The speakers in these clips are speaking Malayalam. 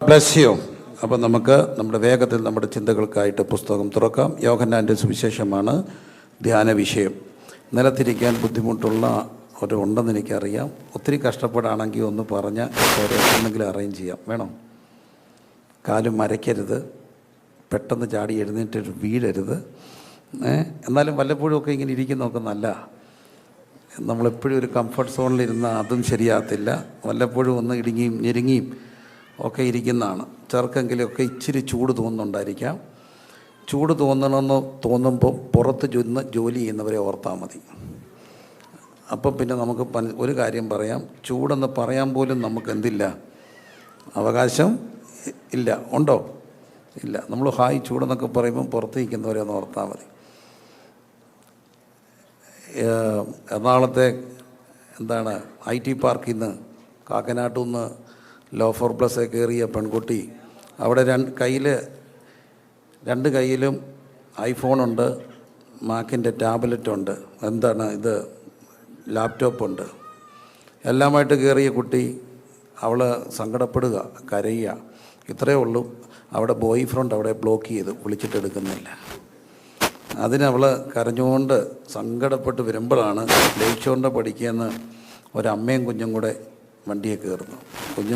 Bless you. അപ്പം നമുക്ക് നമ്മുടെ വേഗത്തിൽ നമ്മുടെ ചിന്തകൾക്കായിട്ട് പുസ്തകം തുറക്കാം. യോഹന്നാൻ്റെ സുവിശേഷമാണ് ധ്യാന വിഷയം. നിലത്തിരിക്കാൻ ബുദ്ധിമുട്ടുള്ള ഉണ്ടെന്ന് എനിക്കറിയാം. ഒത്തിരി കഷ്ടപ്പാടാണെങ്കിൽ ഒന്ന് പറഞ്ഞാൽ എന്തെങ്കിലും അറേഞ്ച് ചെയ്യാം. വേണം, കാലും മരയ്ക്കരുത്, പെട്ടെന്ന് ചാടി എഴുന്നേറ്റ് വീഴരുത്. എന്നാലും വല്ലപ്പോഴും ഒക്കെ ഇങ്ങനെ ഇരിക്കുന്നതൊക്കെ നല്ല. നമ്മളെപ്പോഴും ഒരു കംഫർട്ട് സോണിലിരുന്നാൽ അതും ശരിയാകത്തില്ല. വല്ലപ്പോഴും ഒന്ന് ഇടുങ്ങിയും ഞെരുങ്ങിയും ഒക്കെ ഇരിക്കുന്നതാണ്. ചെറുക്കെങ്കിലുമൊക്കെ ഇച്ചിരി ചൂട് തോന്നുന്നുണ്ടായിരിക്കാം. ചൂട് തോന്നണമെന്ന് തോന്നുമ്പോൾ പുറത്ത് ചെന്ന് ജോലി ചെയ്യുന്നവരെ ഓർത്താൽ മതി. അപ്പം പിന്നെ നമുക്ക് ഒരു കാര്യം പറയാം, ചൂടെന്ന് പറയാൻ പോലും നമുക്ക് എന്തില്ല, അവകാശം ഇല്ല. ഉണ്ടോ? ഇല്ല. നമ്മൾ ഹായ് ചൂടെന്നൊക്കെ പറയുമ്പം പുറത്ത് നിൽക്കുന്നവരെ ഒന്ന് ഓർത്താൽ മതി. എറണാകുളത്തെ IT പാർക്കിൽ നിന്ന് കാക്കനാട്ടിൽ നിന്ന് ലോഫർ പ്ലസ് കയറിയ പെൺകുട്ടി, അവിടെ രണ്ട് കയ്യിലും ഐഫോണുണ്ട്, മാക്കിൻ്റെ ടാബ്ലറ്റുണ്ട്, ലാപ്ടോപ്പുണ്ട്. എല്ലാമായിട്ട് കയറിയ കുട്ടി അവൾ സങ്കടപ്പെടുക, കരയുക. ഇത്രയേ ഉള്ളൂ. അവിടെ ബോയ് ഫ്രണ്ട് അവിടെ ബ്ലോക്ക് ചെയ്ത് വിളിച്ചിട്ടെടുക്കുന്നില്ല. അതിനവൾ കരഞ്ഞുകൊണ്ട് സങ്കടപ്പെട്ട് വരുമ്പോഴാണ് ലയിച്ചുകൊണ്ട് പഠിക്കുകയെന്ന് ഒരമ്മയും കുഞ്ഞും കൂടെ വണ്ടിയെ കയറുന്നു.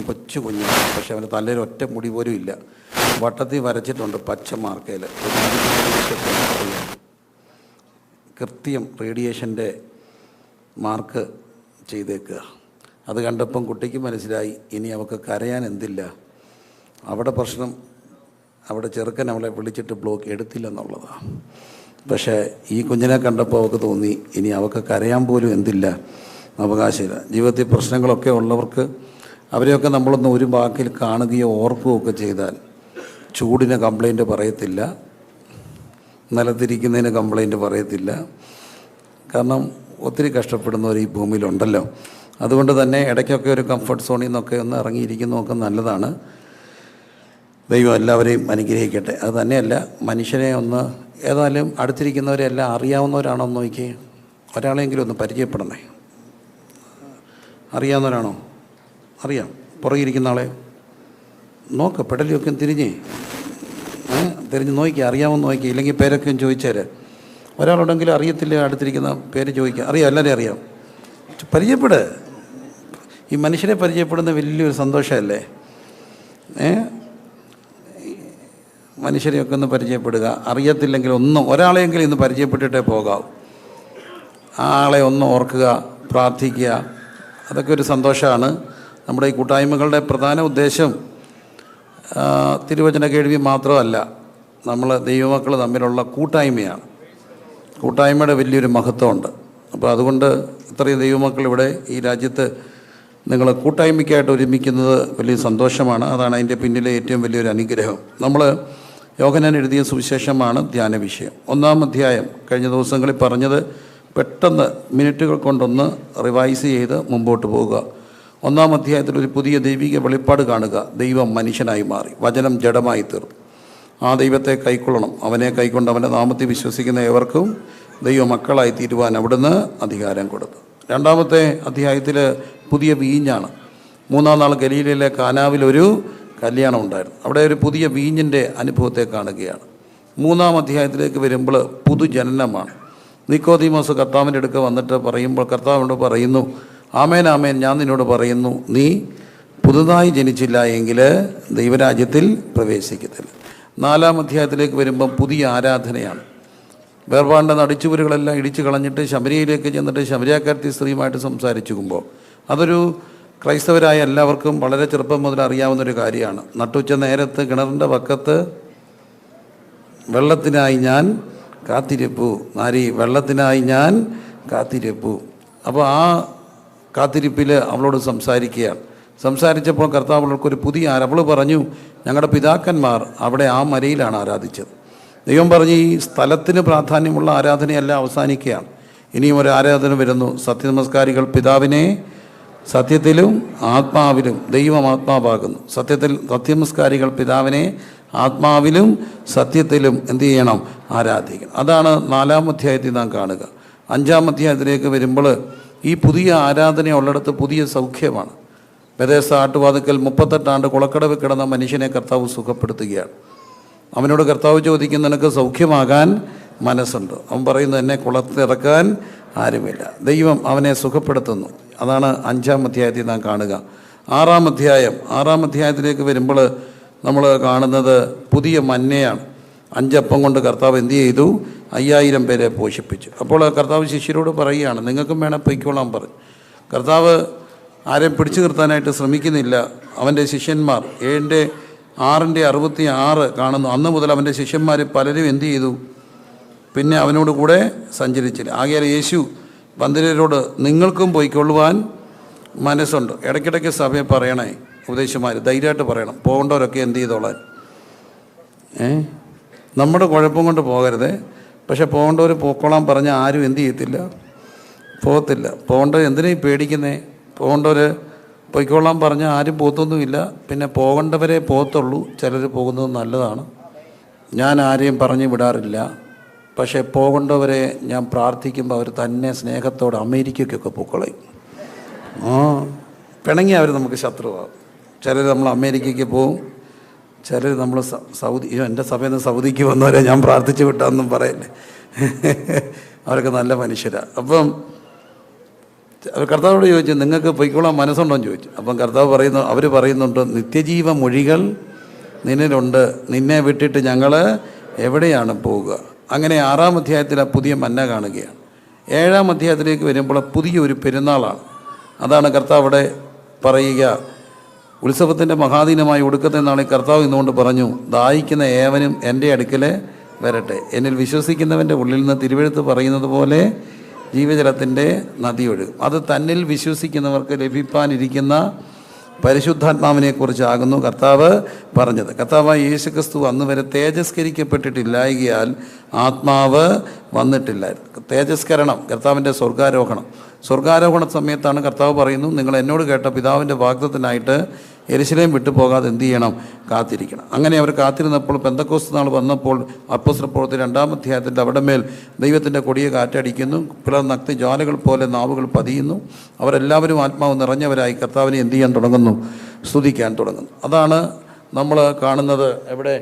കൊച്ചു കുഞ്ഞാണ്, പക്ഷെ അവന് തലയിൽ ഒറ്റ മുടി പോലും ഇല്ല. വട്ടത്തിൽ വരച്ചിട്ടുണ്ട് പച്ച മാർക്കയിൽ. കൃത്യം റേഡിയേഷൻ്റെ മാർക്ക് ചെയ്തേക്കുക. അത് കണ്ടപ്പം കുട്ടിക്ക് മനസ്സിലായി ഇനി അവൾക്ക് കരയാൻ എന്തില്ല. അവിടെ പ്രശ്നം, അവിടെ ചെറുക്കൻ അവളെ വിളിച്ചിട്ട് ബ്ലോക്ക് എടുത്തില്ലെന്നുള്ളതാണ്. പക്ഷേ ഈ കുഞ്ഞിനെ കണ്ടപ്പോൾ അവൾക്ക് തോന്നി ഇനി അവൾക്ക് കരയാൻ പോലും എന്തില്ല, അവകാശമില്ല. ജീവിതത്തിൽ പ്രശ്നങ്ങളൊക്കെ ഉള്ളവർക്ക് അവരെയൊക്കെ നമ്മളൊന്ന് ഒരു വാക്കിൽ കാണുകയോ ഓർക്കുകയോ ഒക്കെ ചെയ്താൽ ചൂടിന് കംപ്ലൈൻറ്റ് പറയത്തില്ല, നിലത്തിരിക്കുന്നതിന് കംപ്ലൈൻറ്റ് പറയത്തില്ല. കാരണം ഒത്തിരി കഷ്ടപ്പെടുന്നവർ ഈ ഭൂമിയിലുണ്ടല്ലോ. അതുകൊണ്ട് തന്നെ ഇടയ്ക്കൊക്കെ ഒരു കംഫർട്ട് സോണിൽ നിന്നൊക്കെ ഒന്ന് ഇറങ്ങിയിരിക്കുന്നതൊക്കെ നല്ലതാണ്. ദൈവം എല്ലാവരെയും അനുഗ്രഹിക്കട്ടെ. അത് തന്നെയല്ല, മനുഷ്യനെ ഒന്ന് ഏതായാലും അടുത്തിരിക്കുന്നവരെല്ലാം അറിയാവുന്നവരാണോ എന്ന് നോക്കി. ഒരാളെങ്കിലും ഒന്ന് പരിചയപ്പെടണേ. അറിയാവുന്നവരാണോ? അറിയാം. പുറകിരിക്കുന്ന ആളെ നോക്ക്, പെടലിയൊക്കെ തിരിഞ്ഞ് നോക്കി, അറിയാമെന്ന് നോക്കി. ഇല്ലെങ്കിൽ പേരൊക്കെ ചോദിച്ചാൽ ഒരാളുണ്ടെങ്കിലും അറിയത്തില്ല, അടുത്തിരിക്കുന്ന പേര് ചോദിക്കുക. അറിയാം, എല്ലാവരെയും അറിയാം. പരിചയപ്പെട്. ഈ മനുഷ്യരെ പരിചയപ്പെടുന്ന വലിയൊരു സന്തോഷമല്ലേ? മനുഷ്യരെയൊക്കെ ഒന്ന് പരിചയപ്പെടുക. അറിയത്തില്ലെങ്കിൽ ഒരാളെയെങ്കിലും ഇന്ന് പരിചയപ്പെട്ടിട്ടേ പോകാവൂ. ആ ആളെ ഒന്ന് ഓർക്കുക, പ്രാർത്ഥിക്കുക. അതൊക്കെ ഒരു സന്തോഷമാണ്. നമ്മുടെ ഈ കൂട്ടായ്മകളുടെ പ്രധാന ഉദ്ദേശം തിരുവചന കേൾവി മാത്രമല്ല, നമ്മൾ ദൈവമക്കൾ തമ്മിലുള്ള കൂട്ടായ്മയാണ്. കൂട്ടായ്മയുടെ വലിയൊരു മഹത്വമുണ്ട്. അപ്പോൾ അതുകൊണ്ട് ഇത്രയും ദൈവമക്കൾ ഇവിടെ ഈ രാജ്യത്ത് നിങ്ങൾ കൂട്ടായ്മയ്ക്കായിട്ട് ഒരുമിക്കുന്നത് വലിയ സന്തോഷമാണ്. അതാണ് അതിൻ്റെ പിന്നിലെ ഏറ്റവും വലിയൊരു അനുഗ്രഹം. നമ്മൾ യോഹന്നാൻ എഴുതിയ സുവിശേഷമാണ് ധ്യാന വിഷയം. 1-ാം അധ്യായം കഴിഞ്ഞ ദിവസങ്ങളിൽ പറഞ്ഞത് പെട്ടെന്ന് മിനിറ്റുകൾ കൊണ്ടൊന്ന് റിവൈസ് ചെയ്ത് മുമ്പോട്ട് പോവുക. 1-ാം അധ്യായത്തിൽ ഒരു പുതിയ ദൈവിക വെളിപ്പാട് കാണുക. ദൈവം മനുഷ്യനായി മാറി, വചനം ജഡമായി തീർന്നു. ആ ദൈവത്തെ കൈക്കൊള്ളണം. അവനെ കൈക്കൊണ്ട് അവൻ്റെ നാമത്തിൽ വിശ്വസിക്കുന്ന ഏവർക്കും ദൈവ മക്കളായി തീരുവാൻ അവിടുന്ന് അധികാരം കൊടുത്തു. 2-ാമത്തെ അധ്യായത്തിൽ പുതിയ വീഞ്ഞാണ്. 3-ാം നാൾ ഗലീലയിലെ കാനാവിലൊരു കല്യാണം ഉണ്ടായിരുന്നു. അവിടെ ഒരു പുതിയ വീഞ്ഞിൻ്റെ അനുഭവത്തെ കാണുകയാണ്. 3-ാം അധ്യായത്തിലേക്ക് വരുമ്പോൾ പുതുജനനമാണ്. നിക്കോദീമോസ് കർത്താവിൻ്റെ അടുക്ക വന്നിട്ട് പറയുമ്പോൾ കർത്താവിനോട് പറയുന്നു, ആമേൻ ആമേൻ, ഞാൻ നിന്നോട് പറയുന്നു, നീ പുതുതായി ജനിച്ചില്ല എങ്കിൽ ദൈവരാജ്യത്തിൽ പ്രവേശിക്കത്തില്ല. 4-ാം അധ്യായത്തിലേക്ക് വരുമ്പം പുതിയ ആരാധനയാണ്. വേർപാണ്ട നടിച്ചുവരുകളെല്ലാം ഇടിച്ചു കളഞ്ഞിട്ട് ശമരിയയിലേക്ക് ചെന്നിട്ട് ശമരിയാക്കാരത്തി സ്ത്രീയുമായിട്ട് സംസാരിച്ചുമ്പോൾ അതൊരു ക്രൈസ്തവരായ എല്ലാവർക്കും വളരെ ചെറുപ്പം മുതൽ അറിയാവുന്നൊരു കാര്യമാണ്. നട്ടുച്ച നേരത്ത് കിണറിൻ്റെ പക്കത്ത് വെള്ളത്തിനായി ഞാൻ കാത്തിരിപ്പു, നാരി വെള്ളത്തിനായി ഞാൻ കാത്തിരിപ്പു. അപ്പോൾ ആ കാത്തിരിപ്പിൽ അവളോട് സംസാരിക്കുകയാണ്. സംസാരിച്ചപ്പോൾ കർത്താവ് അവൾക്കൊരു പുതിയ അവൾ പറഞ്ഞു, ഞങ്ങളുടെ പിതാക്കന്മാർ അവിടെ ആ മലയിലാണ് ആരാധിച്ചത്. ദൈവം പറഞ്ഞു, ഈ സ്ഥലത്തിന് പ്രാധാന്യമുള്ള ആരാധനയെല്ലാം അവസാനിക്കുകയാണ്. ഇനിയും ഒരു ആരാധന വരുന്നു. സത്യനമസ്കാരികൾ പിതാവിനെ സത്യത്തിലും ആത്മാവിലും, ദൈവം ആത്മാവാകുന്നു. സത്യനമസ്കാരികൾ പിതാവിനെ ആത്മാവിലും സത്യത്തിലും എന്തു ചെയ്യണം? ആരാധിക്കണം. അതാണ് 4-ാം അധ്യായത്തിൽ നാം കാണുക. 5-ാം അധ്യായത്തിലേക്ക് വരുമ്പോൾ ഈ പുതിയ ആരാധന ഉള്ളിടത്ത് പുതിയ സൗഖ്യമാണ്. ബെഥേസ്ദ ആട്ടുവാതിക്കൽ 38 ആണ്ട് കുളക്കടവിൽ കിടന്ന മനുഷ്യനെ കർത്താവ് സുഖപ്പെടുത്തുകയാണ്. അവനോട് കർത്താവ് ചോദിക്കുന്ന, നിനക്ക് സൗഖ്യമാകാൻ മനസ്സുണ്ട്? അവൻ പറയുന്നു, എന്നെ കുളത്തിലിറക്കാൻ ആരുമില്ല. ദൈവം അവനെ സുഖപ്പെടുത്തുന്നു. അതാണ് 5-ാം അധ്യായത്തിൽ നാം കാണുക. 6-ാം അധ്യായത്തിലേക്ക് വരുമ്പോൾ നമ്മൾ കാണുന്നത് പുതിയ മന്നയാണ്. 5 അപ്പം കൊണ്ട് കർത്താവ് എന്ത് ചെയ്തു? 5000 പേരെ പോഷിപ്പിച്ചു. അപ്പോൾ കർത്താവ് ശിഷ്യരോട് പറയുകയാണ്, നിങ്ങൾക്കും വേണം പൊയ്ക്കോളാൻ പറഞ്ഞു. കർത്താവ് ആരെയും പിടിച്ചു നിർത്താനായിട്ട് ശ്രമിക്കുന്നില്ല. അവൻ്റെ ശിഷ്യന്മാർ 7:6 കാണുന്നു. അന്ന് മുതൽ അവൻ്റെ ശിഷ്യന്മാർ പലരും എന്ത് ചെയ്തു? പിന്നെ അവനോട് കൂടെ സഞ്ചരിച്ചില്ല. ആകയാൽ യേശു പന്തിരരോട്, നിങ്ങൾക്കും പോയിക്കൊള്ളുവാൻ മനസ്സുണ്ട്. ഇടയ്ക്കിടയ്ക്ക് സഭയെ പറയണേ, ഉപദേശിമാർ ധൈര്യമായിട്ട് പറയണം, പോകേണ്ടവരൊക്കെ എന്ത് ചെയ്തോളാൻ. നമ്മുടെ കുഴപ്പം കൊണ്ട് പോകരുത്. പക്ഷെ പോകേണ്ടവർ പോയിക്കോളാൻ പറഞ്ഞാൽ ആരും എന്ത് ചെയ്യത്തില്ല, പോകത്തില്ല. പോകേണ്ടവർ എന്തിനായി പേടിക്കുന്നേ? പോകേണ്ടവർ പോയിക്കോളാൻ പറഞ്ഞാൽ ആരും പോകത്തൊന്നുമില്ല. പിന്നെ പോകേണ്ടവരെ പോകത്തുള്ളൂ. ചിലർ പോകുന്നത് നല്ലതാണ്. ഞാൻ ആരെയും പറഞ്ഞു വിടാറില്ല. പക്ഷേ പോകേണ്ടവരെ ഞാൻ പ്രാർത്ഥിക്കുമ്പോൾ അവർ തന്നെ സ്നേഹത്തോടെ അമേരിക്കയ്ക്കൊക്കെ പോയിക്കൊള്ളയും. പിണങ്ങി അവർ നമുക്ക് ശത്രുവാകും. ചിലർ നമ്മൾ അമേരിക്കയ്ക്ക് പോവും, ചിലർ നമ്മൾ സൗദി, എൻ്റെ സഭയിൽ നിന്ന് സൗദിക്ക് വന്നവരെ ഞാൻ പ്രാർത്ഥിച്ചു വിട്ടാന്നും പറയല്ലേ. അവരൊക്കെ നല്ല മനുഷ്യരാണ്. അപ്പം കർത്താവോട് ചോദിച്ചു, നിങ്ങൾക്ക് പൊയ്ക്കോളാൻ മനസ്സുണ്ടോ എന്ന് ചോദിച്ചു. അപ്പം കർത്താവ് അവർ പറയുന്നുണ്ട്, നിത്യജീവ മൊഴികൾ നിന്നിലുണ്ട്, നിന്നെ വിട്ടിട്ട് ഞങ്ങൾ എവിടെയാണ് പോവുക? അങ്ങനെ 6-ാം അധ്യായത്തിൽ ആ പുതിയ മന്ന കാണുകയാണ്. 7-ാം അധ്യായത്തിലേക്ക് വരുമ്പോൾ പുതിയൊരു പെരുന്നാളാണ്. അതാണ് കർത്താവ് അവിടെ പറയുക, ഉത്സവത്തിൻ്റെ മഹാദീനമായി ഒടുക്കത്തെ നാളിൽ കർത്താവ് ഇന്നുകൊണ്ട് പറഞ്ഞു, ദാഹിക്കുന്ന ഏവനും എൻ്റെ അടുക്കൽ വരട്ടെ, എന്നിൽ വിശ്വസിക്കുന്നവൻ്റെ ഉള്ളിൽ നിന്ന് തിരുവെഴുത്ത് പറയുന്നത് പോലെ ജീവജലത്തിൻ്റെ നദി ഒഴുകും. അത് തന്നിൽ വിശ്വസിക്കുന്നവർക്ക് ലഭിക്കാനിരിക്കുന്ന പരിശുദ്ധാത്മാവിനെക്കുറിച്ചാകുന്നു കർത്താവ് പറഞ്ഞത്. കർത്താവായ യേശുക്രിസ്തു അന്ന് വരെ തേജസ്കരിക്കപ്പെട്ടിട്ടില്ലായകയാൽ ആത്മാവ് വന്നിട്ടില്ലായിരുന്നു. തേജസ്കരണം, കർത്താവിൻ്റെ സ്വർഗാരോഹണ സമയത്താണ് കർത്താവ് പറയുന്നു, നിങ്ങൾ എന്നോട് കേട്ട പിതാവിൻ്റെ വാഗ്ദത്തത്തിനായിട്ട് യെരുശലേം വിട്ടു പോകാതെ എന്ത് ചെയ്യണം? കാത്തിരിക്കണം. അങ്ങനെ അവർ കാത്തിരുന്നപ്പോൾ പെന്തക്കോസ്ത് നാൾ വന്നപ്പോൾ അപ്പോസ്തല പ്രവൃത്തി 2-ാം അധ്യായത്തിൻ്റെ അവിടെ മേൽ ദൈവത്തിൻ്റെ കൊടിയ കാറ്റടിക്കുന്നു, പിളർന്നഗ്നി ജ്വാലകൾ പോലെ നാവുകൾ പതിയുന്നു. അവരെല്ലാവരും ആത്മാവ് നിറഞ്ഞവരായി കർത്താവിനെ എന്ത് ചെയ്യാൻ തുടങ്ങുന്നു? സ്തുതിക്കാൻ തുടങ്ങുന്നു. അതാണ് നമ്മൾ കാണുന്നത്. എവിടെ?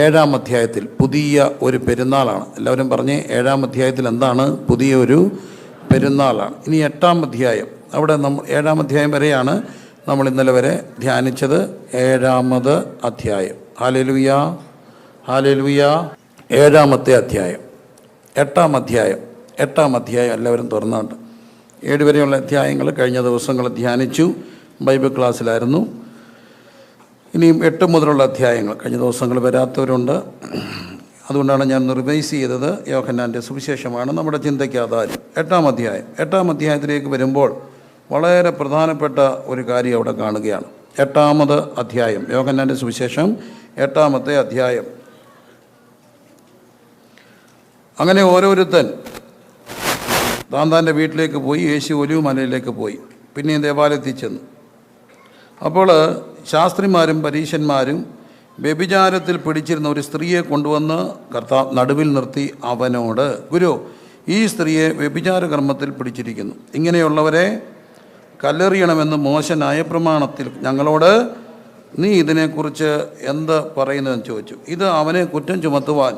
7-ാം അധ്യായത്തിൽ പുതിയ ഒരു പെരുന്നാളാണ്. എല്ലാവരും പറഞ്ഞേ, 7-ാം അധ്യായത്തിൽ എന്താണ്? പുതിയ ഒരു പെരുന്നാളാണ്. ഇനി 8-ാം അധ്യായം, അവിടെ 7-ാം അധ്യായം വരെയാണ് നമ്മൾ ഇന്നലെ വരെ ധ്യാനിച്ചത്. 7-ാമത് അധ്യായം. Hallelujah, hallelujah. 7-ാമത്തെ അധ്യായം, 8-ാം അധ്യായം എല്ലാവരും തുറന്നുണ്ട്. 7 വരെയുള്ള അധ്യായങ്ങൾ കഴിഞ്ഞ ദിവസങ്ങൾ ധ്യാനിച്ചു, ബൈബിൾ ക്ലാസ്സിലായിരുന്നു. ഇനിയും 8 മുതലുള്ള അധ്യായങ്ങൾ കഴിഞ്ഞ ദിവസങ്ങൾ വരാത്തവരുണ്ട്. അതുകൊണ്ടാണ് ഞാൻ റിവൈസ് ചെയ്തത്. യോഹന്നാൻ്റെ സുവിശേഷമാണ് നമ്മുടെ ചിന്തയ്ക്ക് ആധാരം. 8-ാം അധ്യായത്തിലേക്ക് വരുമ്പോൾ വളരെ പ്രധാനപ്പെട്ട ഒരു കാര്യം അവിടെ കാണുകയാണ്. 8-ാമത് അധ്യായം, യോഹന്നാൻ്റെ സുവിശേഷം 8-ാമത്തെ അധ്യായം. അങ്ങനെ ഓരോരുത്തൻ താന്താൻ്റെ വീട്ടിലേക്ക് പോയി. യേശു ഒലിവ് മലയിലേക്ക് പോയി, പിന്നെയും ദേവാലയത്തിൽ ചെന്നു. അപ്പോൾ ശാസ്ത്രിമാരും പരീശന്മാരും വ്യഭിചാരത്തിൽ പിടിച്ചിരുന്ന ഒരു സ്ത്രീയെ കൊണ്ടുവന്ന് കർത്താവ് നടുവിൽ നിർത്തി അവനോട്, ഗുരു, ഈ സ്ത്രീയെ വ്യഭിചാര കർമ്മത്തിൽ പിടിച്ചിരിക്കുന്നു, ഇങ്ങനെയുള്ളവരെ കല്ലെറിയണമെന്ന് മോശ ന്യായപ്രമാണത്തിൽ ഞങ്ങളോട് നീ ഇതിനെക്കുറിച്ച് എന്ത് പറയുന്നതെന്ന് ചോദിച്ചു. ഇത് അവനെ കുറ്റം ചുമത്തുവാൻ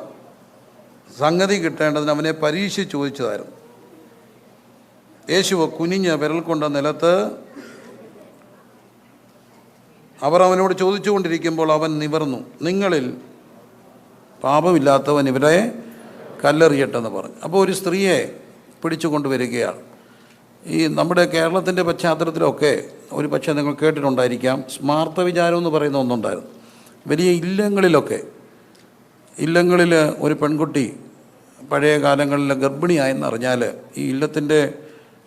സംഗതി കിട്ടേണ്ടതിന് അവനെ പരീക്ഷിച്ച് ചോദിച്ചതായിരുന്നു. യേശു കുനിഞ്ഞ് വിരൽ കൊണ്ട നിലത്ത് അവർ അവനോട് ചോദിച്ചുകൊണ്ടിരിക്കുമ്പോൾ അവൻ നിവർന്നു, നിങ്ങളിൽ പാപമില്ലാത്തവൻ ഇവരെ കല്ലെറിയട്ടെന്ന് പറഞ്ഞു. അപ്പോൾ ഒരു സ്ത്രീയെ പിടിച്ചു കൊണ്ടുവരികയാണ്. ഈ നമ്മുടെ കേരളത്തിൻ്റെ പശ്ചാത്തലത്തിലൊക്കെ ഒരു പക്ഷേ നിങ്ങൾ കേട്ടിട്ടുണ്ടായിരിക്കാം, സ്മാർത്ഥ വിചാരം എന്ന് പറയുന്ന ഒന്നുണ്ടായിരുന്നു. വലിയ ഇല്ലങ്ങളിൽ ഒരു പെൺകുട്ടി പഴയ കാലങ്ങളിൽ ഗർഭിണിയായെന്നറിഞ്ഞാൽ ഈ ഇല്ലത്തിൻ്റെ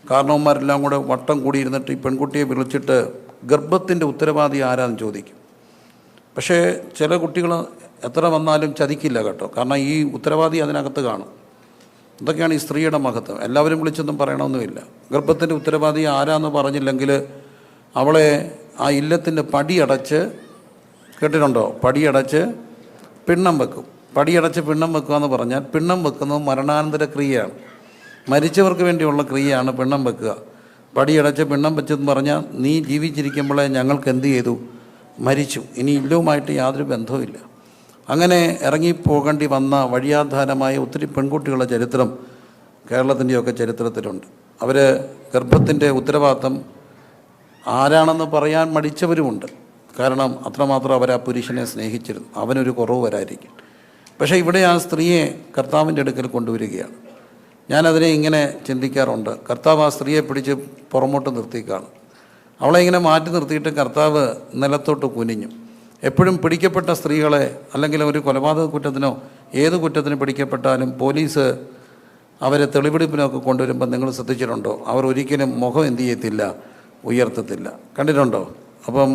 കാരണവന്മാരെല്ലാം കൂടെ വട്ടം കൂടിയിരുന്നിട്ട് ഈ പെൺകുട്ടിയെ വിളിച്ചിട്ട് ഗർഭത്തിൻ്റെ ഉത്തരവാദി ആരാന്ന് ചോദിക്കും. പക്ഷേ ചില കുട്ടികൾ എത്ര വന്നാലും ചതിക്കില്ല കേട്ടോ, കാരണം ഈ ഉത്തരവാദി അതിനകത്ത് കാണും. ഇതൊക്കെയാണ് ഈ സ്ത്രീയുടെ മഹത്വം. എല്ലാവരും വിളിച്ചൊന്നും പറയണമെന്നുമില്ല. ഗർഭത്തിൻ്റെ ഉത്തരവാദി ആരാന്ന് പറഞ്ഞില്ലെങ്കിൽ അവളെ ആ ഇല്ലത്തിൻ്റെ പടിയടച്ച്, കേട്ടിട്ടുണ്ടോ? പടിയടച്ച് പിണ്ണം വെക്കും. പടിയടച്ച് പിണ്ണം വെക്കുക എന്ന് പറഞ്ഞാൽ പിണ്ണം വെക്കുന്നത് മരണാനന്തര ക്രിയയാണ്. മരിച്ചവർക്ക് വേണ്ടിയുള്ള ക്രിയയാണ് പിണ്ണം വെക്കുക. പടിയടച്ച് പിണ്ണം വെച്ചെന്ന് പറഞ്ഞാൽ നീ ജീവിച്ചിരിക്കുമ്പോഴേ ഞങ്ങൾക്ക് എന്ത് ചെയ്തു? മരിച്ചു. ഇനി ഇല്ലുമായിട്ട് യാതൊരു ബന്ധവുമില്ല. അങ്ങനെ ഇറങ്ങിപ്പോകേണ്ടി വന്ന വഴിയാധാരമായ ഒത്തിരി പെൺകുട്ടികളുടെ ചരിത്രം കേരളത്തിൻ്റെയൊക്കെ ചരിത്രത്തിലുണ്ട്. അവർ ഗർഭത്തിൻ്റെ ഉത്തരവാദിത്തം ആരാണെന്ന് പറയാൻ മടിച്ചവരുമുണ്ട്. കാരണം അത്രമാത്രം അവർ ആ പുരുഷനെ സ്നേഹിച്ചിരുന്നു, അവനൊരു കുറവ് വരാതിരിക്കും. പക്ഷേ ഇവിടെ ആ സ്ത്രീയെ കർത്താവിൻ്റെ അടുക്കൽ കൊണ്ടുവരികയാണ്. ഞാനതിനെ ഇങ്ങനെ ചിന്തിക്കാറുണ്ട്. കർത്താവ് ആ സ്ത്രീയെ പിടിച്ച് പുറമോട്ട് നിർത്തിക്കാണ്. അവളെ ഇങ്ങനെ മാറ്റി നിർത്തിയിട്ട് കർത്താവ് നിലത്തോട്ട് കുനിഞ്ഞു. എപ്പോഴും പിടിക്കപ്പെട്ട സ്ത്രീകളെ, അല്ലെങ്കിൽ ഒരു കൊലപാതക കുറ്റത്തിനോ ഏത് കുറ്റത്തിന് പിടിക്കപ്പെട്ടാലും പോലീസ് അവരെ തെളിവെടുപ്പിനൊക്കെ കൊണ്ടുവരുമ്പോൾ നിങ്ങൾ ശ്രദ്ധിച്ചിട്ടുണ്ടോ? അവർ ഒരിക്കലും മുഖം എന്ത് ചെയ്യത്തില്ല, ഉയർത്തത്തില്ല. കണ്ടിട്ടുണ്ടോ? അപ്പം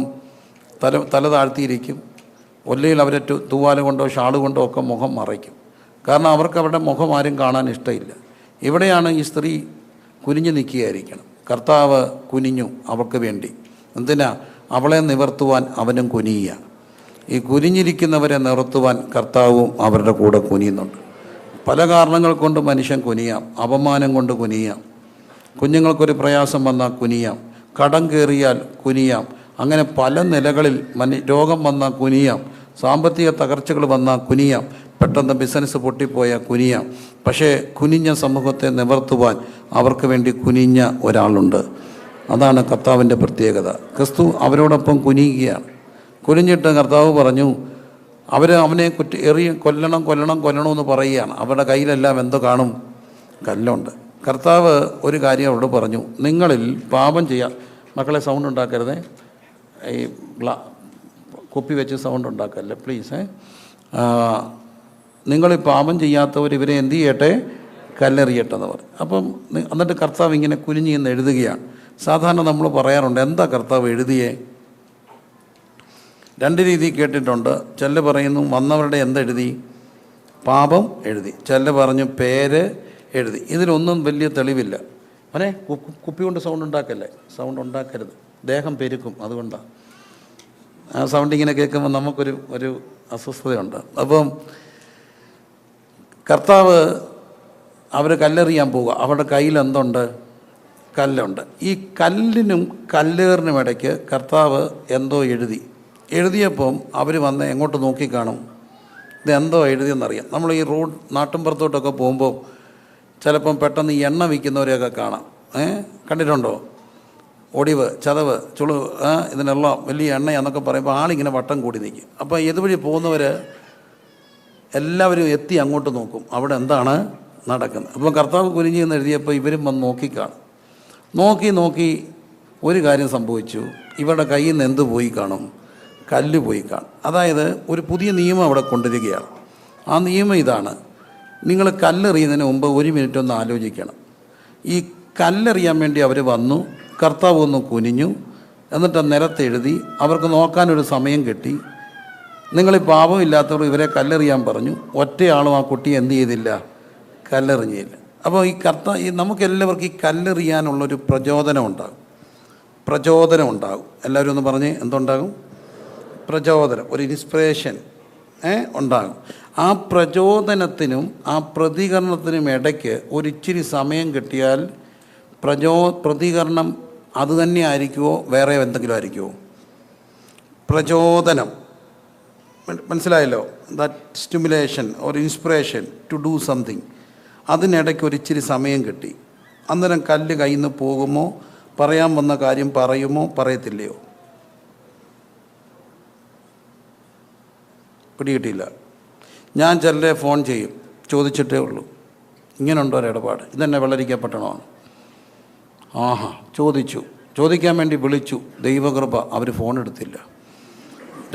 തല താഴ്ത്തിയിരിക്കും. ഒല്ലയിൽ അവരെ തൂവാല കൊണ്ടോ ഷാള് കൊണ്ടോ ഒക്കെ മുഖം മറയ്ക്കും. കാരണം അവർക്ക് അവരുടെ മുഖം ആരും കാണാൻ ഇഷ്ടമില്ല. ഇവിടെയാണ് ഈ സ്ത്രീ കുനിഞ്ഞു നിൽക്കുകയായിരിക്കണം. കർത്താവ് കുനിഞ്ഞു അവൾക്ക് വേണ്ടി. എന്തിനാ? അവളെ നിവർത്തുവാൻ അവനും കുനിയുക. ഈ കുനിഞ്ഞിരിക്കുന്നവരെ നിവർത്തുവാൻ കർത്താവും അവരുടെ കൂടെ കുനിയുന്നുണ്ട്. പല കാരണങ്ങൾ കൊണ്ട് മനുഷ്യൻ കുനിയാം. അപമാനം കൊണ്ട് കുനിയാം, കുഞ്ഞുങ്ങൾക്കൊരു പ്രയാസം വന്നാൽ കുനിയാം, കടം കയറിയാൽ കുനിയാം, അങ്ങനെ പല നിലകളിൽ രോഗം വന്നാൽ കുനിയാം, സാമ്പത്തിക തകർച്ചകൾ വന്നാൽ കുനിയാം, പെട്ടെന്ന് ബിസിനസ് പൊട്ടിപ്പോയാൽ കുനിയാം. പക്ഷേ കുനിഞ്ഞ സമൂഹത്തെ നിവർത്തുവാൻ അവർക്ക് വേണ്ടി കുനിഞ്ഞ ഒരാളുണ്ട്. അതാണ് കർത്താവിൻ്റെ പ്രത്യേകത. ക്രിസ്തു അവരോടൊപ്പം കുനിയുകയാണ്. കുനിഞ്ഞിട്ട് കർത്താവ് പറഞ്ഞു, അവനെ കൊല്ലണമെന്ന് പറയുകയാണ്. അവരുടെ കയ്യിലെല്ലാം എന്തോ കാണും? കല്ലുണ്ട്. കർത്താവ് ഒരു കാര്യം അവരോട് പറഞ്ഞു, നിങ്ങളിൽ പാപം ചെയ്യാം. മക്കളെ സൗണ്ട് ഉണ്ടാക്കരുതേ, ഈ കുപ്പി വെച്ച് സൗണ്ട് ഉണ്ടാക്കല്ലേ പ്ലീസ്. നിങ്ങൾ പാപം ചെയ്യാത്തവർ ഇവരെ എന്ത് ചെയ്യട്ടെ? കല്ലെറിയട്ടെ എന്ന് പറയും. അപ്പം എന്നിട്ട് കർത്താവ് ഇങ്ങനെ കുനിഞ്ഞ് എന്ന് എഴുതുകയാണ്. സാധാരണ നമ്മൾ പറയാറുണ്ട്, എന്താ കർത്താവ് എഴുതിയേ? രണ്ട് രീതി കേട്ടിട്ടുണ്ട്. ചില പറയുന്നു വന്നവരുടെ എന്തെഴുതി? പാപം എഴുതി. ചില പറഞ്ഞു പേര് എഴുതി. ഇതിലൊന്നും വലിയ തെളിവില്ല. അവനെ കുപ്പി കൊണ്ട് സൗണ്ട് ഉണ്ടാക്കല്ലേ, സൗണ്ട് ഉണ്ടാക്കരുത്, ദേഹം പെരുക്കും. അതുകൊണ്ടാണ് ആ സൗണ്ട് ഇങ്ങനെ കേൾക്കുമ്പോൾ നമുക്കൊരു അസ്വസ്ഥതയുണ്ട്. അപ്പം കർത്താവ് അവർ കല്ലെറിയാൻ പോവുക. അവരുടെ കയ്യിൽ എന്തുണ്ട്? കല്ലുണ്ട്. ഈ കല്ലിനും കല്ലേറിനും ഇടയ്ക്ക് കർത്താവ് എന്തോ എഴുതിയപ്പം അവർ വന്ന് എങ്ങോട്ട് നോക്കിക്കാണും? ഇതെന്തോ എഴുതിയെന്നറിയാം. നമ്മൾ ഈ നാട്ടിൻപുറത്തോട്ടൊക്കെ പോകുമ്പോൾ ചിലപ്പം പെട്ടെന്ന് ഈ എണ്ണ വിൽക്കുന്നവരെയൊക്കെ കാണാം. കണ്ടിട്ടുണ്ടോ? ഒടിവ്, ചതവ്, ചുളു, ഇതിനെല്ലാം വലിയ എണ്ണയാന്നൊക്കെ പറയുമ്പോൾ ആളിങ്ങനെ വട്ടം കൂടി നിൽക്കും. അപ്പോൾ ഇതുവഴി പോകുന്നവർ എല്ലാവരും എത്തി അങ്ങോട്ട് നോക്കും, അവിടെ എന്താണ് നടക്കുന്നത്. അപ്പോൾ കർത്താവ് കുനിഞ്ഞ് എന്ന് എഴുതിയപ്പോൾ ഇവരും വന്ന് നോക്കിക്കാണും. നോക്കി ഒരു കാര്യം സംഭവിച്ചു. ഇവരുടെ കയ്യിൽ നിന്ന് എന്ത് പോയി കാണും? കല്ല് പോയി കാണും. അതായത് ഒരു പുതിയ നിയമം അവിടെ കൊണ്ടുവരികയാണ്. ആ നിയമം ഇതാണ്: നിങ്ങൾ കല്ലെറിയുന്നതിന് മുമ്പ് 1 മിനിറ്റ് ഒന്ന് ആലോചിക്കണം. ഈ കല്ലെറിയാൻ വേണ്ടി അവർ വന്നു. കർത്താവ് ഒന്ന് കുനിഞ്ഞു, എന്നിട്ട് നിലത്തെഴുതി. അവർക്ക് നോക്കാനൊരു സമയം കിട്ടി. നിങ്ങൾ ഈ പാപമില്ലാത്തവർ ഇവരെ കല്ലെറിയാൻ പറഞ്ഞു. ഒറ്റയാളും ആ കുട്ടിയെ എന്ത് ചെയ്തില്ല? കല്ലെറിഞ്ഞില്ല. അപ്പോൾ ഈ നമുക്കെല്ലാവർക്കും ഈ കല്ലെറിയാനുള്ളൊരു പ്രചോദനം ഉണ്ടാകും. എല്ലാവരും ഒന്ന് പറഞ്ഞ് എന്തുണ്ടാകും? പ്രചോദനം, ഒരു ഇൻസ്പിറേഷൻ ഉണ്ടാകും. ആ പ്രചോദനത്തിനും ആ പ്രതികരണത്തിനും ഇടയ്ക്ക് ഒരിച്ചിരി സമയം കിട്ടിയാൽ പ്രതികരണം അത് തന്നെ ആയിരിക്കുമോ വേറെ എന്തെങ്കിലും ആയിരിക്കുമോ? പ്രചോദനം, മനസ്സിലായല്ലോ? That stimulation or inspiration to do something. അതിനിടയ്ക്ക് ഒരിച്ചിരി സമയം കിട്ടി. അന്നേരം കല്ല് കയ്യിൽ നിന്ന് പോകുമോ? പറയാൻ വന്ന കാര്യം പറയുമോ പറയത്തില്ലയോ? പിടികിട്ടിയില്ല. ഞാൻ ചിലരെ ഫോൺ ചെയ്യും, ചോദിച്ചിട്ടേ ഉള്ളൂ, ഇങ്ങനെയുണ്ടോ ഒരിടപാട്, ഇതെന്നെ വെള്ളരിക്കപ്പെട്ടണമാണ്. ചോദിക്കാൻ വേണ്ടി വിളിച്ചു. ദൈവകൃപ, അവർ ഫോൺ എടുത്തില്ല.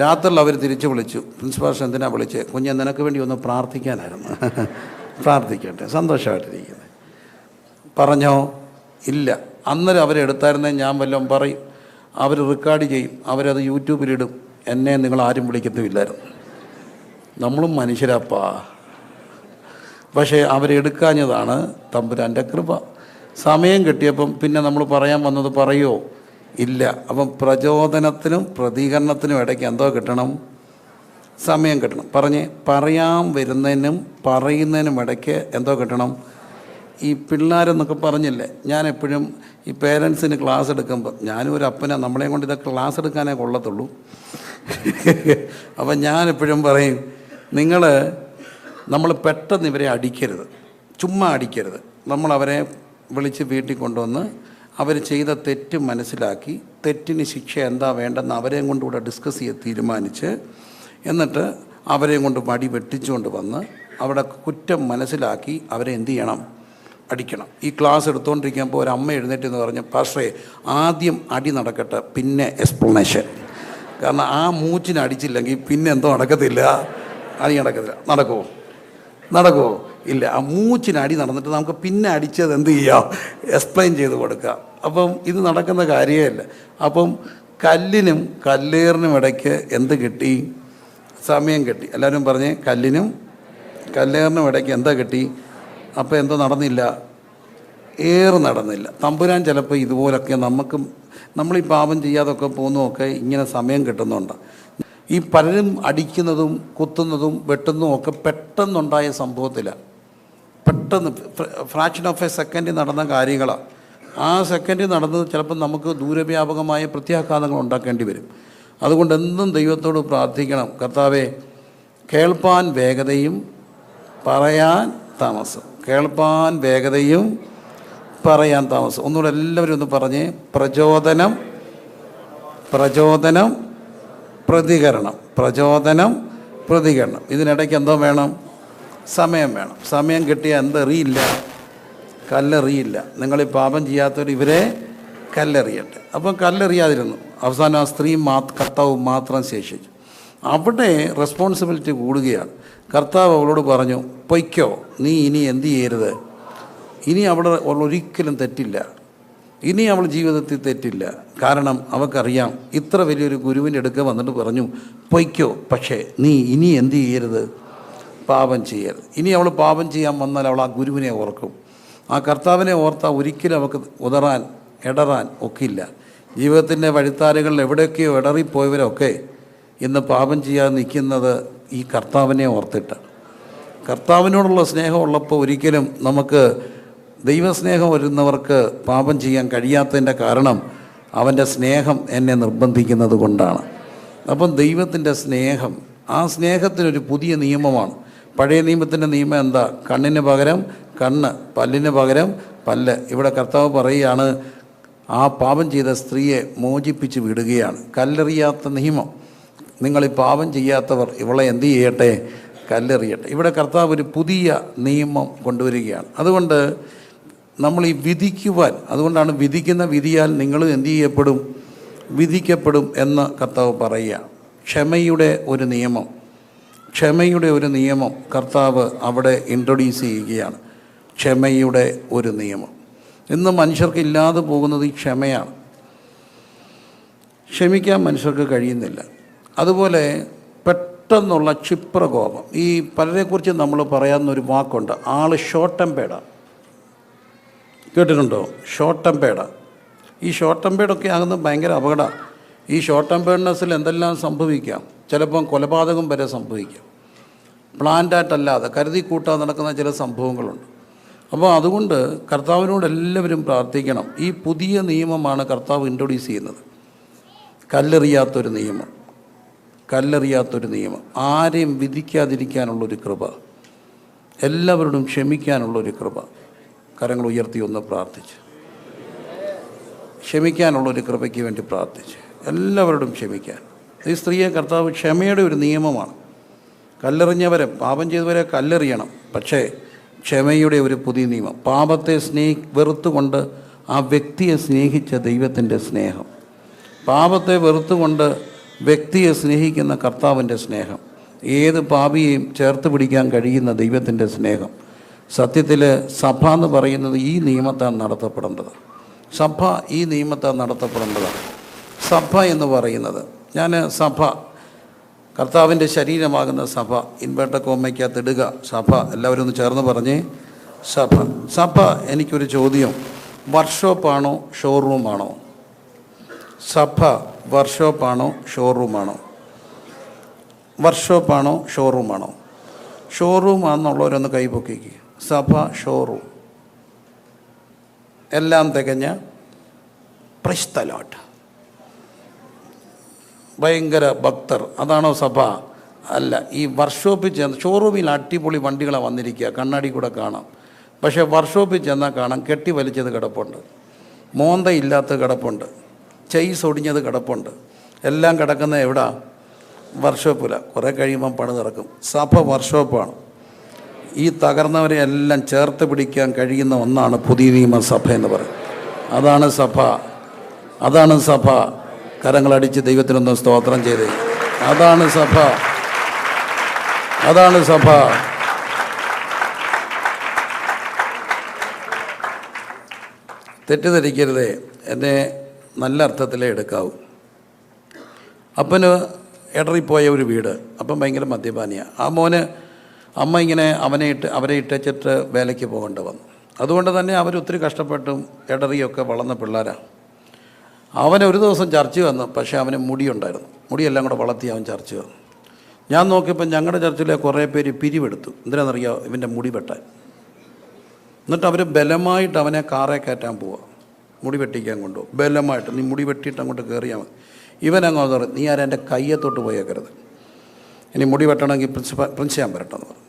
രാത്രിയിൽ അവർ തിരിച്ച് വിളിച്ചു. പ്രിൻസിപ്പാൾ എന്തിനാ വിളിച്ചേ? കുഞ്ഞെ നിനക്ക് വേണ്ടി ഒന്ന് പ്രാർത്ഥിക്കാനായിരുന്നു. പ്രാർത്ഥിക്കട്ടെ, സന്തോഷമായിട്ടിരിക്കുന്നത്. പറഞ്ഞോ? ഇല്ല. അന്നേരം അവരെടുത്തായിരുന്നേ ഞാൻ വല്ലതും പറയും. അവർ റെക്കോർഡ് ചെയ്യും, അവരത് യൂട്യൂബിലിടും. എന്നെ നിങ്ങൾ ആരും വിളിക്കത്തുമില്ലായിരുന്നു. നമ്മളും മനുഷ്യരാപ്പാ. പക്ഷേ അവരെടുക്കാഞ്ഞതാണ് തമ്പുരാൻ്റെ കൃപ. സമയം കിട്ടിയപ്പം പിന്നെ നമ്മൾ പറയാൻ വന്നത് പറയുമോ? ഇല്ല. അപ്പം പ്രചോദനത്തിനും പ്രതികരണത്തിനും ഇടയ്ക്ക് എന്തോ കിട്ടണം? സമയം കിട്ടണം. പറയാൻ വരുന്നതിനും പറയുന്നതിനും ഇടയ്ക്ക് എന്തോ കിട്ടണം? ഈ പിള്ളേരെന്നൊക്കെ പറഞ്ഞില്ലേ, ഞാനെപ്പോഴും ഈ പേരൻസിന് ക്ലാസ് എടുക്കുമ്പോൾ, ഞാനും ഒരു അപ്പനെ, നമ്മളെയും കൊണ്ട് ഇതൊക്കെ ക്ലാസ് എടുക്കാനേ കൊള്ളത്തുള്ളൂ. അപ്പം ഞാനെപ്പോഴും പറയും, നമ്മൾ പെട്ടെന്ന് ഇവരെ അടിക്കരുത്, ചുമ്മാ അടിക്കരുത്. നമ്മളവരെ വിളിച്ച് വീട്ടിൽ കൊണ്ടുവന്ന് അവർ ചെയ്ത തെറ്റ് മനസ്സിലാക്കി, തെറ്റിന് ശിക്ഷ എന്താ വേണ്ടെന്ന് അവരെയും കൊണ്ടുകൂടെ ഡിസ്കസ് ചെയ്ത് തീരുമാനിച്ച്, എന്നിട്ട് അവരെയും കൊണ്ട് വടി വെട്ടിച്ചുകൊണ്ട് വന്ന് അവിടെ കുറ്റം മനസ്സിലാക്കി അവരെ എന്ത് ചെയ്യണം? അടിക്കണം. ഈ ക്ലാസ് എടുത്തുകൊണ്ടിരിക്കുമ്പോൾ ഒരു അമ്മ എഴുന്നേറ്റ് എന്ന് പറഞ്ഞു, പാസ്റ്ററേ ആദ്യം അടി നടക്കട്ടെ, പിന്നെ എക്സ്പ്ലനേഷൻ. കാരണം ആ മൂച്ചിന് അടിച്ചില്ലെങ്കിൽ പിന്നെ എന്തോ നടക്കത്തില്ല, അടി നടക്കത്തില്ല. നടക്കുമോ? ഇല്ല. ആ മൂച്ചിന് അടി നടന്നിട്ട് നമുക്ക് പിന്നെ അടിച്ചത് എന്ത് ചെയ്യാം? എക്സ്പ്ലെയിൻ ചെയ്ത് കൊടുക്കാം. അപ്പം ഇത് നടക്കുന്ന കാര്യമല്ല. അപ്പം കല്ലിനും കല്ലേറിനും ഇടയ്ക്ക് എന്ത് കിട്ടി? സമയം കിട്ടി. എല്ലാവരും പറഞ്ഞേ, കല്ലിനും കല്ലേറിനും ഇടയ്ക്ക് എന്താ കിട്ടി? അപ്പോൾ എന്തോ നടന്നില്ല? നടന്നില്ല. തമ്പുരാൻ ചിലപ്പോൾ ഇതുപോലൊക്കെ നമ്മളീ പാപം ചെയ്യാതൊക്കെ പോകുന്നതൊക്കെ ഇങ്ങനെ സമയം കിട്ടുന്നുണ്ട്. ഈ പലരും അടിക്കുന്നതും കുത്തുന്നതും വെട്ടുന്നതും ഒക്കെ പെട്ടെന്നുണ്ടായ സംഭവത്തിലാണ്. പെട്ടെന്ന് ഫ്രാക്ഷൻ ഓഫ് എ സെക്കൻഡിൽ നടന്ന കാര്യങ്ങളാണ്. ആ സെക്കൻഡിൽ നടന്നത് ചിലപ്പോൾ നമുക്ക് ദൂരവ്യാപകമായ പ്രത്യാഘാതങ്ങൾ ഉണ്ടാക്കേണ്ടി വരും. അതുകൊണ്ട് എന്നും ദൈവത്തോട് പ്രാർത്ഥിക്കണം, കർത്താവേ, കേൾപ്പാൻ വേഗതയും പറയാൻ താമസം. കേൾപ്പാൻ വേഗതയും പറയാൻ താമസം. ഒന്നുകൂടെ എല്ലാവരും ഒന്ന് പറഞ്ഞേ, പ്രചോദനം, പ്രതികരണം. ഇതിനിടയ്ക്ക് എന്തോ വേണം? സമയം വേണം. സമയം കിട്ടിയാൽ എന്തെറിയില്ല? കല്ലെറിയില്ല. നിങ്ങളീ പാപം ചെയ്യാത്തവർ ഇവരെ കല്ലെറിയട്ടെ. അപ്പം കല്ലെറിയാതിരുന്നു. അവസാനം ആ സ്ത്രീ കർത്താവ് മാത്രം ശേഷിച്ചു. അവിടെ റെസ്പോൺസിബിലിറ്റി കൂടുകയാണ്. കർത്താവ് അവളോട് പറഞ്ഞു, പൊയ്ക്കോ, നീ ഇനി എന്ത് ചെയ്യരുത്. ഇനി അവിടെ ഒരിക്കലും തെറ്റില്ല. ഇനി അവൾ ജീവിതത്തിൽ തെറ്റില്ല. കാരണം അവൾക്കറിയാം, ഇത്ര വലിയൊരു ഗുരുവിൻ്റെ അടുക്ക വന്നിട്ട് പറഞ്ഞു, പൊയ്ക്കോ, പക്ഷേ നീ ഇനി എന്ത് ചെയ്യരുത്? പാപം ചെയ്യരുത്. ഇനി അവൾ പാപം ചെയ്യാൻ വന്നാൽ അവൾ ആ ഗുരുവിനെ ഓർക്കും. ആ കർത്താവിനെ ഓർത്താൽ ഒരിക്കലും അവൾക്ക് ഇടറാൻ ഒക്കില്ല. ജീവിതത്തിൻ്റെ വഴിത്താരുകളിൽ എവിടെയൊക്കെയോ ഇടറിപ്പോയവരൊക്കെ ഇന്ന് പാപം ചെയ്യാൻ നിൽക്കുന്നത് ഈ കർത്താവിനെ ഓർത്തിട്ട്. കർത്താവിനോടുള്ള സ്നേഹമുള്ളപ്പോൾ ഒരിക്കലും നമുക്ക് ദൈവസ്നേഹം വരുന്നവർക്ക് പാപം ചെയ്യാൻ കഴിയാത്തതിൻ്റെ കാരണം അവൻ്റെ സ്നേഹം എന്നെ നിർബന്ധിക്കുന്നത് കൊണ്ടാണ്. അപ്പം ദൈവത്തിൻ്റെ സ്നേഹം, ആ സ്നേഹത്തിനൊരു പുതിയ നിയമമാണ്. പഴയ നിയമത്തിൻ്റെ നിയമം എന്താ? കണ്ണിന് പകരം കണ്ണ്, പല്ലിന് പകരം പല്ല്. ഇവിടെ കർത്താവ് പറയുകയാണ്, ആ പാപം ചെയ്ത സ്ത്രീയെ മോചിപ്പിച്ച് വിടുകയാണ്. കല്ലെറിയാത്ത നിയമം. നിങ്ങൾ ഈ പാപം ചെയ്യാത്തവർ ഇവളെ എന്ത് ചെയ്യട്ടെ? കല്ലെറിയട്ടെ. ഇവിടെ കർത്താവ് ഒരു പുതിയ നിയമം കൊണ്ടുവരികയാണ്. അതുകൊണ്ട് നമ്മൾ ഈ വിധിക്കുവാൻ, അതുകൊണ്ടാണ് വിധിക്കുന്ന വിധിയാൽ നിങ്ങൾ എന്ത് ചെയ്യപ്പെടും? വിധിക്കപ്പെടും എന്ന് കർത്താവ് പറയുക. ക്ഷമയുടെ ഒരു നിയമം കർത്താവ് അവിടെ ഇൻട്രൊഡ്യൂസ് ചെയ്യുകയാണ്. ക്ഷമയുടെ ഒരു നിയമം. ഇന്ന് മനുഷ്യർക്ക് ഇല്ലാതെ പോകുന്നത് ഈ ക്ഷമയാണ്. ക്ഷമിക്കാൻ മനുഷ്യർക്ക് കഴിയുന്നില്ല. അതുപോലെ പെട്ടെന്നുള്ള ക്ഷിപ്രകോപം. ഈ പലരെക്കുറിച്ച് നമ്മൾ പറയാവുന്നൊരു വാക്കുണ്ട്, ആൾ ഷോർട്ട് ടെമ്പേർഡാണ്. കേട്ടിട്ടുണ്ടോ? ഷോർട്ട് ടെമ്പേർഡാണ്. ഈ ഷോർട്ട് ടെമ്പേർഡൊക്കെ ആകുന്നത് ഭയങ്കര അപകടമാണ്. ഈ ഷോർട്ട് ടെമ്പേർഡ്നെസ്സിൽ എന്തെല്ലാം സംഭവിക്കാം? ചിലപ്പം കൊലപാതകം വരെ സംഭവിക്കാം. പ്ലാൻഡായിട്ടല്ലാതെ കരുതി കൂട്ടാൻ നടക്കുന്ന ചില സംഭവങ്ങളുണ്ട്. അപ്പോൾ അതുകൊണ്ട് കർത്താവിനോട് എല്ലാവരും പ്രാർത്ഥിക്കണം. ഈ പുതിയ നിയമമാണ് കർത്താവ് ഇൻട്രൊഡ്യൂസ് ചെയ്യുന്നത്. കല്ലെറിയാത്തൊരു നിയമം, ആരെയും വിധിക്കാതിരിക്കാനുള്ളൊരു കൃപ, എല്ലാവരോടും ക്ഷമിക്കാനുള്ളൊരു കൃപ. കരങ്ങൾ ഉയർത്തി ഒന്ന് പ്രാർത്ഥിച്ച്, ക്ഷമിക്കാനുള്ളൊരു കൃപയ്ക്ക് വേണ്ടി പ്രാർത്ഥിച്ച്, എല്ലാവരോടും ക്ഷമിക്കാൻ. ഈ സ്ത്രീയെ കർത്താവ് ക്ഷമയുടെ ഒരു നിയമമാണ്. കല്ലെറിഞ്ഞവരെ, പാപം ചെയ്തവരെ കല്ലെറിയണം, പക്ഷേ ക്ഷമയുടെ ഒരു പുതിയ നിയമം. പാപത്തെ വെറുത്തുകൊണ്ട് ആ വ്യക്തിയെ സ്നേഹിച്ച ദൈവത്തിൻ്റെ സ്നേഹം, പാപത്തെ വെറുത്തുകൊണ്ട് വ്യക്തിയെ സ്നേഹിക്കുന്ന കർത്താവിൻ്റെ സ്നേഹം, ഏത് പാപിയെയും ചേർത്ത് പിടിക്കാൻ കഴിയുന്ന ദൈവത്തിൻ്റെ സ്നേഹം. സത്യത്തിൽ സഭ എന്ന് പറയുന്നത് ഈ നിയമത്താൽ നടത്തപ്പെടേണ്ടത്. സഭ ഈ നിയമത്താൽ നടത്തപ്പെടേണ്ടതാണ്. സഭ എന്ന് പറയുന്നത്, സഭ കർത്താവിൻ്റെ ശരീരമാകുന്ന സഭ, ഇൻവെർട്ടർ കോമയ്ക്കകത്ത് ഇടുക സഭ. എല്ലാവരും ഒന്ന് ചേർന്ന് പറഞ്ഞേ, സഭ. എനിക്കൊരു ചോദ്യം, വർക്ക്ഷോപ്പാണോ ഷോറൂമാണോ? സഭ വർക്ക്ഷോപ്പാണോ ഷോറൂമാണോ? വർക്ക്ഷോപ്പാണോ ഷോറൂമാണോ? ഷോറൂമാണെന്നുള്ളവരൊന്ന് കൈ പൊക്കിക്കുക. സഭ ഷോറൂം. എല്ലാം തികഞ്ഞ പ്രൈസ് ദി ലോർഡ് ഭയങ്കര ഭക്തർ. അതാണോ സഭ? അല്ല. ഈ വർക്ക്ഷോപ്പിൽ ചെന്ന്, ഷോറൂമിൽ അടിപൊളി വണ്ടികളാണ് വന്നിരിക്കുക, കണ്ണാടി കൂടെ കാണാം. പക്ഷേ വർക്ക്ഷോപ്പിൽ ചെന്നാൽ കാണാം കെട്ടി വലിച്ചത് കിടപ്പുണ്ട്, മോന്തയില്ലാത്ത കിടപ്പുണ്ട്, ചെയ്സ് ഒടിഞ്ഞത് കിടപ്പുണ്ട്. എല്ലാം കിടക്കുന്ന എവിടാ? വർക്ക്ഷോപ്പിലാണ്. കുറേ കഴിയുമ്പം പണി നടക്കും. സഭ വർക്ക്ഷോപ്പാണ്. ഈ തകർന്നവരെ എല്ലാം ചേർത്ത് പിടിക്കാൻ കഴിയുന്ന ഒന്നാണ് പുതിയ നിയമസഭ എന്ന് പറയും. അതാണ് സഭ. അതാണ് സഭ. കരങ്ങളടിച്ച് ദൈവത്തിനൊന്ന് സ്തോത്രം ചെയ്തേ. അതാണ് സഭ. അതാണ് സഭ. തെറ്റിദ്ധരിക്കരുതേ, എന്നെ നല്ല അർത്ഥത്തിലേ എടുക്കാവൂ. അപ്പന് ഇടറിപ്പോയ ഒരു വീട്. അപ്പം ഭയങ്കര മദ്യപാനിയാണ്. ആ മോന് അമ്മ ഇങ്ങനെ അവരെ ഇട്ടച്ചിട്ട് വേലയ്ക്ക് പോകേണ്ടി വന്നു. അതുകൊണ്ട് തന്നെ അവരൊത്തിരി കഷ്ടപ്പെട്ടും ഇടറിയൊക്കെ വളർന്ന പിള്ളേരാണ്. അവൻ ഒരു ദിവസം ചർച്ച് വന്നു. പക്ഷേ അവന് മുടിയുണ്ടായിരുന്നു. മുടിയെല്ലാം കൂടെ വളർത്തി അവൻ ചർച്ച് വന്നു. ഞാൻ നോക്കിയപ്പോൾ ഞങ്ങളുടെ ചർച്ചിലെ കുറേ പേര് പിരിവെടുത്തു. എന്തിനാണെന്നറിയോ? ഇവൻ്റെ മുടി വെട്ടാൻ. എന്നിട്ട് അവർ ബലമായിട്ട് അവനെ കാറേ കയറ്റാൻ പോവുക, മുടി വെട്ടിക്കാൻ കൊണ്ടുപോകും. ബലമായിട്ട് നീ മുടി വെട്ടിയിട്ട് അങ്ങോട്ട് കയറിയാൽ മതി. ഇവനങ്ങോട്ട് പറയും, നീ ആരും എൻ്റെ കയ്യത്തോട്ട് പോയേക്കരുത്, ഇനി മുടി വെട്ടണമെങ്കിൽ പ്രിൻസിപ്പാൻ വരട്ടെന്ന് പറഞ്ഞു.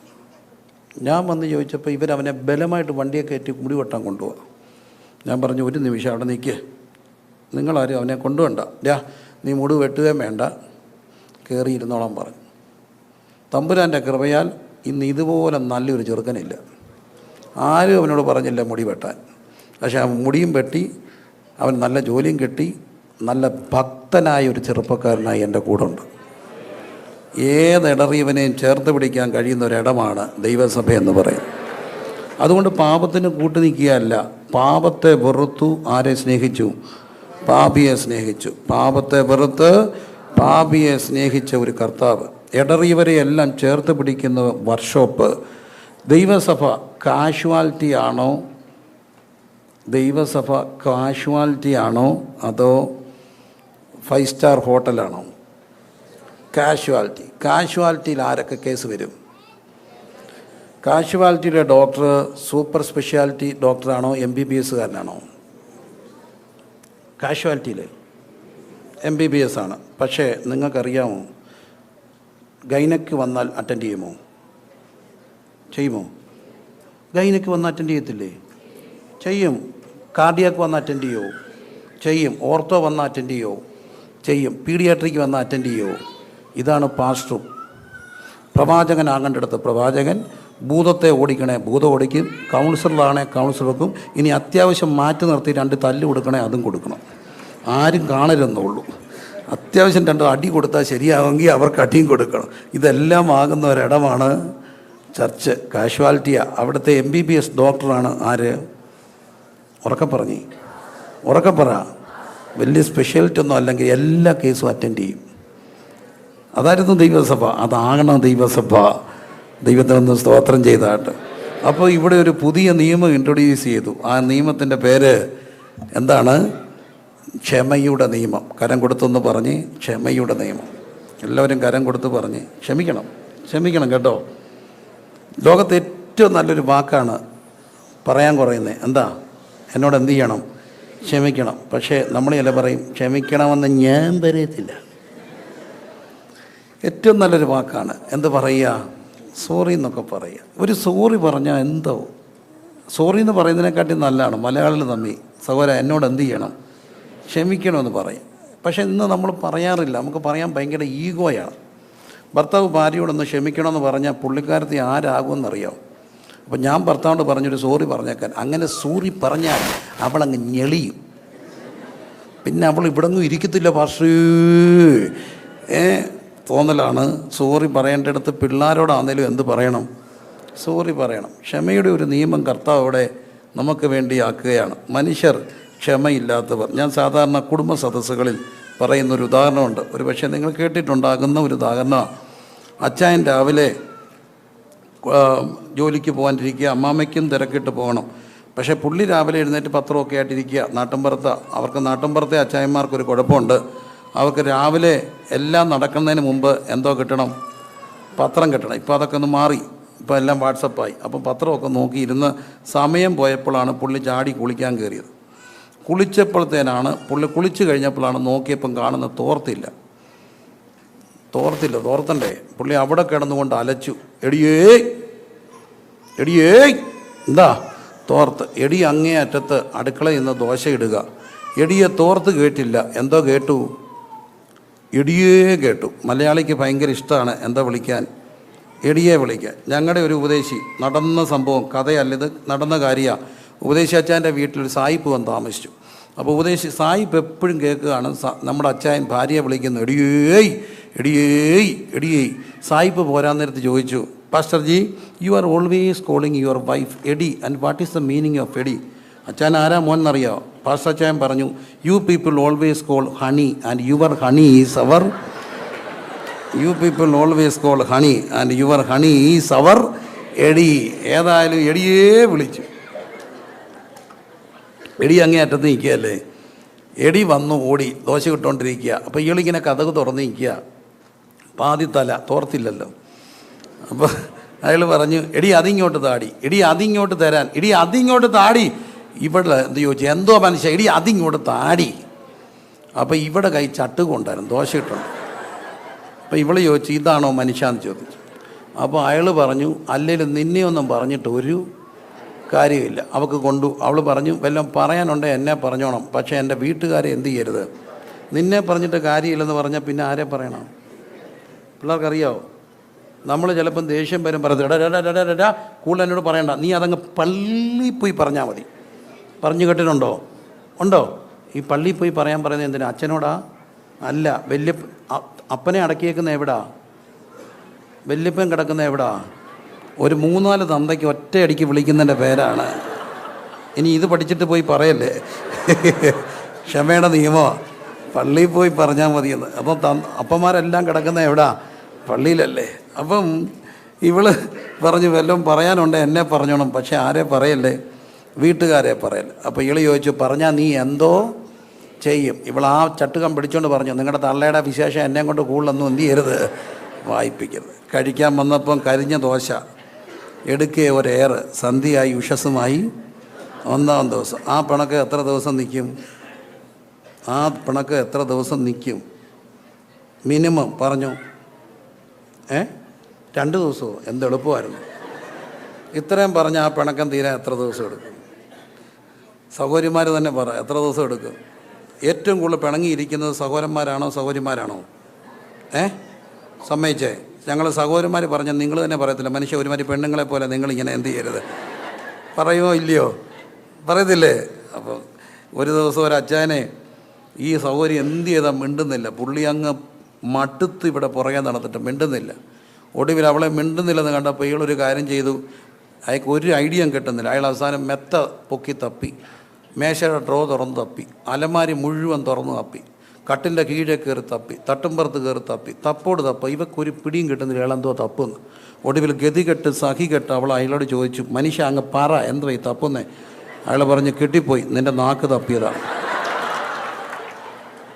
ഞാൻ വന്ന് ചോദിച്ചപ്പോൾ ഇവരവനെ ബലമായിട്ട് വണ്ടിയെ കയറ്റി മുടി വെട്ടാൻ കൊണ്ടുപോകാം. ഞാൻ പറഞ്ഞു, ഒരു നിമിഷം അവിടെ നിൽക്കുക, നിങ്ങളാരും അവനെ കൊണ്ടുവേണ്ട, നീ മുടി വെട്ടുകയും വേണ്ട, കയറിയിരുന്നോളാൻ പറഞ്ഞു. തമ്പുരാൻ്റെ കൃപയാൽ ഇന്ന് ഇതുപോലെ നല്ലൊരു ചെറുക്കനില്ല. ആരും അവനോട് പറഞ്ഞില്ല മുടി വെട്ടാൻ. പക്ഷേ അവൻ മുടിയും വെട്ടി, അവൻ നല്ല ജോലിയും കിട്ടി, നല്ല ഭക്തനായ ഒരു ചെറുപ്പക്കാരനായി എൻ്റെ കൂടെ ഉണ്ട്. ഏതിടറിയവനെയും ചേർത്ത് പിടിക്കാൻ കഴിയുന്ന ഒരിടമാണ് ദൈവസഭ എന്ന് പറയും. അതുകൊണ്ട് പാപത്തിന് കൂട്ടു നിൽക്കുകയല്ല. പാപത്തെ വെറുത്തു ആരെ സ്നേഹിച്ചു? പാപിയെ സ്നേഹിച്ചു. പാപത്തെ വെറുത്ത് പാപിയെ സ്നേഹിച്ച ഒരു കർത്താവ്. ഇടറിയവരെ എല്ലാം ചേർത്ത് പിടിക്കുന്ന വർക്ക്ഷോപ്പ്. ദൈവസഭ കാഷ്വാലിറ്റി ആണോ? ദൈവസഭ കാഷ്വാലിറ്റി ആണോ അതോ 5 സ്റ്റാർ ഹോട്ടലാണോ? കാഷ്വാലിറ്റി. കാഷ്വാലിറ്റിയിൽ ആരൊക്കെ കേസ് വരും? കാഷ്വാലിറ്റിയുടെ ഡോക്ടർ സൂപ്പർ സ്പെഷ്യാലിറ്റി ഡോക്ടറാണോ MBBSകാരനാണോ? കാഷ്വാലിറ്റിയിൽ MBBS ആണ്. പക്ഷേ നിങ്ങൾക്കറിയാമോ, ഗൈനക്ക് വന്നാൽ അറ്റൻഡ് ചെയ്യുമോ? ഗൈനക്ക് വന്ന് അറ്റൻഡ് ചെയ്യത്തില്ലേ? ചെയ്യും. കാർഡിയാക്ക് വന്ന് അറ്റൻഡ് ചെയ്യുമോ? ചെയ്യും. ഓർത്തോ വന്ന് അറ്റൻഡ് ചെയ്യുമോ? ചെയ്യും. പീഡിയാട്രിക്ക് വന്ന് അറ്റൻഡ് ചെയ്യുമോ? ഇതാണ് പാസ്റ്ററും. പ്രവാചകനാകേണ്ടടുത്ത് പ്രവാചകൻ, ഭൂതത്തെ ഓടിക്കണേ ഭൂതം ഓടിക്കും, കൗൺസിലറാണേ കൗൺസിലർ വെക്കും. ഇനി അത്യാവശ്യം മാറ്റി നിർത്തി 2 തല്ല് കൊടുക്കണേ അതും കൊടുക്കണം. ആരും കാണരുതെന്നുള്ളൂ. അത്യാവശ്യം 2 അടി കൊടുത്താൽ ശരിയാവുമെങ്കിൽ അവർക്ക് അടിയും കൊടുക്കണം. ഇതെല്ലാം ആകുന്ന ഒരിടമാണ് ചർച്ച്. കാഷ്വാലിറ്റിയാണ്. അവിടുത്തെ MBBS ഡോക്ടറാണ് ആര്? ഉറക്കെ പറ. വലിയ സ്പെഷ്യാലിറ്റി ഒന്നും അല്ലെങ്കിൽ എല്ലാ കേസും അറ്റൻഡ് ചെയ്യും. അതായിരുന്നു ദൈവസഭ. അതാകണം ദൈവസഭ. ദൈവത്തിനൊന്ന് സ്തോത്രം ചെയ്താട്ട്. അപ്പോൾ ഇവിടെ ഒരു പുതിയ നിയമം ഇൻട്രൊഡ്യൂസ് ചെയ്തു. ആ നിയമത്തിൻ്റെ പേര് എന്താണ്? ക്ഷമയുടെ നിയമം. കരം കൊടുത്തൊന്ന് പറഞ്ഞ് ക്ഷമയുടെ നിയമം. എല്ലാവരും കരം കൊടുത്ത് പറഞ്ഞ് ക്ഷമിക്കണം കേട്ടോ. ലോകത്തെ ഏറ്റവും നല്ലൊരു വാക്കാണ് പറയാൻ കുറയുന്നത്. എന്താ? എന്നോട് എന്ത് ചെയ്യണം? ക്ഷമിക്കണം. പക്ഷേ നമ്മളെല്ലാം പറയും ക്ഷമിക്കണമെന്ന് ഞാൻ പറയത്തില്ല. ഏറ്റവും നല്ലൊരു വാക്കാണ് എന്ത് പറയുക? സോറി എന്നൊക്കെ പറയുക. ഒരു സോറി പറഞ്ഞാൽ എന്തോ, സോറി എന്ന് പറയുന്നതിനെക്കാട്ടി നല്ലതാണ് മലയാളികൾ തമ്മിൽ സഹോദര എന്നോട് എന്ത് ചെയ്യണം? ക്ഷമിക്കണമെന്ന് പറയും. പക്ഷേ ഇന്ന് നമ്മൾ പറയാറില്ല. നമുക്ക് പറയാൻ ഭയങ്കര ഈഗോയാണ്. ഭർത്താവ് ഭാര്യയോടൊന്ന് ക്ഷമിക്കണമെന്ന് പറഞ്ഞാൽ പുള്ളിക്കാരത്തി ആരാകുമെന്നറിയാം. അപ്പം ഞാൻ ഭർത്താവിനോട് പറഞ്ഞൊരു സോറി പറഞ്ഞേക്കാൻ. അങ്ങനെ സോറി പറഞ്ഞാൽ അവളങ്ങ് ഞെളിയും. പിന്നെ അവൾ ഇവിടെങ്ങും ഇരിക്കത്തില്ല. പക്ഷേ തോന്നലാണ്. സോറി പറയേണ്ടടുത്ത് പിള്ളേരോടാണേലും എന്ത് പറയണം? സോറി പറയണം. ക്ഷമയുടെ ഒരു നിയമം കർത്താവ് അവിടെ നമുക്ക് വേണ്ടി ആക്കുകയാണ്. മനുഷ്യർ ക്ഷമയില്ലാത്തവർ. ഞാൻ സാധാരണ കുടുംബ സദസ്സുകളിൽ പറയുന്നൊരു ഉദാഹരണമുണ്ട്. ഒരു പക്ഷേ നിങ്ങൾ കേട്ടിട്ടുണ്ടാകുന്ന ഒരു ഉദാഹരണം. അച്ചായൻ രാവിലെ ജോലിക്ക് പോകാനിരിക്കുക, അമ്മാമ്മയ്ക്കും തിരക്കിട്ട് പോകണം. പക്ഷേ പുള്ളി രാവിലെ എഴുന്നേറ്റ് പത്രമൊക്കെ ആയിട്ടിരിക്കുക. അവർക്ക് നാട്ടിൻപുറത്തെ അച്ചായന്മാർക്കൊരു കുഴപ്പമുണ്ട്. അവർക്ക് രാവിലെ എല്ലാം നടക്കുന്നതിന് മുമ്പ് എന്തോ കിട്ടണം? പത്രം കിട്ടണം. ഇപ്പോൾ അതൊക്കെ ഒന്ന് മാറി. ഇപ്പോൾ എല്ലാം വാട്സപ്പായി. അപ്പം പത്രമൊക്കെ നോക്കിയിരുന്ന് സമയം പോയപ്പോഴാണ് പുള്ളി ചാടി കുളിക്കാൻ കയറിയത്. കുളിച്ചപ്പോഴത്തേനാണ് പുള്ളി കുളിച്ച് കഴിഞ്ഞപ്പോഴാണ് നോക്കിയപ്പം കാണുന്ന തോർത്തണ്ടേ. പുള്ളി അവിടെ കിടന്നുകൊണ്ട് അലച്ചു, എടിയേ എന്താ തോർത്ത്. എടി അങ്ങേ അറ്റത്ത് അടുക്കളയിൽ നിന്ന് ദോശ ഇടുക. എടിയെ തോർത്ത് കേട്ടില്ല, എന്തോ കേട്ടു, എടിയേ കേട്ടു. മലയാളിക്ക് ഭയങ്കര ഇഷ്ടമാണ് എന്താ വിളിക്കാൻ, എടിയെ വിളിക്കാൻ. ഞങ്ങളുടെ ഒരു ഉപദേശി, നടന്ന സംഭവം, കഥയല്ലത്, നടന്ന കാര്യമാണ്. ഉപദേശി അച്ചായൻ്റെ വീട്ടിലൊരു സായിപ്പ് വന്ന് താമസിച്ചു. അപ്പോൾ ഉപദേശി സായിപ്പ് എപ്പോഴും കേൾക്കുകയാണ് നമ്മുടെ അച്ചായൻ ഭാര്യയെ വിളിക്കുന്നു, എടിയേ. സായിപ്പ് പോരാൻ നേരത്ത് ചോദിച്ചു, pastor ji, you are always calling your wife എഡി, and what is the meaning of എഡി? അച്ചായൻ ആരാ മോൻ എന്നറിയാമോ? പാസ്റ്റർ അച്ചായൻ പറഞ്ഞു, you people always call honey and your honey is our. You people always call honey and your honey is our എഡി. ഏതായാലും എടിയേ വിളിച്ചു. എടി അങ്ങേ അറ്റത്ത് നിൽക്കുകയല്ലേ. എടി വന്നു ഓടി ദോശ ഇട്ടുകൊണ്ടിരിക്കുക. അപ്പോൾ ഇയാളിങ്ങനെ കതക് തുറന്ന് നിൽക്കുക, പാതി തല തോർത്തില്ലല്ലോ. അപ്പോൾ അയാൾ പറഞ്ഞു, എടി അതിങ്ങോട്ട് താടി, എടി അതിങ്ങോട്ട് തരാൻ, എടി അതിങ്ങോട്ട് താടി. ഇവിടെ എന്ത് ചോദിച്ചു, എന്തോ മനുഷ്യ, എടി അതിങ്ങോട്ട് താടി. അപ്പോൾ ഇവിടെ കൈ ചട്ടുകൊണ്ടായിരുന്നു, ദോശ ഇട്ടുണ്ട്. അപ്പോൾ ഇവൾ ചോദിച്ചു, ഇതാണോ മനുഷ്യാന്ന് ചോദിച്ചു. അപ്പോൾ അയാൾ പറഞ്ഞു, അല്ലെങ്കിൽ നിന്നെയൊന്നും പറഞ്ഞിട്ട് ഒരു കാര്യമില്ല. അവൾ പറഞ്ഞു, വല്ലതും പറയാനുണ്ടേ എന്നെ പറഞ്ഞോണം, പക്ഷേ എൻ്റെ വീട്ടുകാരെ എന്ത് ചെയ്യരുത്. നിന്നെ പറഞ്ഞിട്ട് കാര്യമില്ലെന്ന് പറഞ്ഞാൽ പിന്നെ ആരെ പറയണം? പിള്ളേർക്കറിയാവോ, നമ്മൾ ചിലപ്പം ദേഷ്യം വരും പറയുന്നത്, കൂടുതൽ എന്നോട് പറയണ്ട, നീ അതങ്ങ് പള്ളിയിൽ പോയി പറഞ്ഞാൽ മതി. പറഞ്ഞു കേട്ടിട്ടുണ്ടോ? ഉണ്ടോ? ഈ പള്ളിയിൽ പോയി പറയാൻ പറയുന്നത് എന്തിനാ? അച്ഛനോടാ? അല്ല. അപ്പനെ അടക്കിയേക്കുന്ന എവിടാ? വല്യപ്പൻ കിടക്കുന്ന എവിടാ? ഒരു 3-4 തന്തയ്ക്ക് ഒറ്റയടിക്ക് വിളിക്കുന്നതിൻ്റെ പേരാണ്. ഇനി ഇത് പഠിച്ചിട്ട് പോയി പറയല്ലേ, ക്ഷമയുടെ നിയമമാണ്. പള്ളിയിൽ പോയി പറഞ്ഞാൽ മതിയെന്ന്. അപ്പം അപ്പന്മാരെല്ലാം കിടക്കുന്ന എവിടാ? പള്ളിയിലല്ലേ. അപ്പം ഇവള് പറഞ്ഞു, വല്ലതും പറയാനുണ്ട് എന്നെ പറഞ്ഞോണം, പക്ഷെ ആരെ പറയല്ലേ? വീട്ടുകാരെ പറയല്ലേ. അപ്പോൾ ഇവള് ചോദിച്ചു, പറഞ്ഞാൽ നീ എന്തോ ചെയ്യും? ഇവൾ ആ ചട്ടുകം പിടിച്ചോണ്ട് പറഞ്ഞു, നിങ്ങളുടെ തള്ളയുടെ വിശേഷം എന്നെ കൊണ്ട് കൂടുതലൊന്നും എന്ത് ചെയ്യരുത്, വായിപ്പിക്കരുത്. കഴിക്കാൻ വന്നപ്പം കരിഞ്ഞ ദോശ എടുക്കേ ഒരേറ്, സന്ധ്യയായി ഉഷസ്സുമായി 1-ാം ദിവസം. ആ പിണക്ക് എത്ര ദിവസം നിൽക്കും? ആ പിണക്ക് എത്ര ദിവസം നിൽക്കും? മിനിമം പറഞ്ഞു 2 ദിവസമോ? എന്ത് എളുപ്പമായിരുന്നു. ഇത്രയും പറഞ്ഞ ആ പിണക്കം തീരാൻ എത്ര ദിവസം എടുക്കും? സഹോദരിമാർ തന്നെ പറ, എത്ര ദിവസം എടുക്കും? ഏറ്റവും കൂടുതൽ പിണങ്ങിയിരിക്കുന്നത് സഹോദരന്മാരാണോ സഹോദരിമാരാണോ? സമ്മതിച്ചേ? ഞങ്ങൾ സഹോദരന്മാർ പറഞ്ഞാൽ നിങ്ങൾ തന്നെ പറയത്തില്ല, മനുഷ്യ ഒരുമാതിരി പെണ്ണുങ്ങളെ പോലെ നിങ്ങളിങ്ങനെ എന്ത് ചെയ്യരുത്, പറയുമോ ഇല്ലയോ? പറയത്തില്ലേ? അപ്പം ഒരു ദിവസം ഒരു അച്ചായനെ ഈ സഹോദരി എന്ത് ചെയ്താൽ മിണ്ടുന്നില്ല. പുള്ളി അങ്ങ് മട്ടുത്ത് ഇവിടെ പുറകെ നടന്നിട്ട് മിണ്ടുന്നില്ല. ഒടുവിൽ അവളെ മിണ്ടുന്നില്ലെന്ന് കണ്ടപ്പോൾ ഇയാളൊരു കാര്യം ചെയ്തു. അയാൾക്ക് ഒരു ഐഡിയ കിട്ടുന്നില്ല. അയാൾ അവസാനം മെത്ത പൊക്കി തപ്പി, മേശയുടെ ഡ്രോ തുറന്ന് തപ്പി, അലമാരി മുഴുവൻ തുറന്ന് തപ്പി, കട്ടിൻ്റെ കീഴെ കയറി തപ്പി, തട്ടുംപുറത്ത് കയറി തപ്പി, തപ്പോട് തപ്പ. ഇവക്കൊരു പിടിയും കിട്ടുന്നില്ല, അയാളെന്തോ തപ്പുന്നു. ഒടുവിൽ ഗതികെട്ട് സഹികെട്ട് അവൾ അയാളോട് ചോദിച്ചു, മനുഷ്യ അങ്ങ് പറ, എന്തുവാ ഈ തപ്പുന്നേ? അയാൾ പറഞ്ഞു, കിട്ടിപ്പോയി, നിൻ്റെ നാക്ക് തപ്പിയതാണ്,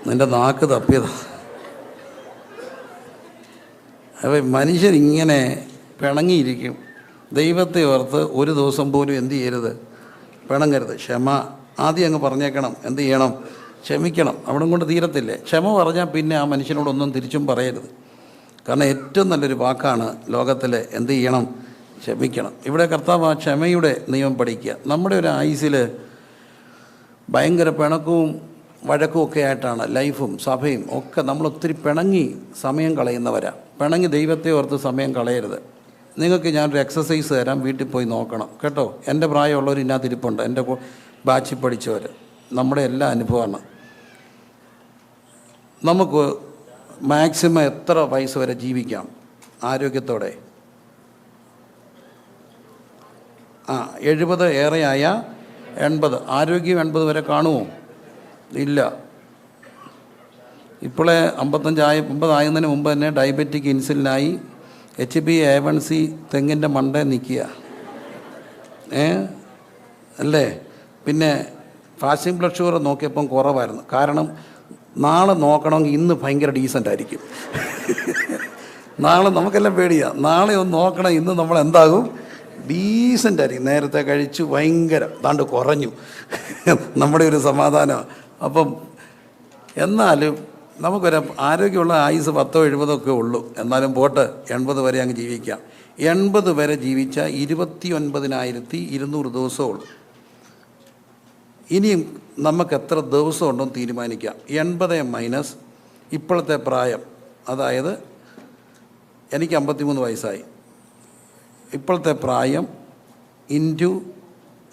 നിൻ്റെ നാക്ക് തപ്പിയതാണ്. അപ്പോൾ മനുഷ്യരിങ്ങനെ പിണങ്ങിയിരിക്കും. ദൈവത്തെ ഓർത്ത് ഒരു ദിവസം പോലും എന്ത് ചെയ്യരുത്, പിണങ്ങരുത്. ക്ഷമ ആദ്യം അങ്ങ് പറഞ്ഞേക്കണം. എന്ത് ചെയ്യണം? ക്ഷമിക്കണം. അവിടെ കൊണ്ട് തീരത്തില്ലേ. ക്ഷമ പറഞ്ഞാൽ പിന്നെ ആ മനുഷ്യനോടൊന്നും തിരിച്ചും പറയരുത്. കാരണം ഏറ്റവും നല്ലൊരു വാക്കാണ് ലോകത്തിൽ എന്ത് ചെയ്യണം? ക്ഷമിക്കണം. ഇവിടെ കർത്താവ് ആ ക്ഷമയുടെ നിയമം പഠിക്കുക. നമ്മുടെ ഒരു ആയുസ്സിൽ ഭയങ്കര പിണക്കവും വഴക്കും ഒക്കെ ആയിട്ടാണ് ലൈഫും സഭയും ഒക്കെ. നമ്മളൊത്തിരി പിണങ്ങി സമയം കളയുന്നവരാണ്. പിണങ്ങി ദൈവത്തെ ഓർത്ത് സമയം കളയരുത്. നിങ്ങൾക്ക് ഞാനൊരു എക്സസൈസ് തരാം, വീട്ടിൽ പോയി നോക്കണം കേട്ടോ. എൻ്റെ പ്രായമുള്ളവർ ഇതിനകത്ത് ഇരിപ്പുണ്ട്, എൻ്റെ ബാച്ചിൽ പഠിച്ചവർ. നമ്മുടെ എല്ലാ അനുഭവമാണ്. നമുക്ക് മാക്സിമം എത്ര വയസ്സ് വരെ ജീവിക്കാം ആരോഗ്യത്തോടെ? 70 ഏറെയായ 80. ആരോഗ്യം 80 വരെ കാണുമോ? ഇല്ല. ഇപ്പോഴേ 50 ആകുന്നതിന് മുമ്പ് തന്നെ ഡയബറ്റിക് ഇൻസുലിനായി, HbA1c തെങ്ങിൻ്റെ മണ്ടേ നിൽക്കുക അല്ലേ. പിന്നെ ഫാസ്റ്റിംഗ് ബ്ലഡ് ഷുഗർ നോക്കിയപ്പം കുറവായിരുന്നു. കാരണം നാളെ നോക്കണമെങ്കിൽ ഇന്ന് ഭയങ്കര ഡീസൻ്റ് ആയിരിക്കും. നാളെ നമുക്കെല്ലാം പേടിയാണ്. നാളെ ഒന്ന് നോക്കണം, ഇന്ന് നമ്മൾ എന്താകും? ഡീസൻ്റ് ആയിരിക്കും. നേരത്തെ കഴിച്ചു ഭയങ്കര ദാണ്ട് കുറഞ്ഞു നമ്മുടെ ഒരു സമാധാനമാണ്. അപ്പം എന്നാലും നമുക്കൊരു ആരോഗ്യമുള്ള ആയുസ് 10 70 ഒക്കെ ഉള്ളൂ. എന്നാലും പോട്ട് 80 വരെ അങ്ങ് ജീവിക്കാം. 80 വരെ ജീവിച്ചാൽ 29,200 ദിവസമേ ഉള്ളൂ. ഇനിയും നമുക്ക് എത്ര ദിവസം ഉണ്ടെന്ന് തീരുമാനിക്കാം. 80 മൈനസ് ഇപ്പോഴത്തെ പ്രായം, അതായത് എനിക്ക് 53 വയസ്സായി. ഇപ്പോഴത്തെ പ്രായം ഇൻറ്റു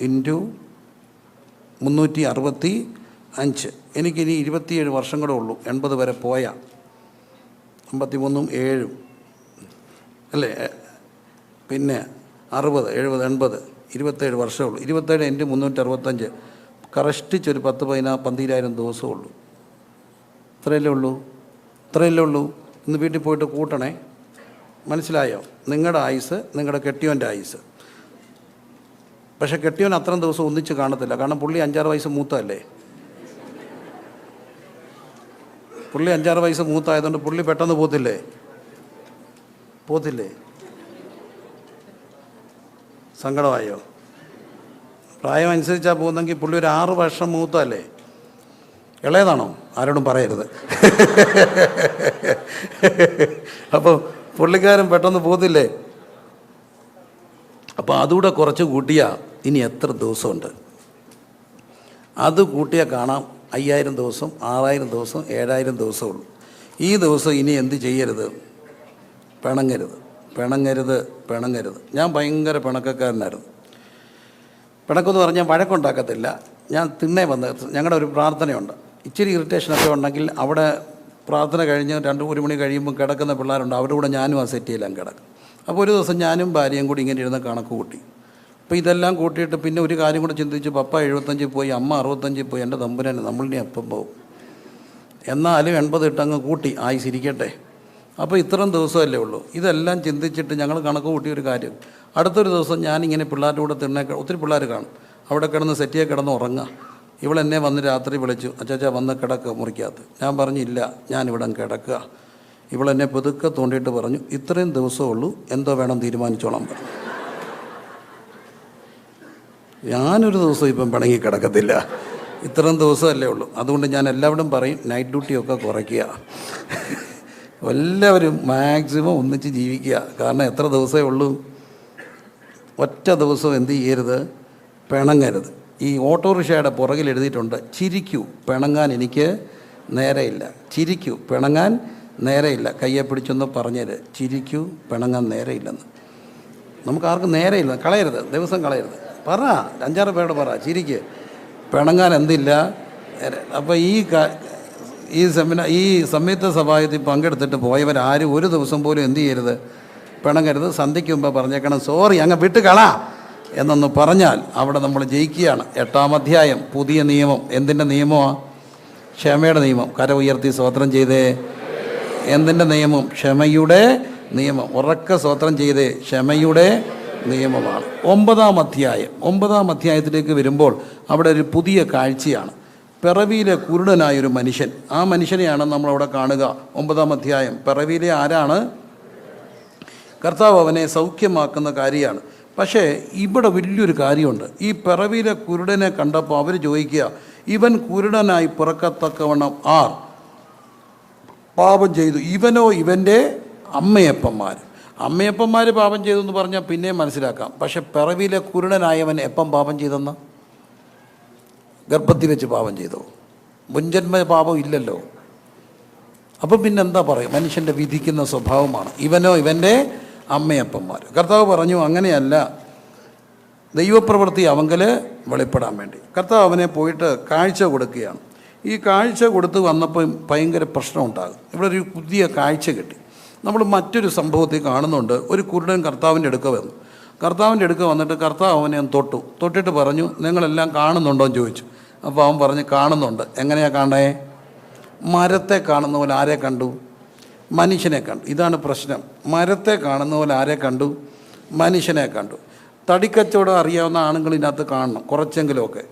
365. എനിക്കിനി 27 വർഷം കൂടെ ഉള്ളൂ 80 വരെ പോയാൽ. 53ഉം 7 അല്ലേ, പിന്നെ 60 70 80 27 വർഷമേ ഉള്ളൂ. 27 ഇൻറ്റു 365 കറഷ്ടിച്ചൊരു 10,000-12,000 ദിവസമേ ഉള്ളൂ. ഇത്രയല്ലേ ഉള്ളൂ. ഇന്ന് വീട്ടിൽ പോയിട്ട് കൂട്ടണേ. മനസ്സിലായോ? നിങ്ങളുടെ ആയുസ് നിങ്ങളുടെ കെട്ടിയോൻ്റെ ആയുസ്. പക്ഷെ കെട്ടിയോൻ അത്രയും ദിവസം ഒന്നിച്ച് കാണത്തില്ല. കാരണം പുള്ളി 5-6 വയസ്സ് മൂത്തല്ലേ. പുള്ളി 5-6 വയസ്സ് മൂത്തായതുകൊണ്ട് പുള്ളി പെട്ടെന്ന് പോത്തില്ലേ? സങ്കടമായോ? പ്രായം അനുസരിച്ചാണ് പോകുന്നെങ്കിൽ പുള്ളി ഒരു 6 വർഷം മൂത്തല്ലേ. ഇളയതാണോ? ആരോടും പറയരുത്. അപ്പോൾ പുള്ളിക്കാരൻ പെട്ടെന്ന് പോത്തില്ലേ. അപ്പോൾ അതുകൂടെ കുറച്ച് കൂട്ടിയാൽ ഇനി എത്ര ദിവസമുണ്ട്? അത് കൂട്ടിയാൽ കാണാം 5,000 ദിവസം, 6,000 ദിവസം, 7,000 ദിവസമുള്ളൂ. ഈ ദിവസം ഇനി എന്ത് ചെയ്യരുത്? പിണങ്ങരുത്. ഞാൻ ഭയങ്കര പിണക്കക്കാരനായിരുന്നു. പിണക്കെന്ന് പറഞ്ഞാൽ വഴക്കുണ്ടാക്കത്തില്ല. ഞാൻ ഞങ്ങളുടെ ഒരു പ്രാർത്ഥനയുണ്ട്. ഇച്ചിരി ഇറിറ്റേഷനൊക്കെ ഉണ്ടെങ്കിൽ അവിടെ പ്രാർത്ഥന കഴിഞ്ഞ് 2-1 മണി കഴിയുമ്പോൾ കിടക്കുന്ന പിള്ളേരുണ്ട്. അവരുടെ കൂടെ ഞാനും ആ സെറ്റിയിലാണ് കിടക്കും. അപ്പോൾ ഒരു ദിവസം ഞാനും ഭാര്യയും കൂടി ഇങ്ങനെ ഇരുന്ന് കണക്ക് കൂട്ടി. അപ്പോൾ ഇതെല്ലാം കൂട്ടിയിട്ട് പിന്നെ ഒരു കാര്യം കൂടെ ചിന്തിച്ചു. പപ്പ 75 പോയി, അമ്മ 65 പോയി, എൻ്റെ തമ്പുരാന് നമ്മളിനി എപ്പം പോകും? എന്നാലും 80 ഇട്ടങ്ങ് കൂട്ടി, ആയുസിരിക്കട്ടെ. അപ്പോൾ ഇത്രയും ദിവസമല്ലേ ഉള്ളൂ. ഇതെല്ലാം ചിന്തിച്ചിട്ട് ഞങ്ങൾ കണക്ക് കൂട്ടിയൊരു കാര്യം. അടുത്തൊരു ദിവസം ഞാനിങ്ങനെ പിള്ളേരുടെ കൂടെ ഒത്തിരി പിള്ളേർ കാണും. അവിടെ കിടന്ന് സെറ്റിയെ കിടന്ന് ഉറങ്ങുക. ഇവളെന്നെ വന്ന് രാത്രി വിളിച്ചു, അച്ചാച്ചാ വന്ന് കിടക്കുക മുറിക്കകത്ത്. ഞാൻ പറഞ്ഞില്ല, ഞാനിവിടെ കിടക്കുക. ഇവളെന്നെ പതുക്കെ തോണ്ടിയിട്ട് പറഞ്ഞു, ഇത്രയും ദിവസമേ ഉള്ളൂ, എന്തോ വേണം തീരുമാനിച്ചോളാൻ പറഞ്ഞു. ഞാനൊരു ദിവസം ഇപ്പം പിണങ്ങി കിടക്കത്തില്ല. ഇത്രയും ദിവസമല്ലേ ഉള്ളൂ. അതുകൊണ്ട് ഞാൻ എല്ലാവരും പറയും, നൈറ്റ് ഡ്യൂട്ടിയൊക്കെ കുറയ്ക്കുക. എല്ലാവരും മാക്സിമം ഒന്നിച്ച് ജീവിക്കുക. കാരണം എത്ര ദിവസമേ ഉള്ളൂ. ഒറ്റ ദിവസം എന്ത് ചെയ്യരുത്? പിണങ്ങരുത്. ഈ ഓട്ടോറിക്ഷയുടെ പുറകിൽ എഴുതിയിട്ടുണ്ട്, ചിരിക്കൂ, പിണങ്ങാൻ എനിക്ക് നേരെയില്ല. ചിരിക്കൂ, പിണങ്ങാൻ നേരെയില്ല. കയ്യെ പിടിച്ചൊന്ന് പറഞ്ഞേര്, ചിരിക്കൂ, പിണങ്ങാൻ നേരെയില്ലെന്ന്. നമുക്കാർക്കും നേരെയില്ല. കളയരുത്, ദിവസം കളയരുത്. പറ, 5-6 പേരോട് പറ, ചിരിക്ക്, പിണങ്ങാൻ എന്തില്ല. അപ്പോൾ ഈ സംയുക്ത സഭായത്തിൽ പങ്കെടുത്തിട്ട് പോയവരാരും ഒരു ദിവസം പോലും എന്ത് ചെയ്യരുത്? പിണങ്ങരുത്. സന്ധ്യയ്ക്ക് മുമ്പ് പറഞ്ഞേക്കണം, സോറി അങ്ങ് വിട്ടുകള എന്നൊന്ന് പറഞ്ഞാൽ അവിടെ നമ്മൾ ജയിക്കുകയാണ്. 8-ാം അധ്യായം, പുതിയ നിയമം. എന്തിൻ്റെ നിയമമാണ്? ക്ഷമയുടെ നിയമം. കര ഉയർത്തി സ്തോത്രം ചെയ്തേ. എന്തിൻ്റെ നിയമം? ക്ഷമയുടെ നിയമം. ഉറക്ക സ്തോത്രം ചെയ്തേ. ക്ഷമയുടെ നിയമമാണ്. 9-ാം അധ്യായത്തിലേക്ക് വരുമ്പോൾ അവിടെ ഒരു പുതിയ കാഴ്ചയാണ്. പിറവിയിലെ കുരുടനായൊരു മനുഷ്യൻ. ആ മനുഷ്യനെയാണ് നമ്മളവിടെ കാണുക. 9-ാം അധ്യായം. പിറവിയിലെ ആരാണ്? കർത്താവ് അവനെ സൗഖ്യമാക്കുന്ന കാര്യമാണ്. പക്ഷേ ഇവിടെ വലിയൊരു കാര്യമുണ്ട്. ഈ പിറവിയിലെ കുരുടനെ കണ്ടപ്പോൾ അവർ ചോദിക്കുക, ഇവൻ കുരുടനായി പിറക്കത്തക്കവണ്ണം ആർ പാപം ചെയ്തു? ഇവനോ ഇവൻ്റെ അമ്മയപ്പന്മാർ പാപം ചെയ്തു എന്ന് പറഞ്ഞാൽ പിന്നെയും മനസ്സിലാക്കാം. പക്ഷെ പിറവിയിലെ കുരുടനായവൻ എപ്പം പാപം ചെയ്തെന്ന്? ഗർഭത്തിൽ വെച്ച് പാപം ചെയ്തോ? മുൻജന്മ പാപം ഇല്ലല്ലോ. അപ്പം പിന്നെന്താ പറയുക? മനുഷ്യൻ്റെ വിധിക്കുന്ന സ്വഭാവമാണ്. ഇവനോ ഇവൻ്റെ അമ്മയപ്പന്മാർ. കർത്താവ് പറഞ്ഞു, അങ്ങനെയല്ല, ദൈവപ്രവൃത്തി അവങ്കൽ വെളിപ്പെടാൻ വേണ്ടി കർത്താവ് അവനെ പോയിട്ട് കാഴ്ച കൊടുക്കുകയാണ്. ഈ കാഴ്ച കൊടുത്ത് വന്നപ്പോൾ ഭയങ്കര പ്രശ്നമുണ്ടാകും. ഇവിടെ ഒരു പുതിയ കാഴ്ച കിട്ടി. നമ്മൾ മറ്റൊരു സംഭവത്തിൽ കാണുന്നുണ്ട്. ഒരു കുരുടൻ കർത്താവിൻ്റെ അടുക്ക വന്നു. കർത്താവിൻ്റെ അടുക്ക വന്നിട്ട് കർത്താവ് അവനെ തൊട്ടിട്ട് പറഞ്ഞു, നിങ്ങളെല്ലാം കാണുന്നുണ്ടോ എന്ന് ചോദിച്ചു. അപ്പോൾ അവൻ പറഞ്ഞു, കാണുന്നുണ്ട്. എങ്ങനെയാണ് കാണേ? മരത്തെ കാണുന്ന പോലെ. ആരെ കണ്ടു? മനുഷ്യനെ കണ്ടു. ഇതാണ് പ്രശ്നം. മരത്തെ കാണുന്ന പോലെ ആരെ കണ്ടു? മനുഷ്യനെ കണ്ടു. തടിക്കച്ചവടം അറിയാവുന്ന ആണുങ്ങൾ ഇതിനകത്ത് കാണണം, കുറച്ചെങ്കിലുമൊക്കെ.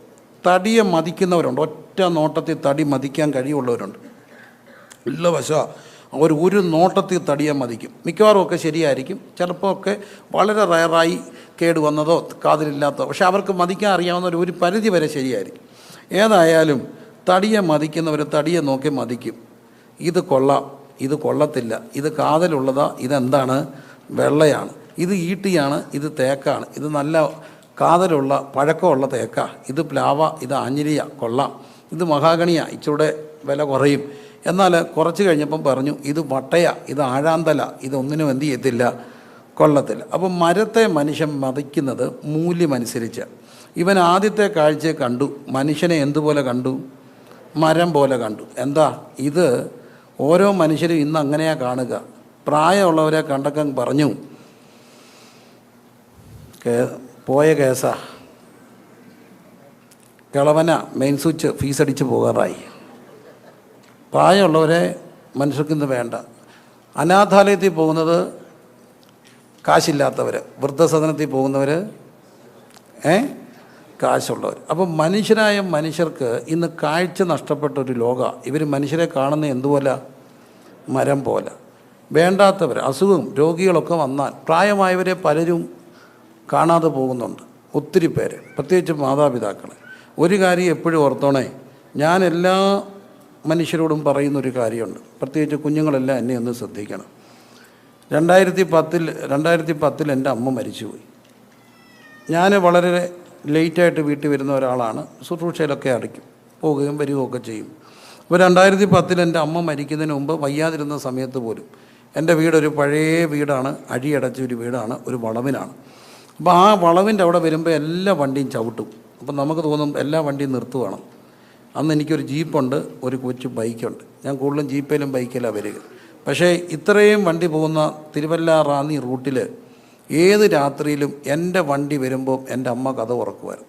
തടിയെ മതിക്കുന്നവരുണ്ട്. ഒറ്റ നോട്ടത്തിൽ തടി മതിക്കാൻ കഴിയുള്ളവരുണ്ട്. നല്ല വശമാണ്. ഒരു നോട്ടത്തിൽ തടിയെ മതിക്കും. മിക്കവാറും ഒക്കെ ശരിയായിരിക്കും, ചിലപ്പോൾ ഒക്കെ വളരെ റയറായി കേട് വന്നതോ കാതിലില്ലാത്തതോ, പക്ഷെ അവർക്ക് മതിക്കാൻ അറിയാവുന്ന ഒരു പരിധി വരെ ശരിയായിരിക്കും. ഏതായാലും തടിയെ മതിക്കുന്നവർ തടിയെ നോക്കി മതിക്കും. ഇത് കൊള്ളാം, ഇത് കൊള്ളത്തില്ല, ഇത് കാതലുള്ളതാ, ഇതെന്താണ്, വെള്ളയാണ്, ഇത് ഈട്ടിയാണ്, ഇത് തേക്കാണ്, ഇത് നല്ല കാതലുള്ള പഴക്കമുള്ള തേക്ക, ഇത് പ്ലാവ, ഇത് ആഞ്ഞിലിയ, കൊള്ളാം, ഇത് മഹാഗണിയ, ഇച്ചിലൂടെ വില കുറയും. എന്നാൽ കുറച്ച് കഴിഞ്ഞപ്പം പറഞ്ഞു ഇത് വട്ടയ, ഇത് ആഴാന്തല, ഇതൊന്നിനും എന്ത് ചെയ്യത്തില്ല, കൊള്ളത്തില്ല. അപ്പം മരത്തെ മനുഷ്യൻ മതിക്കുന്നത് മൂല്യമനുസരിച്ച്. ഇവൻ ആദ്യത്തെ കാഴ്ചയെ കണ്ടു, മനുഷ്യനെ എന്തുപോലെ കണ്ടു, മരം പോലെ കണ്ടു. എന്താ ഇത്, ഓരോ മനുഷ്യരും ഇന്ന് അങ്ങനെയാണ് കാണുക. പ്രായമുള്ളവരെ കണ്ടൊക്കെ പറഞ്ഞു പോയ കേസാ, കിളവന മെയിൻ സ്വിച്ച് ഫീസടിച്ച് പോകാറായി. പ്രായമുള്ളവരെ മനുഷ്യർക്കിന്ന് വേണ്ട. അനാഥാലയത്തിൽ പോകുന്നത് കാശില്ലാത്തവർ, വൃദ്ധസദനത്തിൽ പോകുന്നവർ കാശുള്ളവർ. അപ്പം മനുഷ്യരായ മനുഷ്യർക്ക് ഇന്ന് കാഴ്ച നഷ്ടപ്പെട്ടൊരു ലോക. ഇവർ മനുഷ്യരെ കാണുന്ന എന്തുപോലെ, മരം പോലെ. വേണ്ടാത്തവർ, അസുഖം രോഗികളൊക്കെ വന്നാൽ പ്രായമായവരെ പലരും കാണാതെ പോകുന്നുണ്ട്, ഒത്തിരി പേര്, പ്രത്യേകിച്ച് മാതാപിതാക്കളെ. ഒരു കാര്യം എപ്പോഴും ഓർത്തോണേ, ഞാൻ എല്ലാ മനുഷ്യരോടും പറയുന്നൊരു കാര്യമുണ്ട്, പ്രത്യേകിച്ച് കുഞ്ഞുങ്ങളെല്ലാം എന്നെ ഒന്ന് ശ്രദ്ധിക്കണം. 2010 എൻ്റെ അമ്മ മരിച്ചുപോയി. ഞാൻ വളരെ ലേറ്റായിട്ട് വീട്ടിൽ വരുന്ന ഒരാളാണ്, ശുശ്രൂഷയിലൊക്കെ അടയ്ക്കും, പോകുകയും വരികയൊക്കെ ചെയ്യും. അപ്പോൾ 2010 എൻ്റെ അമ്മ മരിക്കുന്നതിന് മുമ്പ് വയ്യാതിരുന്ന സമയത്ത് പോലും എൻ്റെ വീടൊരു പഴയ വീടാണ്, അഴിയടച്ച ഒരു വീടാണ്, ഒരു വളവിനാണ്. അപ്പോൾ ആ വളവിൻ്റെ അവിടെ വരുമ്പോൾ എല്ലാ വണ്ടിയും ചവിട്ടും. അപ്പം നമുക്ക് തോന്നും എല്ലാ വണ്ടിയും നിർത്തുവാണ്. അന്ന് എനിക്കൊരു ജീപ്പുണ്ട്, ഒരു കൊച്ചു ബൈക്കുണ്ട്. ഞാൻ കൂടുതലും ജീപ്പിലും ബൈക്കിലാണ് വരിക. പക്ഷേ ഇത്രയും വണ്ടി പോകുന്ന തിരുവല്ല റാന്നി റൂട്ടിൽ ഏത് രാത്രിയിലും എൻ്റെ വണ്ടി വരുമ്പോൾ എൻ്റെ അമ്മ കഥ ഉറക്കുമായിരുന്നു.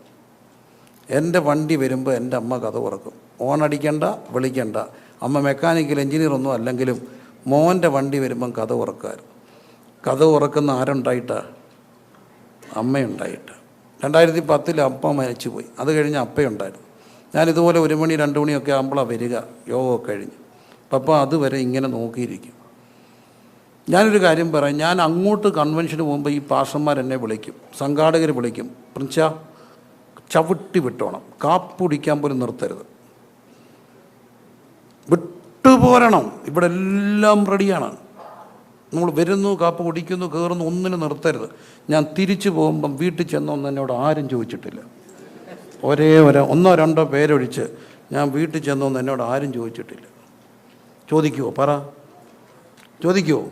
എൻ്റെ വണ്ടി വരുമ്പോൾ എൻ്റെ അമ്മ കഥ ഉറക്കും. ഓണടിക്കണ്ട, വിളിക്കണ്ട. അമ്മ മെക്കാനിക്കൽ എഞ്ചിനീയറൊന്നും അല്ലെങ്കിലും മോൻ്റെ വണ്ടി വരുമ്പം കഥ ഉറക്കുമായിരുന്നു. കഥ ഉറക്കുന്ന ആരുണ്ടായിട്ടാണ്? അമ്മയുണ്ടായിട്ട്. 2010 അപ്പ മരിച്ചുപോയി. അത് കഴിഞ്ഞ് അപ്പയുണ്ടായിരുന്നു. ഞാനിതുപോലെ 1 മണി 2 മണിയൊക്കെ ആകുമ്പോഴാണ് വരിക, യോഗമൊക്കെ കഴിഞ്ഞ്. പപ്പ അതുവരെ ഇങ്ങനെ നോക്കിയിരിക്കും. ഞാനൊരു കാര്യം പറയാം, ഞാൻ അങ്ങോട്ട് കൺവെൻഷന് പോകുമ്പോൾ ഈ പാസ്റ്റർമാർ എന്നെ വിളിക്കും, സംഘാടകർ വിളിക്കും, പ്രിൻസ ചവിട്ടി വിട്ടോണം, കാപ്പ് കുടിക്കാൻ പോലും നിർത്തരുത്, വിട്ടുപോരണം, ഇവിടെ എല്ലാം റെഡിയാണ്, നമ്മൾ വരുന്നു, കാപ്പ് കുടിക്കുന്നു, കയറുന്നു, ഒന്നിനും നിർത്തരുത്. ഞാൻ തിരിച്ചു പോകുമ്പം വീട്ടിൽ ചെന്നൊന്നും എന്നോട് ആരും ചോദിച്ചിട്ടില്ല. ഒന്നോ രണ്ടോ പേരൊഴിച്ച് ഞാൻ വീട്ടിൽ ചെന്നൊന്നും എന്നോട് ആരും ചോദിച്ചിട്ടില്ല. ചോദിക്കുമോ? പറ, ചോദിക്കുമോ?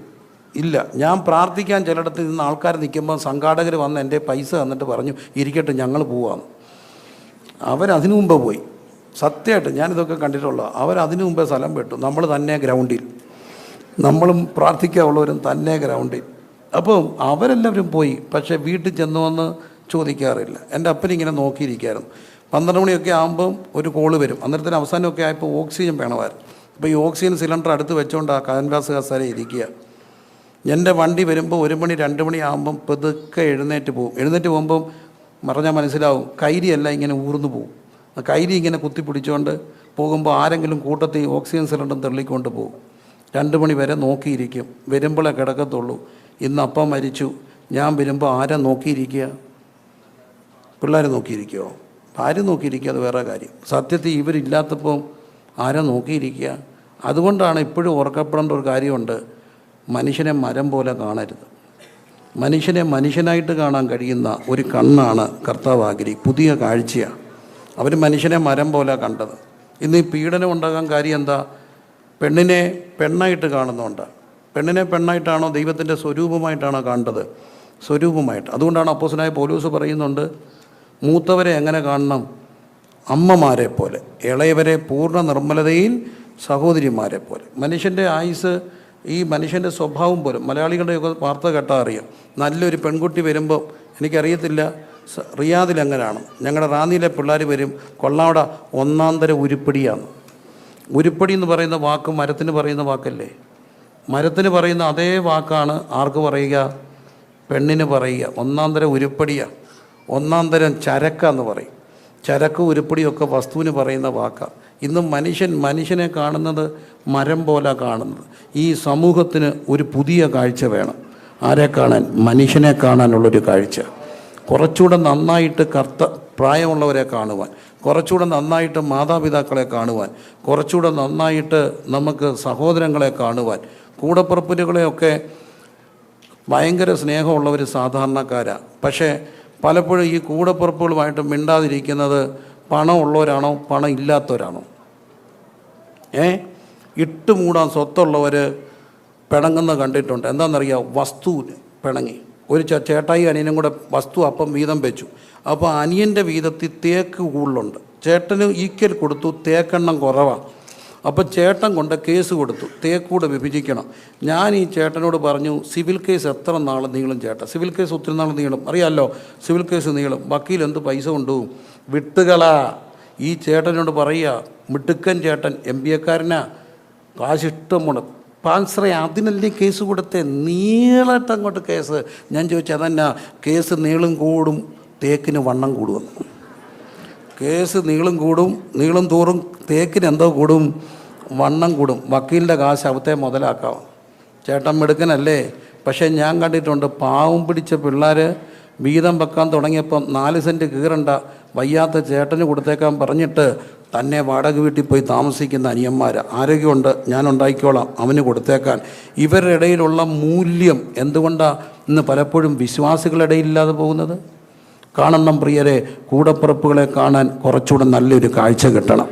ഇല്ല. ഞാൻ പ്രാർത്ഥിക്കാൻ ചിലയിടത്ത് നിന്ന് ആൾക്കാർ നിൽക്കുമ്പോൾ സംഘാടകർ വന്ന് എൻ്റെ പൈസ തന്നിട്ട് പറഞ്ഞു ഇരിക്കട്ടെ ഞങ്ങൾ പോവാന്ന്. അവരതിനു മുമ്പ് പോയി. സത്യമായിട്ട് ഞാനിതൊക്കെ കണ്ടിട്ടുള്ള. അവരതിനു മുമ്പേ സ്ഥലം വിട്ടു. നമ്മൾ തന്നെ ഗ്രൗണ്ടിൽ, നമ്മളും പ്രാർത്ഥിക്കാനുള്ളവരും തന്നെ ഗ്രൗണ്ടിൽ. അപ്പം അവരെല്ലാവരും പോയി. പക്ഷേ വീട്ടിൽ ചെന്ന് വന്ന് ചോദിക്കാറില്ല. എൻ്റെ അപ്പനിങ്ങനെ നോക്കിയിരിക്കുകയായിരുന്നു. 12 മണിയൊക്കെ ആകുമ്പം ഒരു കോള് വരും. അന്നേരത്തിന് അവസാനമൊക്കെ ആയപ്പോൾ ഓക്സിജൻ വേണമായിരുന്നു. അപ്പോൾ ഈ ഓക്സിജൻ സിലിണ്ടർ അടുത്ത് വെച്ചുകൊണ്ട് ആ കാൻവാസ് കസേര ഇരിക്കുക. എൻ്റെ വണ്ടി വരുമ്പോൾ 1 മണി 2 മണി ആകുമ്പം പതുക്കെ എഴുന്നേറ്റ് പോകും. എഴുന്നേറ്റ് പോകുമ്പം പറഞ്ഞാൽ മനസ്സിലാവും, കൈരിയെല്ലാം ഇങ്ങനെ ഊർന്നു പോകും. കൈരി ഇങ്ങനെ കുത്തിപ്പിടിച്ചുകൊണ്ട് പോകുമ്പോൾ ആരെങ്കിലും കൂട്ടത്തിൽ ഓക്സിജൻ സിലിണ്ടർ തള്ളിക്കൊണ്ട് പോകും. 2 മണി വരെ നോക്കിയിരിക്കും. വരുമ്പോഴേ കിടക്കത്തുള്ളൂ. ഇന്ന് അപ്പം മരിച്ചു, ഞാൻ വരുമ്പോൾ ആരാ നോക്കിയിരിക്കുക? പിള്ളേർ നോക്കിയിരിക്കുമോ? ആരും നോക്കിയിരിക്കുക, അത് വേറെ കാര്യം. സത്യത്തിൽ ഇവരില്ലാത്തപ്പോൾ ആരാ നോക്കിയിരിക്കുക? അതുകൊണ്ടാണ് ഇപ്പോഴും ഓർക്കപ്പെടേണ്ട ഒരു കാര്യമുണ്ട്, മനുഷ്യനെ മരം പോലെ കാണരുത്. മനുഷ്യനെ മനുഷ്യനായിട്ട് കാണാൻ കഴിയുന്ന ഒരു കണ്ണാണ് കർത്താവ് ആഗ്രഹിക്കുക. പുതിയ കാഴ്ചയാണ്. അവർ മനുഷ്യനെ മരം പോലെ കണ്ടത്. ഇന്ന് ഈ പീഡനം ഉണ്ടാകാൻ കാര്യം എന്താ? പെണ്ണിനെ പെണ്ണായിട്ട് കാണുന്നുണ്ട്. പെണ്ണിനെ പെണ്ണായിട്ടാണോ ദൈവത്തിൻ്റെ സ്വരൂപമായിട്ടാണോ കണ്ടത്? സ്വരൂപമായിട്ട്. അതുകൊണ്ടാണ് അപ്പോസ്തലനായ പൗലോസ് പറയുന്നുണ്ട്, മൂത്തവരെ എങ്ങനെ കാണണം? അമ്മമാരെ പോലെ, ഇളയവരെ പൂർണ്ണ നിർമ്മലതയിൽ സഹോദരിമാരെ പോലെ. മനുഷ്യൻ്റെ ആയുസ്, ഈ മനുഷ്യൻ്റെ സ്വഭാവം പോലും. മലയാളികളുടെയൊക്കെ വാർത്ത കേട്ടാൽ അറിയാം. നല്ലൊരു പെൺകുട്ടി വരുമ്പോൾ, എനിക്കറിയത്തില്ല റിയാദിലെങ്ങനെയാണ്, ഞങ്ങളുടെ റാന്നിയിലെ പിള്ളേർ വരും, കൊള്ളാവിടെ ഒന്നാന്തര ഉരുപ്പടിയാണ്. ഉരുപ്പടി എന്ന് പറയുന്ന വാക്ക് മരത്തിന് പറയുന്ന വാക്കല്ലേ? മരത്തിന് പറയുന്ന അതേ വാക്കാണ് ആർക്ക് പറയുക? പെണ്ണിന് പറയുക. ഒന്നാന്തരം ഉരുപ്പടിയാണ്. ഒന്നാന്തരം ചരക്കെന്ന് പറയും. ചരക്ക് ഉരുപ്പടിയൊക്കെ വസ്തുവിന് പറയുന്ന വാക്കാണ്. ഇന്ന് മനുഷ്യനെ കാണുന്നത് മരം പോലെ കാണുന്നത്. ഈ സമൂഹത്തിന് ഒരു പുതിയ കാഴ്ച വേണം. ആരെ കാണാൻ? മനുഷ്യനെ കാണാനുള്ളൊരു കാഴ്ച. കുറച്ചുകൂടെ നന്നായിട്ട് പ്രായമുള്ളവരെ കാണുവാൻ, കുറച്ചുകൂടെ നന്നായിട്ട് മാതാപിതാക്കളെ കാണുവാൻ, കുറച്ചുകൂടെ നന്നായിട്ട് നമുക്ക് സഹോദരങ്ങളെ കാണുവാൻ. കൂടപ്പുറപ്പുകളെയൊക്കെ ഭയങ്കര സ്നേഹമുള്ളവർ സാധാരണക്കാരാണ്. പക്ഷേ പലപ്പോഴും ഈ കൂടപ്പുറപ്പുകളുമായിട്ട് മിണ്ടാതിരിക്കുന്നത് പണമുള്ളവരാണോ പണം ഇല്ലാത്തവരാണോ? ഇട്ടുമൂടാൻ സ്വത്തുള്ളവർ പിണങ്ങുന്ന കണ്ടിട്ടുണ്ട്. എന്താണെന്നറിയാം? വസ്തുവിന് പിണങ്ങി. ഒരു ചേട്ടായി അനിയനും കൂടെ വസ്തു അപ്പം വീതം വെച്ചു. അപ്പോൾ അനിയൻ്റെ വീതത്തിൽ തേക്ക് കൂടുതലുണ്ട്, ചേട്ടന് ഈക്വൽ കൊടുത്തു, തേക്കെണ്ണം കുറവാണ്. അപ്പം ചേട്ടൻ കൊണ്ട് കേസ് കൊടുത്തു, തേക്കൂടെ വിഭജിക്കണം. ഞാൻ ഈ ചേട്ടനോട് പറഞ്ഞു, സിവിൽ കേസ് എത്ര നാൾ നീളും ചേട്ടാ? സിവിൽ കേസ് ഒത്തിരി നാൾ നീളും, അറിയാമല്ലോ, സിവിൽ കേസ് നീളും. വക്കീൽ എന്ത് പൈസ കൊണ്ടുപോകും? വിട്ടുകളാ. ഈ ചേട്ടനോട് പറയുക, മിടുക്കൻ ചേട്ടൻ, MBA കാരനാ, കാശിഷ്ടം മുടക്കും. പാൻസറെ അതിനല്ലേ കേസ് കൊടുത്തേ? നീളട്ട് അങ്ങോട്ട് കേസ്. ഞാൻ ചോദിച്ചു, അതെന്നാ? കേസ് നീളം കൂടും തേക്കിന് വണ്ണം കൂടുമെന്ന്. കേസ് നീളം തോറും തേക്കിന് എന്തോ കൂടും? വണ്ണം കൂടും. വക്കീലിൻ്റെ കാശ് അവത്തെ മുതലാക്കാം. ചേട്ടൻ മിടുക്കനല്ലേ? പക്ഷേ ഞാൻ കണ്ടിട്ടുണ്ട്, പാവം പിടിച്ച പിള്ളേർ വീതം വെക്കാൻ തുടങ്ങിയപ്പം 4 സെൻറ്റ് കീറണ്ട, വയ്യാത്ത ചേട്ടന് കൊടുത്തേക്കാൻ പറഞ്ഞിട്ട് തന്നെ വാടക വീട്ടിൽ പോയി താമസിക്കുന്ന അനിയന്മാർ. ആരോഗ്യമുണ്ട്, ഞാൻ ഉണ്ടാക്കിക്കോളാം, അവന് കൊടുത്തേക്കാൻ. ഇവരുടെ ഇടയിലുള്ള മൂല്യം എന്തുകൊണ്ടാണ് ഇന്ന് പലപ്പോഴും വിശ്വാസികളുടെ ഇടയിലില്ലാതെ പോകുന്നത്? കാണണം പ്രിയരെ, കൂടപ്പിറപ്പുകളെ കാണാൻ കുറച്ചുകൂടെ നല്ലൊരു കാഴ്ച കിട്ടണം.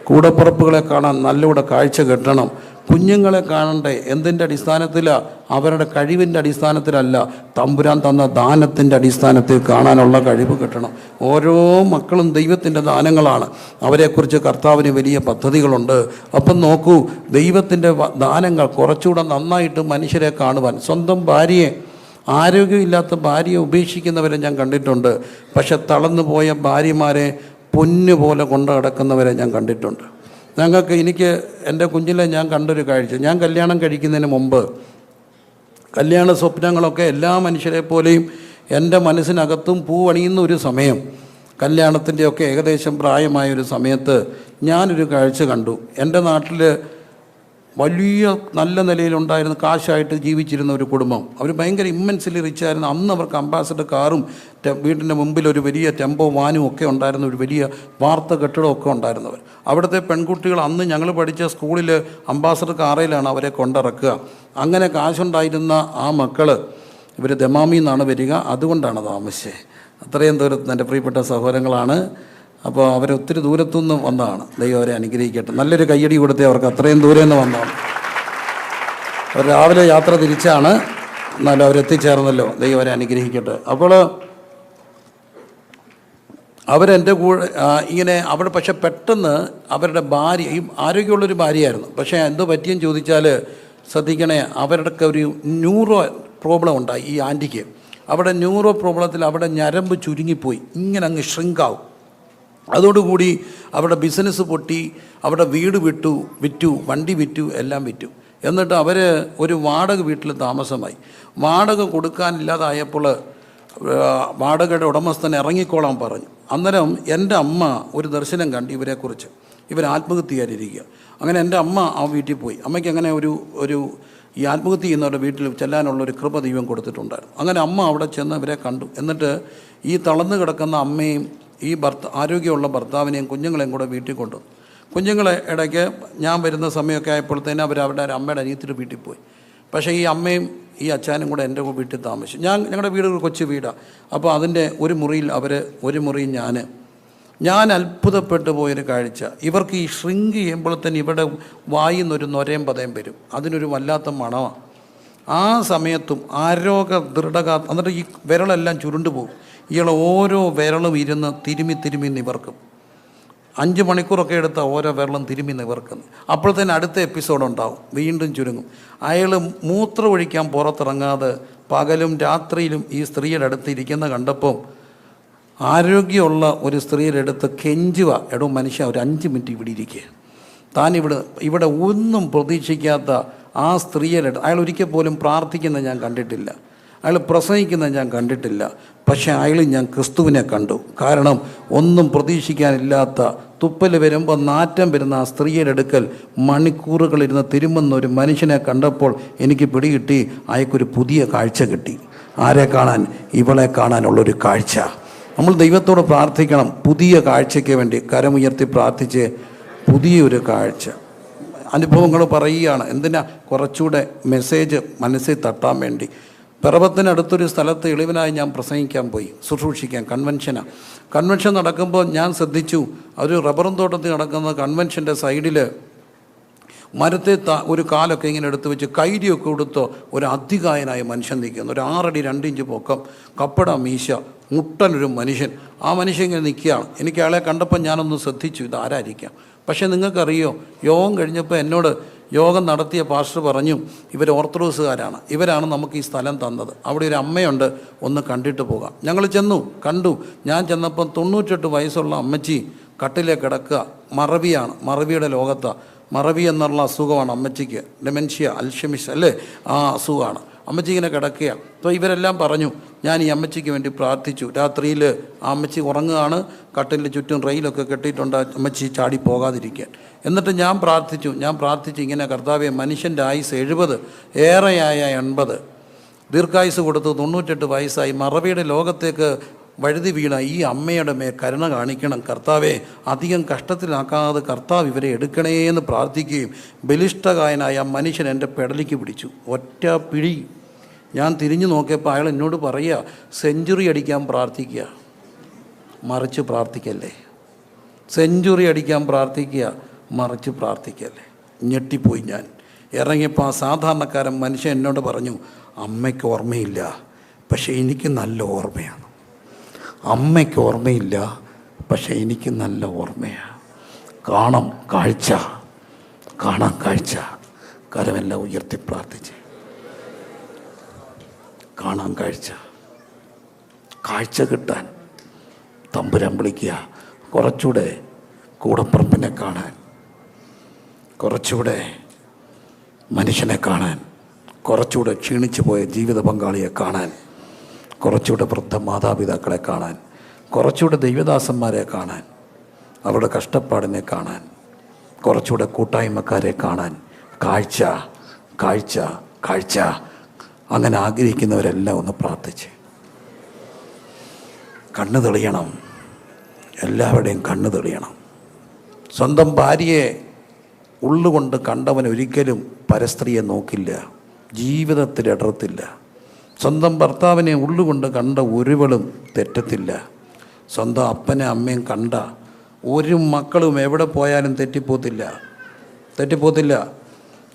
കൂടപ്പിറപ്പുകളെ കാണാൻ നല്ലൂടെ കാഴ്ച കിട്ടണം. കുഞ്ഞുങ്ങളെ കാണണ്ടേ? എന്തിൻ്റെ അടിസ്ഥാനത്തിലാണ്? അവരുടെ കഴിവിൻ്റെ അടിസ്ഥാനത്തിലല്ല, തമ്പുരാൻ തന്ന ദാനത്തിൻ്റെ അടിസ്ഥാനത്തിൽ കാണാനുള്ള കഴിവ് കിട്ടണം. ഓരോ മക്കളും ദൈവത്തിൻ്റെ ദാനങ്ങളാണ്. അവരെക്കുറിച്ച് കർത്താവിന് വലിയ പദ്ധതികളുണ്ട്. അപ്പം നോക്കൂ, ദൈവത്തിൻ്റെ ദാനങ്ങൾ കുറച്ചുകൂടെ നന്നായിട്ട് മനുഷ്യരെ കാണുവാൻ. സ്വന്തം ഭാര്യയെ, ആരോഗ്യമില്ലാത്ത ഭാര്യയെ ഉപേക്ഷിക്കുന്നവരെ ഞാൻ കണ്ടിട്ടുണ്ട്. പക്ഷെ തളർന്നു പോയ ഭാര്യമാരെ പൊന്നുപോലെ കൊണ്ടു നടക്കുന്നവരെ ഞാൻ കണ്ടിട്ടുണ്ട്. എനിക്ക് എൻ്റെ കുഞ്ഞിലെ ഞാൻ കണ്ടൊരു കാഴ്ച, ഞാൻ കല്യാണം കഴിക്കുന്നതിന് മുമ്പ് കല്യാണ സ്വപ്നങ്ങളൊക്കെ എല്ലാ മനുഷ്യരെ പോലെയും എൻ്റെ മനസ്സിനകത്തും പൂവണിയുന്ന ഒരു സമയം, കല്യാണത്തിൻ്റെയൊക്കെ ഏകദേശം പ്രായമായൊരു സമയത്ത് ഞാനൊരു കാഴ്ച കണ്ടു. എൻ്റെ നാട്ടിൽ വലിയ നല്ല നിലയിലുണ്ടായിരുന്ന, കാശായിട്ട് ജീവിച്ചിരുന്ന ഒരു കുടുംബം. അവർ ഭയങ്കര ഇമ്മൻസിലി റിച്ചായിരുന്നു. അന്ന് അവർക്ക് അംബാസഡർ കാറും വീടിൻ്റെ മുമ്പിൽ ഒരു വലിയ ടെമ്പോ വാനും ഒക്കെ ഉണ്ടായിരുന്ന ഒരു വലിയ വാർത്ത കെട്ടിടമൊക്കെ ഉണ്ടായിരുന്നവർ. അവിടുത്തെ പെൺകുട്ടികൾ അന്ന് ഞങ്ങൾ പഠിച്ച സ്കൂളിൽ അംബാസഡർ കാറയിലാണ് അവരെ കൊണ്ടിറക്കുക. അങ്ങനെ കാശുണ്ടായിരുന്ന ആ മക്കൾ, ഇവർ ദമാമിൽ നിന്നാണ് വരിക, അതുകൊണ്ടാണ് താമസിച്ചത്. അത്രയും ദൂരത്ത് എൻ്റെ പ്രിയപ്പെട്ട സഹോദരങ്ങളാണ്. അപ്പോൾ അവരൊത്തിരി ദൂരത്തുനിന്ന് വന്നതാണ്. ദൈവം അവരെ അനുഗ്രഹിക്കട്ടെ. നല്ലൊരു കയ്യടി കൊടുത്തേ അവർക്ക്. അത്രയും ദൂരെ നിന്ന് വന്നതാണ്. അവർ രാവിലെ യാത്ര തിരിച്ചാണ്, എന്നാലും അവരെത്തിച്ചേർന്നല്ലോ. ദൈവം അവരെ അനുഗ്രഹിക്കട്ടെ. അപ്പോൾ അവരെൻ്റെ കൂടെ ഇങ്ങനെ അവിടെ, പക്ഷെ പെട്ടെന്ന് അവരുടെ ഭാര്യ, ഈ ആരോഗ്യമുള്ളൊരു ഭാര്യയായിരുന്നു, പക്ഷേ എന്തോ പറ്റിയെന്ന് ചോദിച്ചാൽ ശ്രദ്ധിക്കണേ, അവരുടെയൊക്കെ ഒരു ന്യൂറോ പ്രോബ്ലം ഉണ്ടായി ഈ ആൻറ്റിക്ക്. അവിടെ ന്യൂറോ പ്രോബ്ലത്തിൽ അവിടെ ഞരമ്പ് ചുരുങ്ങിപ്പോയി, ഇങ്ങനെ അങ്ങ് ഷ്രിങ്കാവും. അതോടുകൂടി അവിടെ ബിസിനസ് പൊട്ടി, അവിടെ വീട് വിറ്റു, വണ്ടി വിറ്റു, എല്ലാം വിറ്റു. എന്നിട്ട് അവർ ഒരു വാടക വീട്ടിൽ താമസമായി. വാടക കൊടുക്കാനില്ലാതായപ്പോൾ വാടകയുടെ ഉടമസ്ഥൻ ഇറങ്ങിക്കോളാൻ പറഞ്ഞു. അന്നേരം എൻ്റെ അമ്മ ഒരു ദർശനം കണ്ട് ഇവരെക്കുറിച്ച്. ഇവർ ആത്മഹത്യയായിരിക്കുക. അങ്ങനെ എൻ്റെ അമ്മ ആ വീട്ടിൽ പോയി. അമ്മയ്ക്ക് അങ്ങനെ ഒരു ഈ ആത്മഹത്യ ചെയ്യുന്നവരുടെ വീട്ടിൽ ചെല്ലാനുള്ളൊരു കൃപ ദൈവം കൊടുത്തിട്ടുണ്ടായിരുന്നു. അങ്ങനെ അമ്മ അവിടെ ചെന്ന് ഇവരെ കണ്ടു. എന്നിട്ട് ഈ തളർന്നു കിടക്കുന്ന അമ്മയും ഈ ആരോഗ്യമുള്ള ഭർത്താവിനെയും കുഞ്ഞുങ്ങളെയും കൂടെ വീട്ടിൽ കൊണ്ടു. കുഞ്ഞുങ്ങളെ ഇടയ്ക്ക് ഞാൻ വരുന്ന സമയമൊക്കെ ആയപ്പോഴത്തേനും അവരുടെ അമ്മയുടെ അനിയത്തിൻ്റെ വീട്ടിൽ പോയി. പക്ഷേ ഈ അമ്മയും ഈ അച്ഛനും കൂടെ എൻ്റെ വീട്ടിൽ താമസിച്ചു. ഞങ്ങളുടെ വീട് ഒരു കൊച്ചു വീടാണ്. അപ്പോൾ അതിൻ്റെ ഒരു മുറിയിൽ അവർ, ഒരു മുറിയിൽ ഞാൻ അത്ഭുതപ്പെട്ടു പോയൊരു കാഴ്ച. ഇവർക്ക് ഈ ഷ്രിങ്ക് ചെയ്യുമ്പോഴത്തേന് ഇവിടെ വായിന്നൊരു നൊരയും പതയും വരും. അതിനൊരു വല്ലാത്ത മണമാണ്. ആ സമയത്തും എന്നിട്ട് ഈ വിരളെല്ലാം ചുരുണ്ടു പോകും. ഇയാൾ ഓരോ വിരളും ഇരുന്ന് തിരുമ്മി നിവർക്കും. 5 മണിക്കൂറൊക്കെ എടുത്ത ഓരോ വിരളും തിരുമ്മി നിവർക്കുന്നു. അപ്പോഴത്തേന് അടുത്ത എപ്പിസോഡ് ഉണ്ടാവും, വീണ്ടും ചുരുങ്ങും. അയാൾ മൂത്രം ഒഴിക്കാൻ പുറത്തിറങ്ങാതെ പകലും രാത്രിയിലും ഈ സ്ത്രീയുടെ അടുത്ത് ഇരിക്കുന്ന കണ്ടപ്പം ആരോഗ്യമുള്ള ഒരു സ്ത്രീയുടെ അടുത്ത് കെഞ്ചുക, എടോ മനുഷ്യ ഒരു 5 മിനിറ്റ് ഇവിടെ ഇരിക്കുക. താൻ ഇവിടെ ഒന്നും പ്രതീക്ഷിക്കാത്ത ആ സ്ത്രീയുടെ, അയാൾ ഒരിക്കൽ പോലും പ്രാർത്ഥിക്കുന്നത് ഞാൻ കണ്ടിട്ടില്ല. അയാൾ പ്രസംഗിക്കുന്നത് ഞാൻ കണ്ടിട്ടില്ല, പക്ഷേ അയാളിൽ ഞാൻ ക്രിസ്തുവിനെ കണ്ടു. കാരണം ഒന്നും പ്രതീക്ഷിക്കാനില്ലാത്ത തുപ്പൽ വരുമ്പോൾ നാറ്റം വരുന്ന ആ സ്ത്രീയുടെ അടുക്കൽ മണിക്കൂറുകളിരുന്ന് തിരുമുന്ന ഒരു മനുഷ്യനെ കണ്ടപ്പോൾ എനിക്ക് പിടികിട്ടി, അയാൾക്കൊരു പുതിയ കാഴ്ച കിട്ടി. ആരെ കാണാൻ? ഇവളെ കാണാനുള്ളൊരു കാഴ്ച. നമ്മൾ ദൈവത്തോട് പ്രാർത്ഥിക്കണം പുതിയ കാഴ്ചയ്ക്ക് വേണ്ടി. കരമുയർത്തി പ്രാർത്ഥിച്ച് പുതിയൊരു കാഴ്ച. അനുഭവങ്ങൾ പറയുകയാണ്. എന്തിനാ? കുറച്ചുകൂടെ മെസ്സേജ് മനസ്സിൽ തട്ടാൻ വേണ്ടി. പിറവത്തിനടുത്തൊരു സ്ഥലത്ത് എളിവനായി ഞാൻ പ്രസംഗിക്കാൻ പോയി, ശുശ്രൂഷിക്കാൻ. കൺവെൻഷൻ നടക്കുമ്പോൾ ഞാൻ ശ്രദ്ധിച്ചു, ഒരു റബ്ബറും തോട്ടത്തിൽ നടക്കുന്ന കൺവെൻഷൻ്റെ സൈഡിൽ മരത്തെ ഒരു കാലൊക്കെ ഇങ്ങനെ എടുത്ത് വെച്ച് കൈരിയൊക്കെ കൊടുത്തോ ഒരു അതികായനായ മനുഷ്യൻ നിൽക്കുന്നു. ഒരു 6 അടി 2 ഇഞ്ച് പൊക്കം, കപ്പട മീശ, മുട്ടനൊരു മനുഷ്യൻ. ആ മനുഷ്യൻ ഇങ്ങനെ നിൽക്കുകയാണ്. എനിക്ക് അയാളെ കണ്ടപ്പോൾ ഞാനൊന്ന് ശ്രദ്ധിച്ചു, ഇതാരായിരിക്കാം. പക്ഷേ നിങ്ങൾക്കറിയോ, യോഗം കഴിഞ്ഞപ്പോൾ എന്നോട് യോഗം നടത്തിയ പാസ്റ്റർ പറഞ്ഞു, ഇവർ ഓർത്തഡോക്സുകാരാണ്, ഇവരാണ് നമുക്ക് ഈ സ്ഥലം തന്നത്, അവിടെ ഒരു അമ്മയുണ്ട്, ഒന്ന് കണ്ടിട്ട് പോകാം. ഞങ്ങൾ ചെന്നു, കണ്ടു. ഞാൻ ചെന്നപ്പം 98 വയസ്സുള്ള അമ്മച്ചി കട്ടിലേ കിടക്കുക. മറവിയാണ്, മറവിയുടെ ലോകത്താണ്. മറവി എന്നുള്ള അസുഖമാണ് അമ്മച്ചിക്ക്, ഡെമെൻഷ്യ, അൽഷമിസ് അല്ലേ, ആ അസുഖമാണ്. അമ്മച്ചി ഇങ്ങനെ കിടക്കുക. അപ്പോൾ ഇവരെല്ലാം പറഞ്ഞു, ഞാൻ ഈ അമ്മച്ചിക്ക് വേണ്ടി പ്രാർത്ഥിച്ചു. രാത്രിയിൽ ആ അമ്മച്ചി ഉറങ്ങുകയാണ്, കട്ടിലിന് ചുറ്റും റെയിലൊക്കെ കെട്ടിയിട്ടുണ്ട്, അമ്മച്ചി ചാടി പോകാതിരിക്കാൻ. എന്നിട്ട് ഞാൻ പ്രാർത്ഥിച്ചു ഇങ്ങനെ, കർത്താവേ, മനുഷ്യൻ്റെ ആയുസ് 70, ഏറെയായ 80, ദീർഘായുസ് കൊടുത്ത് 98 വയസ്സായി മറവിയുടെ ലോകത്തേക്ക് വഴുതി വീണ ഈ അമ്മയുടെ മേൽ കരുണ കാണിക്കണം കർത്താവേ, അധികം കഷ്ടത്തിലാക്കാതെ കർത്താവ് ഇവരെ എടുക്കണേ എന്ന് പ്രാർത്ഥിക്കുകയും ബലിഷ്ഠകായനായ ആ മനുഷ്യൻ എൻ്റെ പെടലിക്ക് പിടിച്ചു. ഒറ്റ പിടി. ഞാൻ തിരിഞ്ഞു നോക്കിയപ്പോൾ അയാൾ എന്നോട് പറയുക, സെഞ്ചുറി അടിക്കാൻ പ്രാർത്ഥിക്കുക, മറിച്ച് പ്രാർത്ഥിക്കല്ലേ. സെഞ്ചുറി അടിക്കാൻ പ്രാർത്ഥിക്കുക, മറിച്ച് പ്രാർത്ഥിക്കല്ലേ. ഞെട്ടിപ്പോയി ഞാൻ. ഇറങ്ങിയപ്പോൾ ആ സാധാരണക്കാരൻ മനുഷ്യൻ എന്നോട് പറഞ്ഞു, അമ്മയ്ക്ക് ഓർമ്മയില്ല, പക്ഷേ എനിക്ക് നല്ല ഓർമ്മയാണ്. അമ്മയ്ക്ക് ഓർമ്മയില്ല, പക്ഷേ എനിക്ക് നല്ല ഓർമ്മയാണ്. കാണാം കാഴ്ച. കരമെല്ലാം ഉയർത്തി പ്രാർത്ഥിച്ച് കാണാൻ കാഴ്ച കിട്ടാൻ തമ്പുരാൻ വിളിക്കുക. കുറച്ചുകൂടെ കൂടപ്പുറപ്പിനെ കാണാൻ, കുറച്ചുകൂടെ മനുഷ്യനെ കാണാൻ, കുറച്ചുകൂടെ ക്ഷീണിച്ചു പോയ ജീവിത പങ്കാളിയെ കാണാൻ, കുറച്ചുകൂടെ വൃദ്ധ മാതാപിതാക്കളെ കാണാൻ, കുറച്ചുകൂടെ ദൈവദാസന്മാരെ കാണാൻ, അവരുടെ കഷ്ടപ്പാടിനെ കാണാൻ, കുറച്ചുകൂടെ കൂട്ടായ്മക്കാരെ കാണാൻ. കാഴ്ച. അങ്ങനെ ആഗ്രഹിക്കുന്നവരെല്ലാം ഒന്ന് പ്രാർത്ഥിച്ച് കണ്ണ് തെളിയണം. എല്ലാവരുടെയും കണ്ണ് തെളിയണം. സ്വന്തം ഭാര്യയെ ഉള്ളുകൊണ്ട് കണ്ടവൻ ഒരിക്കലും പരസ്ത്രീയെ നോക്കില്ല, ജീവിതത്തിൽ ഇടർത്തില്ല. സ്വന്തം ഭർത്താവിനെ ഉള്ളുകൊണ്ട് കണ്ട ഒരുവളും തെറ്റത്തില്ല. സ്വന്തം അപ്പനെ അമ്മയും കണ്ട ഒരു മക്കളും എവിടെ പോയാലും തെറ്റിപ്പോത്തില്ല.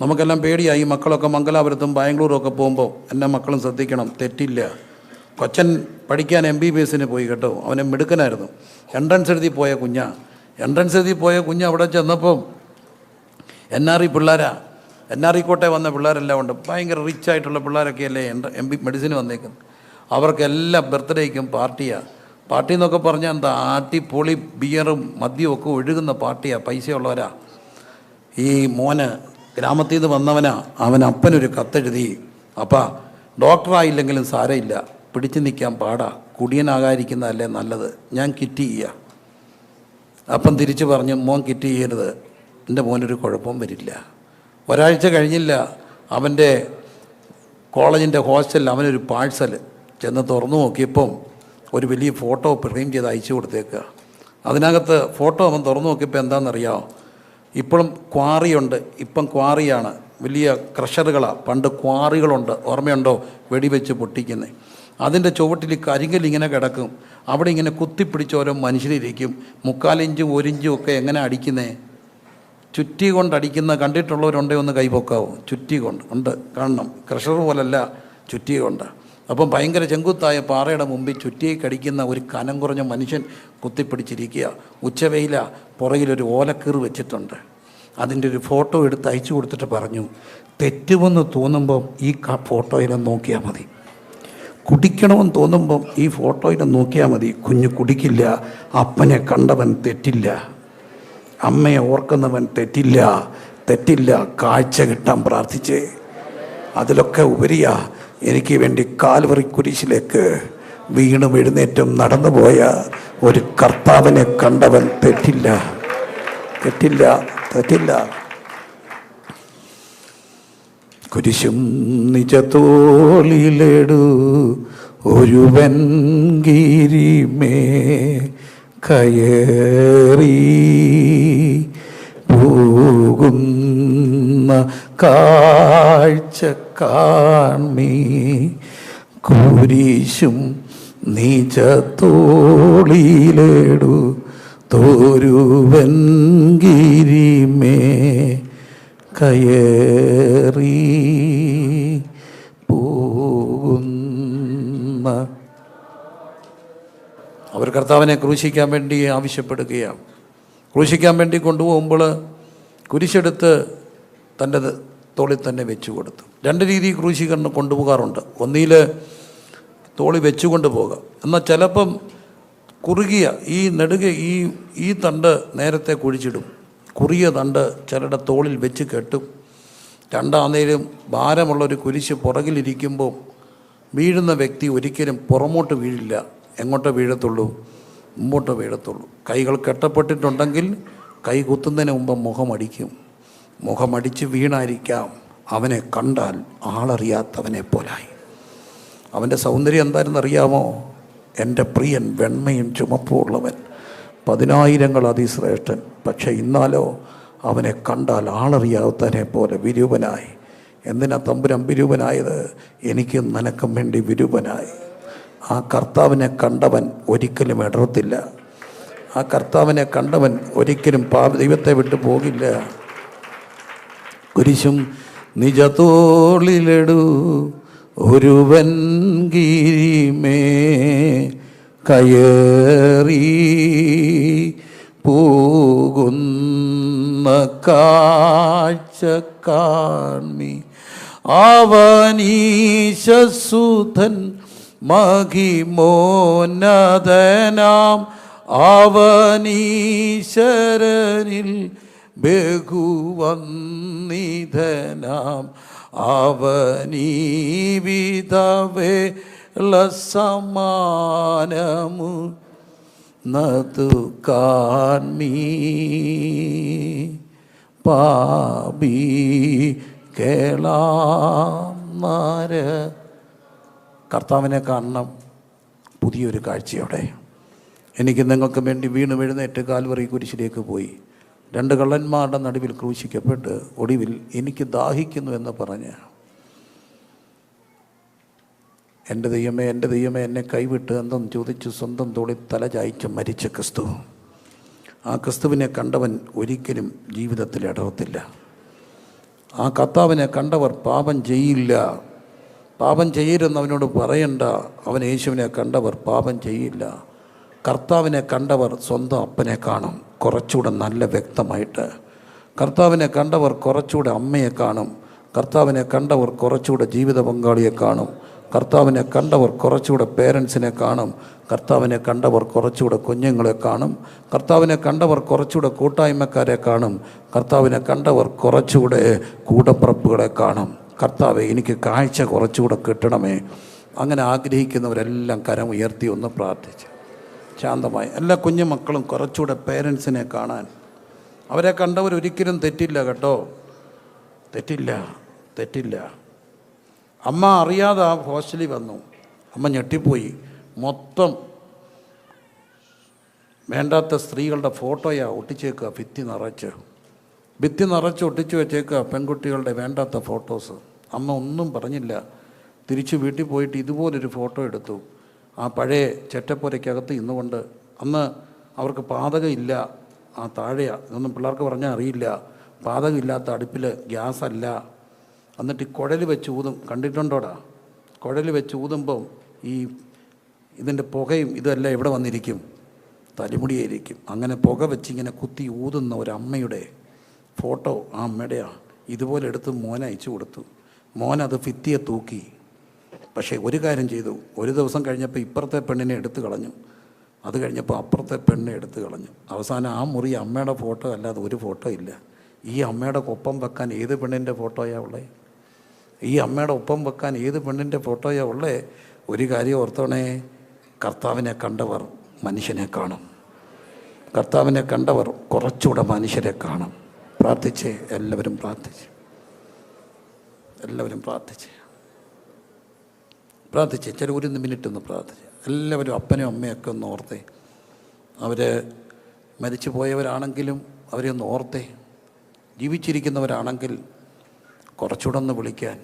നമുക്കെല്ലാം പേടിയായി. മക്കളൊക്കെ മംഗലാപുരത്തും ബാംഗ്ലൂരും ഒക്കെ പോകുമ്പോൾ എൻ്റെ മക്കളും ശ്രദ്ധിക്കണം, തെറ്റില്ല. കൊച്ചൻ പഠിക്കാൻ MBBS പോയി കേട്ടോ, അവനെ മിടുക്കനായിരുന്നു. എൻട്രൻസ് എഴുതി പോയ കുഞ്ഞ് അവിടെ ചെന്നപ്പോൾ NRI പിള്ളേരാ, NRI കോട്ടയം വന്ന പിള്ളേരെല്ലാം ഉണ്ട്. ഭയങ്കര റിച്ച് ആയിട്ടുള്ള പിള്ളേരൊക്കെ അല്ലേ മെഡിസിന് വന്നേക്കുന്നത്. അവർക്കെല്ലാം ബർത്ത്ഡേക്കും പാർട്ടി എന്നൊക്കെ പറഞ്ഞാൽ എന്താ, ആട്ടിപ്പൊളി ബിയറും മദ്യവും ഒക്കെ ഒഴുകുന്ന പാർട്ടിയാണ്, പൈസയുള്ളവരാ. ഈ മോന് ഗ്രാമത്തിൽ നിന്ന് വന്നവനാ, അവൻ അപ്പനൊരു കത്തെഴുതി, അപ്പാ ഡോക്ടറായില്ലെങ്കിലും സാരമില്ല, പിടിച്ചു നിൽക്കാൻ പാടാ, കുടിയനാകാതിരിക്കുന്നതല്ലേ നല്ലത്, ഞാൻ കിറ്റ് ചെയ്യുക. അപ്പം തിരിച്ചു പറഞ്ഞു, മോൻ കിറ്റ് ചെയ്യരുത്, എൻ്റെ മോനൊരു കുഴപ്പവും വരില്ല. ഒരാഴ്ച കഴിഞ്ഞില്ല, അവൻ്റെ കോളേജിൻ്റെ ഹോസ്റ്റലിൽ അവനൊരു പാഴ്സൽ ചെന്ന് തുറന്നു നോക്കിയപ്പം ഒരു വലിയ ഫോട്ടോ ഫ്രെയിം ചെയ്ത് അയച്ചു കൊടുത്തേക്കുക. അതിനകത്ത് ഫോട്ടോ അവൻ തുറന്നു നോക്കിയപ്പോൾ എന്താണെന്നറിയാമോ? ഇപ്പോഴും ക്വാറിയുണ്ട്, ഇപ്പം ക്വാറിയാണ്, വലിയ ക്രഷറുകളാണ്. പണ്ട് ക്വാറികളുണ്ട്, ഓർമ്മയുണ്ടോ? വെടിവെച്ച് പൊട്ടിക്കുന്നത്. അതിൻ്റെ ചുവട്ടിൽ കരിങ്കൽ ഇങ്ങനെ കിടക്കും, അവിടെ ഇങ്ങനെ കുത്തിപ്പിടിച്ച് ഓരോ മനുഷ്യരിരിക്കും. 3/4 ഇഞ്ചും 1 ഇഞ്ചും ഒക്കെ എങ്ങനെ അടിക്കുന്നേ? ചുറ്റി കൊണ്ട് അടിക്കുന്ന കണ്ടിട്ടുള്ളവരുണ്ടേ ഒന്ന് കൈപൊക്കാവും. ചുറ്റി കൊണ്ട് ഉണ്ട്, കാണണം. ക്രഷർ പോലല്ല, ചുറ്റി കൊണ്ട്. അപ്പം ഭയങ്കര ചെങ്കുത്തായ പാറയുടെ മുമ്പിൽ ചുറ്റിയെ കടിക്കുന്ന ഒരു കനം കുറഞ്ഞ മനുഷ്യൻ കുത്തിപ്പിടിച്ചിരിക്കുക. ഉച്ചവെയില, പുറകിലൊരു ഓലക്കീറ് വെച്ചിട്ടുണ്ട്. അതിൻ്റെ ഒരു ഫോട്ടോ എടുത്ത് അയച്ചു കൊടുത്തിട്ട് പറഞ്ഞു, തെറ്റുമെന്ന് തോന്നുമ്പം ഈ ഫോട്ടോയിലും നോക്കിയാൽ മതി, കുടിക്കണമെന്ന് തോന്നുമ്പം ഈ ഫോട്ടോയിലും നോക്കിയാൽ മതി. കുഞ്ഞ് കുടിക്കില്ല, അപ്പനെ കണ്ടവൻ തെറ്റില്ല, അമ്മയെ ഓർക്കുന്നവൻ തെറ്റില്ല. കാഴ്ച കിട്ടാൻ പ്രാർത്ഥിച്ചേ. അതിലൊക്കെ ഉപരിയാ എനിക്ക് വേണ്ടി കാൽവറി കുരിശിലേക്ക് വീണും എഴുന്നേറ്റും നടന്നുപോയ ഒരു കർത്താവിനെ കണ്ടവൻ തെറ്റില്ല, തെറ്റില്ല, തെറ്റില്ല. കുരിശും നിജത്തോളിലെടു ഒരുവൻ ഗിരിമേ കയറി പോകുന്ന കാഴ്ച കാൺമീ. കുരിശും നിജത്തോളിലെടു തോരുവൻ ഗിരിമേ കയറി പോകുന്ന. അവർ കർത്താവിനെ ക്രൂശിക്കാൻ വേണ്ടി ആവശ്യപ്പെടുകയാണ്. ക്രൂശിക്കാൻ വേണ്ടി കൊണ്ടുപോകുമ്പോൾ കുരിശെടുത്ത് തൻ്റെ തോളിൽ തന്നെ വെച്ചു കൊടുത്തു. രണ്ട് രീതി ക്രൂശീകരണം കൊണ്ടുപോകാറുണ്ട്. ഒന്നിൽ തോളി വെച്ചുകൊണ്ട് പോകാം, എന്നാൽ ചിലപ്പം കുറുകിയ ഈ നെടുകെ ഈ തണ്ട് നേരത്തെ കുഴിച്ചിടും, കുറിയ തണ്ട് ചിലരുടെ തോളിൽ വെച്ച് കെട്ടും. രണ്ടാന്നേരം ഭാരമുള്ളൊരു കുരിശ് പുറകിലിരിക്കുമ്പോൾ വീഴുന്ന വ്യക്തി ഒരിക്കലും പുറമോട്ട് വീഴില്ല. എങ്ങോട്ട് വീഴത്തുള്ളൂ? മുമ്പോട്ട് വീഴത്തുള്ളൂ. കൈകൾ കെട്ടപ്പെട്ടിട്ടുണ്ടെങ്കിൽ കൈ കുത്തുന്നതിന് മുമ്പ് മുഖമടിക്കും. മുഖമടിച്ച് വീണായിരിക്കാം. അവനെ കണ്ടാൽ ആളറിയാത്തവനെ പോലായി. അവൻ്റെ സൗന്ദര്യം എന്തായിരുന്നറിയാമോ? എൻ്റെ പ്രിയൻ വെണ്മയും ചുമപ്പുള്ളവൻ, 10,000 അതിശ്രേഷ്ഠൻ. പക്ഷെ ഇന്നാലോ അവനെ കണ്ടാൽ ആളറിയാത്തവനെ പോലെ വിരൂപനായി. എന്തിനാ തമ്പുരാൻ വിരൂപനായത്? എനിക്കും നിനക്കും വേണ്ടി വിരൂപനായി. ആ കർത്താവിനെ കണ്ടവൻ ഒരിക്കലും ഇടറത്തില്ല. ആ കർത്താവിനെ കണ്ടവൻ ഒരിക്കലും ദൈവത്തെ വിട്ടു പോകില്ല. കുരിശും നിജത്തോളിലെടു ഒരുവൻ ഗിരിമേ കയറി പോകുന്ന കാഴ്ച കാൺമീ. അവനീശസുതൻ മഹിമോന്നതനാം അവനീശ്വരനിൽ ബഹുവന്നിധനാം അവനീവിധവേള സമാനമു നതു കാൺമീ. പാപി കേളാമര കർത്താവിനെ കാണണം പുതിയൊരു കാഴ്ചയോടെ. എനിക്ക് നിങ്ങൾക്ക് വേണ്ടി വീണ് എഴുന്നേറ്റ് കാൽവറി കുരിശിലേക്ക് പോയി 2 കള്ളന്മാരുടെ നടുവിൽ ക്രൂശിക്കപ്പെട്ട് ഒടുവിൽ എനിക്ക് ദാഹിക്കുന്നു എന്ന് പറഞ്ഞ് എൻ്റെ ദൈവമേ എൻ്റെ ദൈവമേ എന്നെ കൈവിട്ട് എന്തെന്ന് ചോദിച്ച് സ്വന്തം തോളിൽ തല ചായ്ച്ച് മരിച്ച ക്രിസ്തു. ആ ക്രിസ്തുവിനെ കണ്ടവൻ ഒരിക്കലും ജീവിതത്തിൽ ഇടറത്തില്ല. ആ കർത്താവിനെ കണ്ടവർ പാപം ചെയ്യില്ല. പാപം ചെയ്യരുതെന്ന് അവനോട് പറയണ്ട. അവൻ യേശുവിനെ കണ്ടവർ പാപം ചെയ്യില്ല. കർത്താവിനെ കണ്ടവർ സ്വന്തം അപ്പനെ കാണും കുറച്ചുകൂടെ നല്ല വ്യക്തമായിട്ട്. കർത്താവിനെ കണ്ടവർ കുറച്ചുകൂടെ അമ്മയെ കാണും. കർത്താവിനെ കണ്ടവർ കുറച്ചുകൂടെ ജീവിത പങ്കാളിയെ കാണും. കർത്താവിനെ കണ്ടവർ കുറച്ചുകൂടെ പേരൻസിനെ കാണും. കർത്താവിനെ കണ്ടവർ കുറച്ചുകൂടെ കുഞ്ഞുങ്ങളെ കാണും. കർത്താവിനെ കണ്ടവർ കുറച്ചുകൂടെ കൂട്ടായ്മക്കാരെ കാണും. കർത്താവിനെ കണ്ടവർ കുറച്ചുകൂടെ കൂടപ്പിറപ്പുകളെ കാണും. കർത്താവെ എനിക്ക് കാഴ്ച കുറച്ചുകൂടെ കിട്ടണമേ. അങ്ങനെ ആഗ്രഹിക്കുന്നവരെല്ലാം കരം ഉയർത്തി ഒന്ന് പ്രാർത്ഥിച്ച് ശാന്തമായി. എല്ലാ കുഞ്ഞു മക്കളും കുറച്ചുകൂടെ പേരൻസിനെ കാണാൻ. അവരെ കണ്ടവരൊരിക്കലും തെറ്റില്ല കേട്ടോ, തെറ്റില്ല, തെറ്റില്ല. അമ്മ അറിയാതെ ആ ഹോസ്റ്റലിൽ വന്നു. അമ്മ ഞെട്ടിപ്പോയി. മൊത്തം വേണ്ടാത്ത സ്ത്രീകളുടെ ഫോട്ടോയാണ് ഒട്ടിച്ചേക്കുക. ഭിത്തി നിറച്ച് ഒട്ടിച്ച് വെച്ചേക്കുക പെൺകുട്ടികളുടെ വേണ്ടാത്ത ഫോട്ടോസ്. അമ്മ ഒന്നും പറഞ്ഞില്ല. തിരിച്ച് വീട്ടിൽ പോയിട്ട് ഇതുപോലൊരു ഫോട്ടോ എടുത്തു. ആ പഴയ ചെറ്റപ്പുരയ്ക്കകത്ത് ഇന്നുകൊണ്ട്. അന്ന് അവർക്ക് പാചകമില്ല. ആ താഴെയാണ്. ഇതൊന്നും പിള്ളേർക്ക് പറഞ്ഞാൽ അറിയില്ല. പാചകമില്ലാത്ത അടുപ്പിൽ ഗ്യാസല്ല. എന്നിട്ട് ഈ കുഴൽ വെച്ച് ഊതും. കണ്ടിട്ടുണ്ടോടാ? കുഴൽ വെച്ച് ഊതുമ്പം ഇതിൻ്റെ പുകയും ഇതെല്ലാം എവിടെ വന്നിരിക്കും? തലിമുടിയായിരിക്കും. അങ്ങനെ പുക വെച്ച് ഇങ്ങനെ കുത്തി ഊതുന്ന ഒരമ്മയുടെ ഫോട്ടോ ആ അമ്മയുടെയാണ്. ഇതുപോലെ എടുത്ത് മോനെ അയച്ചു കൊടുത്തു. മോനത് ഭിത്തിയെ തൂക്കി. പക്ഷേ ഒരു കാര്യം ചെയ്തു. ഒരു ദിവസം കഴിഞ്ഞപ്പോൾ ഇപ്പുറത്തെ പെണ്ണിനെ എടുത്തു കളഞ്ഞു. അത് കഴിഞ്ഞപ്പോൾ അപ്പുറത്തെ പെണ്ണിനെ എടുത്തു കളഞ്ഞു. അവസാനം ആ മുറി അമ്മയുടെ ഫോട്ടോ അല്ലാതെ ഒരു ഫോട്ടോ ഇല്ല. ഈ അമ്മയുടെ ഒപ്പം വെക്കാൻ ഏത് പെണ്ണിൻ്റെ ഫോട്ടോയാണ് ഉള്ളത്? ഈ അമ്മയുടെ ഒപ്പം വെക്കാൻ ഏത് പെണ്ണിൻ്റെ ഫോട്ടോയാ ഉള്ളേ? ഒരു കാര്യം ഓർത്തോണേ, കർത്താവിനെ കണ്ടവർ മനുഷ്യനെ കാണും. കർത്താവിനെ കണ്ടവർ കുറച്ചുകൂടെ മനുഷ്യരെ കാണും. പ്രാർത്ഥിച്ചേ, എല്ലാവരും പ്രാർത്ഥിച്ച്, എല്ലാവരും പ്രാർത്ഥിച്ച് പ്രാർത്ഥിച്ച് ചില ഒരു മിനിറ്റ് ഒന്ന് പ്രാർത്ഥിച്ച്. എല്ലാവരും അപ്പനും അമ്മയൊക്കെ ഒന്ന് ഓർത്തേ. അവർ മരിച്ചു പോയവരാണെങ്കിലും അവരെ ഒന്ന് ഓർത്തേ. ജീവിച്ചിരിക്കുന്നവരാണെങ്കിൽ കുറച്ചുകൂടെ ഒന്ന് വിളിക്കാൻ,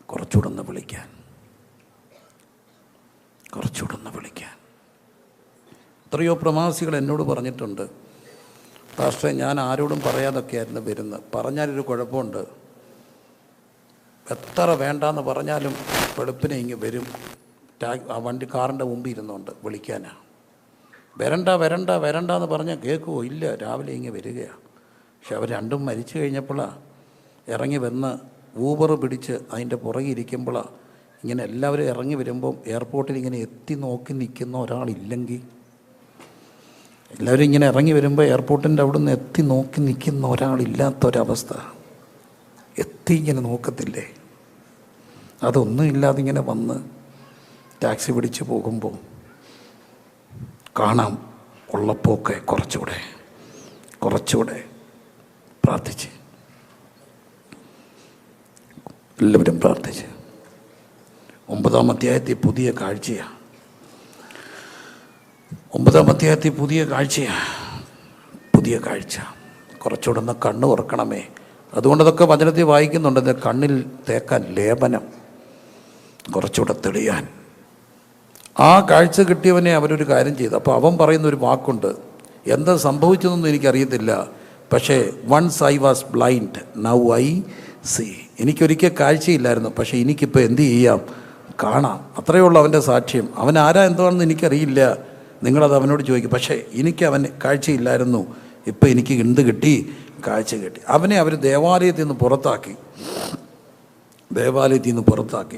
കുറച്ചുകൂടെ ഒന്ന് വിളിക്കാൻ, കുറച്ചുകൂടെ ഒന്ന് വിളിക്കാൻ. എത്രയോ പ്രവാസികൾ എന്നോട് പറഞ്ഞിട്ടുണ്ട്, പാസ്റ്ററെ ഞാൻ ആരോടും പറയാതൊക്കെയായിരുന്നു വരുന്നത്. പറഞ്ഞാലൊരു കുഴപ്പമുണ്ട്, എത്ര വേണ്ടാന്ന് പറഞ്ഞാലും വെളുപ്പിനെ ഇങ്ങ് വരും. ആ വണ്ടി കാറിൻ്റെ മുമ്പിൽ ഇരുന്നുകൊണ്ട് വിളിക്കാനാണ്. വരണ്ട വരണ്ട വരണ്ട എന്ന് പറഞ്ഞാൽ കേൾക്കുമോ? ഇല്ല, രാവിലെ ഇങ്ങ് വരികയാണ്. പക്ഷെ അവർ രണ്ടും മരിച്ചു കഴിഞ്ഞപ്പോഴാണ് ഇറങ്ങി വന്ന് ഊബർ പിടിച്ച് അതിൻ്റെ പുറകെ ഇരിക്കുമ്പോഴാണ് ഇങ്ങനെ എല്ലാവരും ഇറങ്ങി വരുമ്പം എയർപോർട്ടിൽ ഇങ്ങനെ എത്തി നോക്കി നിൽക്കുന്ന ഒരാളില്ലെങ്കിൽ, എല്ലാവരും ഇങ്ങനെ ഇറങ്ങി വരുമ്പോൾ എയർപോർട്ടിൻ്റെ അവിടെ നിന്ന് എത്തി നോക്കി നിൽക്കുന്ന ഒരാളില്ലാത്തൊരവസ്ഥ. എത്തി ഇങ്ങനെ നോക്കത്തില്ലേ? അതൊന്നും ഇല്ലാതെ ഇങ്ങനെ വന്ന് ടാക്സി പിടിച്ച് പോകുമ്പോൾ കാണാം. ഉള്ളപ്പോക്കെ കുറച്ചുകൂടെ പ്രാർത്ഥിച്ച്, എല്ലാവരും പ്രാർത്ഥിച്ച്. 9-ാം അധ്യായത്തിൽ പുതിയ കാഴ്ചയാണ്. 9-ാം അധ്യായത്തിൽ പുതിയ കാഴ്ച. കുറച്ചുകൂടെ ഒന്ന് കണ്ണ് തുറക്കണമേ. അതുകൊണ്ട് അതൊക്കെ വചനത്തിൽ വായിക്കുന്നുണ്ട്. കണ്ണിൽ തേക്കാൻ ലേപനം, കുറച്ചുകൂടെ തെളിയാൻ. ആ കാഴ്ച കിട്ടിയവനെ അവരൊരു കാര്യം ചെയ്തു. അപ്പോൾ അവൻ പറയുന്നൊരു വാക്കുണ്ട്, എന്താ സംഭവിച്ചതെന്നൊന്നും എനിക്കറിയത്തില്ല, പക്ഷേ once I was blind now I see. എനിക്കൊരിക്കൽ കാഴ്ചയില്ലായിരുന്നു, പക്ഷേ എനിക്കിപ്പോൾ എന്ത് ചെയ്യാം? കാണാം. അത്രയേ ഉള്ളൂ അവൻ്റെ സാക്ഷ്യം. അവൻ ആരാ എന്താണെന്ന് എനിക്കറിയില്ല, നിങ്ങളത് അവനോട് ചോദിക്കും. പക്ഷേ എനിക്ക് അവൻ കാഴ്ചയില്ലായിരുന്നു, ഇപ്പം എനിക്ക് എന്ത് കിട്ടി? കാഴ്ച കിട്ടി. അവനെ അവർ ദേവാലയത്തിൽ നിന്ന് പുറത്താക്കി.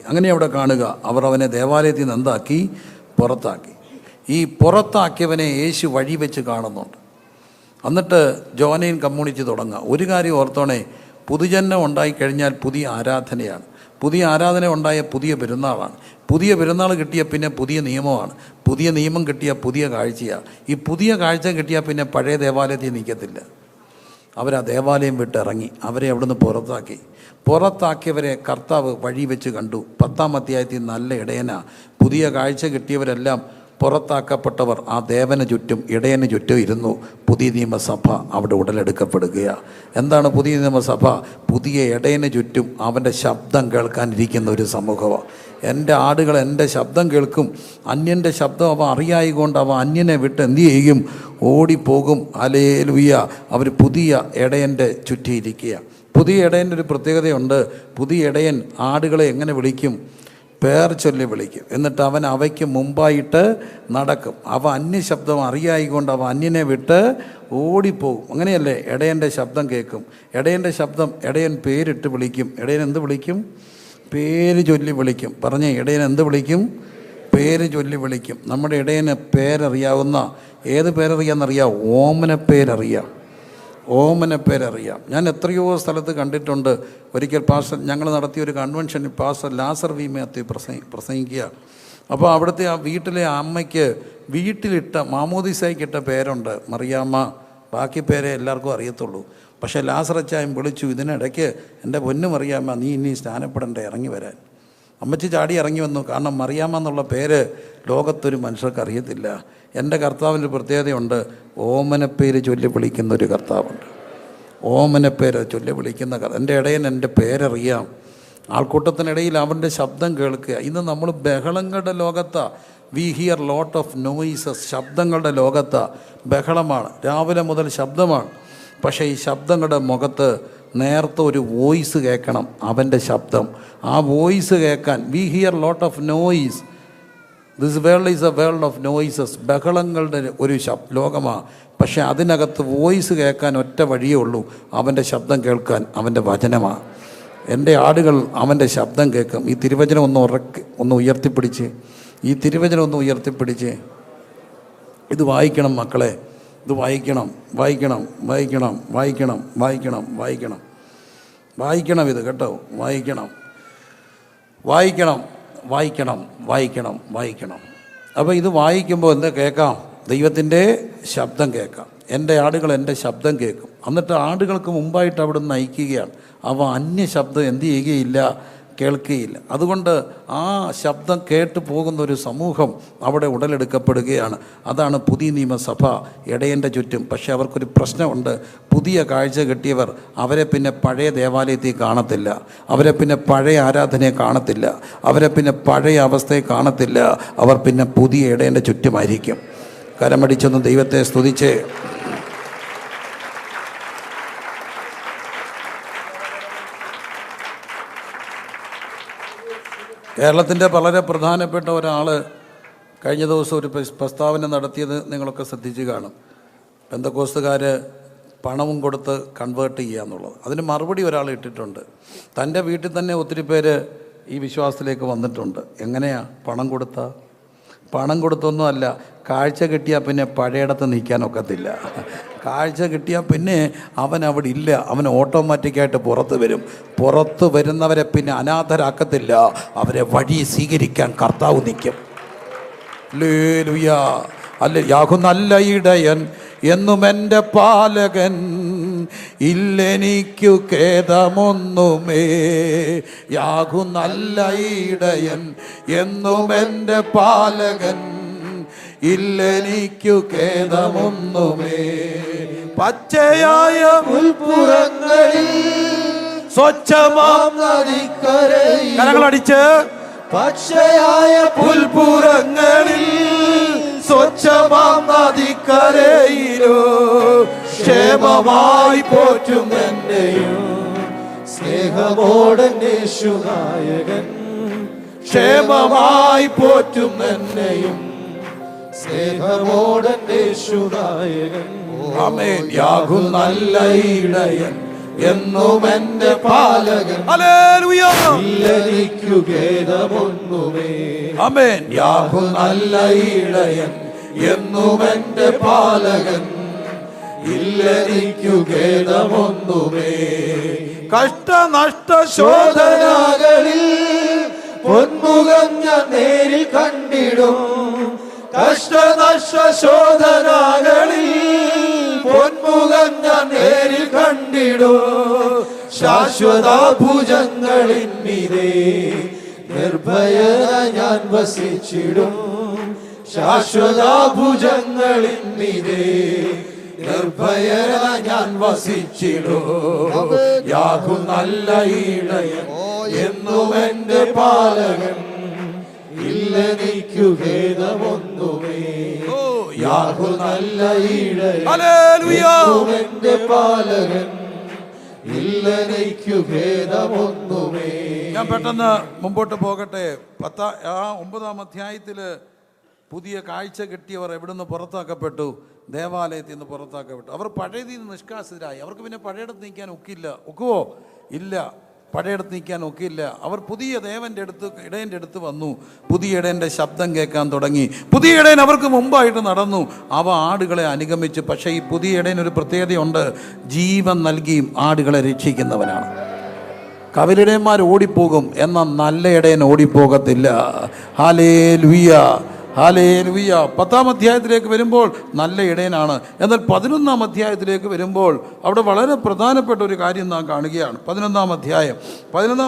അങ്ങനെ അവിടെ കാണുക, അവർ അവനെ ദേവാലയത്തിൽ നിന്ന് എന്താക്കി? പുറത്താക്കി. ഈ പുറത്താക്കിയവനെ യേശു വഴി വെച്ച് കാണുന്നുണ്ട്. എന്നിട്ട് ജോനയും കമ്മ്യൂണിറ്റി തുടങ്ങുക. ഒരു കാര്യം ഓർത്തോണേ, പുതുജന്മം ഉണ്ടായിക്കഴിഞ്ഞാൽ പുതിയ ആരാധനയാണ്. പുതിയ ആരാധന ഉണ്ടായ പുതിയ പെരുന്നാളാണ്. പുതിയ പെരുന്നാൾ കിട്ടിയ പിന്നെ പുതിയ നിയമമാണ്. പുതിയ നിയമം കിട്ടിയ പുതിയ കാഴ്ചയാണ്. ഈ പുതിയ കാഴ്ച കിട്ടിയാൽ പിന്നെ പഴയ ദേവാലയത്തിൽ നിൽക്കത്തില്ല. അവരാ ദേവാലയം വിട്ടിറങ്ങി. അവരെ അവിടുന്ന് പുറത്താക്കിയവരെ കർത്താവ് വഴി വെച്ച് കണ്ടു. 10-ാം അധ്യായത്തിൽ നല്ല ഇടയനാ. പുതിയ കാഴ്ച കിട്ടിയവരെല്ലാം പുറത്താക്കപ്പെട്ടവർ ആ ദേവന് ചുറ്റും ഇടയന് ചുറ്റും ഇരുന്നു. പുതിയ നിയമസഭ അവിടെ ഉടലെടുക്കപ്പെടുകയാണ്. എന്താണ് പുതിയ നിയമസഭ? പുതിയ ഇടയന് ചുറ്റും അവൻ്റെ ശബ്ദം കേൾക്കാനിരിക്കുന്ന ഒരു സമൂഹമാണ്. എൻ്റെ ആടുകൾ എൻ്റെ ശബ്ദം കേൾക്കും. അന്യൻ്റെ ശബ്ദം അവ അറിയായിക്കൊണ്ട് അവ അന്യനെ വിട്ട് എന്തു ചെയ്യും? ഓടിപ്പോകും. ഹല്ലേലൂയ. അവർ പുതിയ ഇടയൻ്റെ ചുറ്റിയിരിക്കുക. പുതിയ ഇടയൻ്റെ ഒരു പ്രത്യേകതയുണ്ട്. പുതിയ ഇടയൻ ആടുകളെ എങ്ങനെ വിളിക്കും? പേർ ചൊല്ലി വിളിക്കും. എന്നിട്ട് അവൻ അവയ്ക്ക് മുമ്പായിട്ട് നടക്കും. അവ അന്യശബ്ദം അറിയായിക്കൊണ്ട് അവ അന്യനെ വിട്ട് ഓടിപ്പോകും. അങ്ങനെയല്ലേ? ഇടയൻ്റെ ശബ്ദം കേൾക്കും. ഇടയൻ്റെ ശബ്ദം ഇടയൻ പേരിട്ട് വിളിക്കും. ഇടയൻ എന്ത് വിളിക്കും? പേര് ചൊല്ലി വിളിക്കും. പറഞ്ഞേ, ഇടയൻ എന്ത് വിളിക്കും? പേര് ചൊല്ലി വിളിക്കും. നമ്മുടെ ഇടയന് പേരറിയാവുന്ന ഏത് പേരറിയാമെന്നറിയാം? ഓമനപ്പേരറിയാം. ഞാൻ എത്രയോ സ്ഥലത്ത് കണ്ടിട്ടുണ്ട്. ഒരിക്കൽ പാസ്റ്റർ ഞങ്ങൾ നടത്തിയ ഒരു കൺവെൻഷനിൽ പാസ്റ്റർ ലാസർ വി മാത്യു പ്രസംഗിക്കുക. അപ്പോൾ അവിടുത്തെ ആ വീട്ടിലെ അമ്മയ്ക്ക് വീട്ടിലിട്ട മാമോദിസായിക്കിട്ട പേരുണ്ട് മറിയാമ്മ. ബാക്കി പേരെ എല്ലാവർക്കും അറിയത്തുള്ളൂ. പക്ഷേ ലാസറച്ചായും വിളിച്ചു. ഇതിനിടയ്ക്ക് എൻ്റെ പൊന്നു മറിയാമ്മ, നീ ഇനി സ്നാനപ്പെടേണ്ട, ഇറങ്ങി വരാൻ. അമ്മച്ചി ചാടി ഇറങ്ങി വന്നു. കാരണം മറിയാമ്മ എന്നുള്ള പേര് ലോകത്തൊരു മനുഷ്യർക്ക് അറിയത്തില്ല. എൻ്റെ കർത്താവിൻ്റെ പ്രത്യേകതയുണ്ട്. ഓമനപ്പേര് ചൊല്ലി വിളിക്കുന്നൊരു കർത്താവുണ്ട്. ഓമനപ്പേര് ചൊല്ലി വിളിക്കുന്ന എൻ്റെ ഇടയൻ എൻ്റെ പേരറിയാം. ആൾക്കൂട്ടത്തിനിടയിൽ അവൻ്റെ ശബ്ദം കേൾക്കുക. ഇന്ന് നമ്മൾ ബഹളങ്ങളുടെ ലോകത്താണ്. We hear lot of noises. ശബ്ദങ്ങളുടെ ലോകത്താണ്. ബഹളമാണ്. രാവിലെ മുതൽ ശബ്ദമാണ്. പക്ഷേ ഈ ശബ്ദങ്ങളുടെ മുഖത്ത് നേരത്തെ ഒരു വോയിസ് കേൾക്കണം. അവൻ്റെ ശബ്ദം. ആ വോയിസ് കേൾക്കാൻ we hear lot of noise. This world is a world of noises. ബഹളങ്ങളുടെ ഒരു ലോകമാണ്. പക്ഷേ അതിനകത്ത് വോയിസ് കേൾക്കാൻ ഒറ്റ വഴിയേ ഉള്ളൂ. അവൻ്റെ ശബ്ദം കേൾക്കാൻ അവൻ്റെ വചനമാണ്. എൻ്റെ ആടുകൾ അവൻ്റെ ശബ്ദം കേൾക്കും. ഈ തിരുവചനം ഒന്ന് ഉയർത്തിപ്പിടിച്ച്, ഈ തിരുവചനം ഒന്ന് ഉയർത്തിപ്പിടിച്ച് ഇത് വായിക്കണം മക്കളെ. ഇത് വായിക്കണം. വായിക്കണം ഇത് കേട്ടോ, വായിക്കണം വായിക്കണം വായിക്കണം വായിക്കണം വായിക്കണം. അപ്പോൾ ഇത് വായിക്കുമ്പോൾ എന്താ കേൾക്കാം? ദൈവത്തിൻ്റെ ശബ്ദം കേൾക്കാം. എൻ്റെ ആടുകൾ എൻ്റെ ശബ്ദം കേൾക്കും. എന്നിട്ട് ആടുകൾക്ക് മുമ്പായിട്ട് അവിടെ നിന്ന് നയിക്കുകയാണ്. അവ അന്യ ശബ്ദം എന്ത് ചെയ്യുകയില്ല, കേൾക്കുകയില്ല. അതുകൊണ്ട് ആ ശബ്ദം കേട്ട് പോകുന്ന ഒരു സമൂഹം അവിടെ ഉടലെടുക്കപ്പെടുകയാണ്. അതാണ് പുതിയ നിയമസഭ ഇടയൻ്റെ ചുറ്റും. പക്ഷേ അവർക്കൊരു പ്രശ്നമുണ്ട്. പുതിയ കാഴ്ച കിട്ടിയവർ അവരെ പിന്നെ പഴയ ദേവാലയത്തിൽ കാണത്തില്ല, അവരെ പിന്നെ പഴയ ആരാധനയെ കാണത്തില്ല, അവരെ പിന്നെ പഴയ അവസ്ഥയെ കാണത്തില്ല. അവർ പിന്നെ പുതിയ ഇടയൻ്റെ ചുറ്റുമായിരിക്കും. കരമടിച്ചൊന്ന് ദൈവത്തെ സ്തുതിച്ച് കേരളത്തിൻ്റെ വളരെ പ്രധാനപ്പെട്ട ഒരാൾ കഴിഞ്ഞ ദിവസം ഒരു പ്രസ്താവന നടത്തിയത് നിങ്ങളൊക്കെ ശ്രദ്ധിച്ച് കാണും. പെന്തക്കോസ്തുകാർ പണവും കൊടുത്ത് കൺവേർട്ട് ചെയ്യുക എന്നുള്ളത്. അതിന് മറുപടി ഒരാൾ ഇട്ടിട്ടുണ്ട്. തൻ്റെ വീട്ടിൽ തന്നെ ഒത്തിരി പേര് ഈ വിശ്വാസത്തിലേക്ക് വന്നിട്ടുണ്ട്. എങ്ങനെയാണ്? പണം കൊടുത്തൊന്നും അല്ല. കാഴ്ച കിട്ടിയാൽ പിന്നെ പഴയിടത്ത് നിൽക്കാനൊക്കത്തില്ല. കാഴ്ച കിട്ടിയാൽ പിന്നെ അവൻ അവിടെ ഇല്ല, അവൻ ഓട്ടോമാറ്റിക്കായിട്ട് പുറത്ത് വരും. പുറത്ത് വരുന്നവരെ പിന്നെ അനാഥരാക്കത്തില്ല, അവരെ വഴി സ്വീകരിക്കാൻ കർത്താവ് നിൽക്കും. ഹല്ലേലൂയ. അല്ല, യാഹു നല്ല ഇടയൻ എന്നും എൻ്റെ പാലകൻ, ഇല്ലെനിക്കു ഖേദമൊന്നുമേ. യാഹു നല്ല ഇടയൻ എന്നും എൻ്റെ പാലകൻ, ഇല്ലെനിക്കു ഖേദമൊന്നുമേ. പച്ചയായ പുൽപ്പുറങ്ങളിൽ സ്വച്ഛമാം നദിക്കരയിൽ, കരങ്ങളടിച്ച്, പച്ചയായ പുൽപ്പുറങ്ങളിൽ സ്വച്ഛമാം നദിക്കരയിലോ ക്ഷേമമായി പോറ്റും എന്നെയും സ്നേഹമോടന്വേഷുനായകൻ, ക്ഷേമമായി പോറ്റും എന്നെയും സ്നേഹമോടന്വേഷുനായകൻ. ആമേൻ. യാഹു നല്ല ഇടയൻ എന്നും എൻ്റെ പാലകൻ, ഹല്ലേലൂയ, ഇല്ലെനിക്കു ഖേദമൊന്നുമേ. ആമേൻ. യാഹു നല്ല ഇടയൻ എന്നും എൻ്റെ പാലകൻ, ഇല്ലെനിക്കു ഖേദമൊന്നുമേ. കഷ്ടനഷ്ട ശോധനകളിൽ പൊന്മുഖം ഞാൻ നേരിൽ കണ്ടിടും. കഷ്ടനഷ്ട ശോധനകളിൽ പൊന്മുഖം ഞാൻ നേരിൽ കണ്ടിടും. ശാശ്വത ഭുജങ്ങളിൽ മീതെ നിർഭയത ഞാൻ വസിച്ചിടും. ശാശ്വത ഭുജങ്ങളിൽ മീതെ നിർഭയത ഞാൻ വസിച്ചിടും. യാഹു നല്ല ഇടയൻ എന്നും എൻ്റെ പാലകൻ, ഇല്ലെനിക്കു ഖേദമൊന്നുമേ. യാഹു നല്ല ഇടയൻ എന്നും എൻ്റെ പാലകൻ, ഇല്ലെനിക്കു ഖേദമൊന്നുമേ. ഞാൻ പെട്ടെന്ന് മുമ്പോട്ട് പോകട്ടെ. 9-ാം അധ്യായത്തിൽ പുതിയ കാഴ്ച കിട്ടിയവർ എവിടുന്ന് പുറത്താക്കപ്പെട്ടു? ദേവാലയത്തിൽ നിന്ന് പുറത്താക്കപ്പെട്ടു. അവർ പഴയതിൽ നിന്ന് നിഷ്കാസിതരായി. അവർക്ക് പിന്നെ പഴയടത്ത് നിൽക്കാൻ ഒക്കുവോ? ഇല്ല, പഴയടത്ത് നിൽക്കാൻ ഒക്കില്ല. അവർ പുതിയ ഇടയൻ്റെ അടുത്ത് വന്നു. പുതിയ ഇടയൻ്റെ ശബ്ദം കേൾക്കാൻ തുടങ്ങി. പുതിയ ഇടയൻ അവർക്ക് മുമ്പായിട്ട് നടന്നു. അവ ആടുകളെ അനുഗമിച്ചു. പക്ഷേ ഈ പുതിയ ഇടയനൊരു പ്രത്യേകതയുണ്ട്. ജീവൻ നൽകിയും ആടുകളെ രക്ഷിക്കുന്നവനാണ്. കവലിടയന്മാർ ഓടിപ്പോകും, എന്നാൽ നല്ല ഇടയൻ ഓടിപ്പോകത്തില്ല. Hallelujah, hallelujah. 10-ാം അധ്യായത്തിലേക്ക് വരുമ്പോൾ നല്ല ഇടയനാണ്. എന്നാൽ 11-ാം അധ്യായത്തിലേക്ക് വരുമ്പോൾ അവിടെ വളരെ പ്രധാനപ്പെട്ട ഒരു കാര്യം നാം കാണുകയാണ്. 11-ാം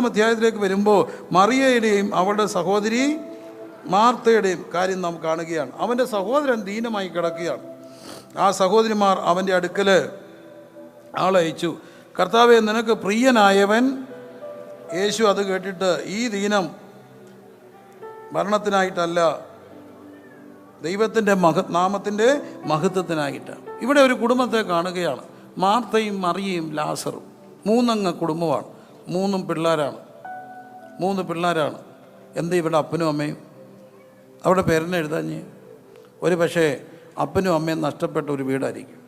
അധ്യായത്തിലേക്ക് വരുമ്പോൾ മറിയയുടെയും അവളുടെ സഹോദരി മാർത്തയുടെയും കാര്യം നാം കാണുകയാണ്. അവൻ്റെ സഹോദരൻ ദീനമായി കിടക്കുകയാണ്. ആ സഹോദരിമാർ അവൻ്റെ അടുക്കൽ ആളയച്ചു. കർത്താവേ, നിനക്ക് പ്രിയനായവൻ. യേശു അത് കേട്ടിട്ട്, ഈ ദീനം മരണത്തിനായിട്ടല്ല, ദൈവത്തിൻ്റെ നാമത്തിൻ്റെ മഹത്വത്തിനായിട്ടാണ്. ഇവിടെ ഒരു കുടുംബത്തെ കാണുകയാണ്. മാർത്തയും മറിയയും ലാസറും 3 കുടുംബമാണ്. 3 പിള്ളേരാണ്. എന്താ ഇവിടെ അപ്പനും അമ്മയും? അവിടെ പേരെന്നെ എഴുതാഞ്ഞ്? ഒരു പക്ഷേ അപ്പനും അമ്മയും നഷ്ടപ്പെട്ട ഒരു വീടായിരിക്കും.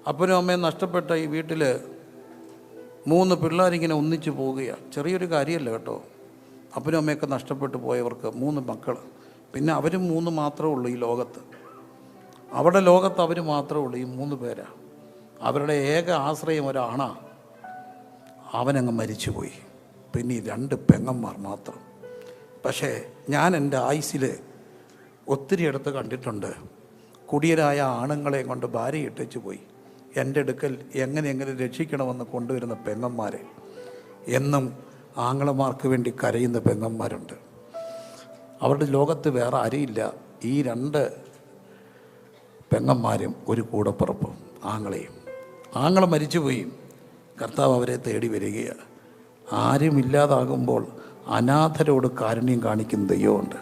അപ്പനും അമ്മയും നഷ്ടപ്പെട്ട ഈ വീട്ടിൽ 3 പിള്ളേരിങ്ങനെ ഒന്നിച്ചു പോവുകയാണ്. ചെറിയൊരു കാര്യമല്ല കേട്ടോ. അപ്പനും അമ്മയൊക്കെ നഷ്ടപ്പെട്ടു പോയവർക്ക് 3 മക്കൾ. പിന്നെ അവരും 3 മാത്രമേ ഉള്ളൂ ഈ ലോകത്ത്. അവിടെ ലോകത്ത് അവർ മാത്രമേ ഉള്ളൂ, ഈ 3 പേരാണ്. അവരുടെ ഏക ആശ്രയം ഒരാണാണ്. അവനങ്ങ് മരിച്ചുപോയി. പിന്നെ ഈ 2 പെങ്ങന്മാർ മാത്രം. പക്ഷേ ഞാൻ എൻ്റെ ആയുസ്സിൽ ഒത്തിരി അടുത്ത് കണ്ടിട്ടുണ്ട്, കുടിയരായ ആണുങ്ങളെ കൊണ്ട് ഭാര്യ ഇട്ടേച്ച് പോയി എൻ്റെ അടുക്കൽ എങ്ങനെ രക്ഷിക്കണമെന്ന് കൊണ്ടുവരുന്ന പെങ്ങന്മാരെ. എന്നും ആങ്ങളമാർക്ക് വേണ്ടി കരയുന്ന പെങ്ങന്മാരുണ്ട്. അവരുടെ ലോകത്ത് വേറെ ആരുമില്ല. ഈ 2 പെങ്ങന്മാരും ഒരു കൂടപ്പുറപ്പും ആങ്ങള മരിച്ചുപോയി. കർത്താവ് അവരെ തേടി വരികയാണ്. ആരുമില്ലാതാകുമ്പോൾ അനാഥരോട് കാരുണ്യം കാണിക്കുന്ന ദൈവമുണ്ട്.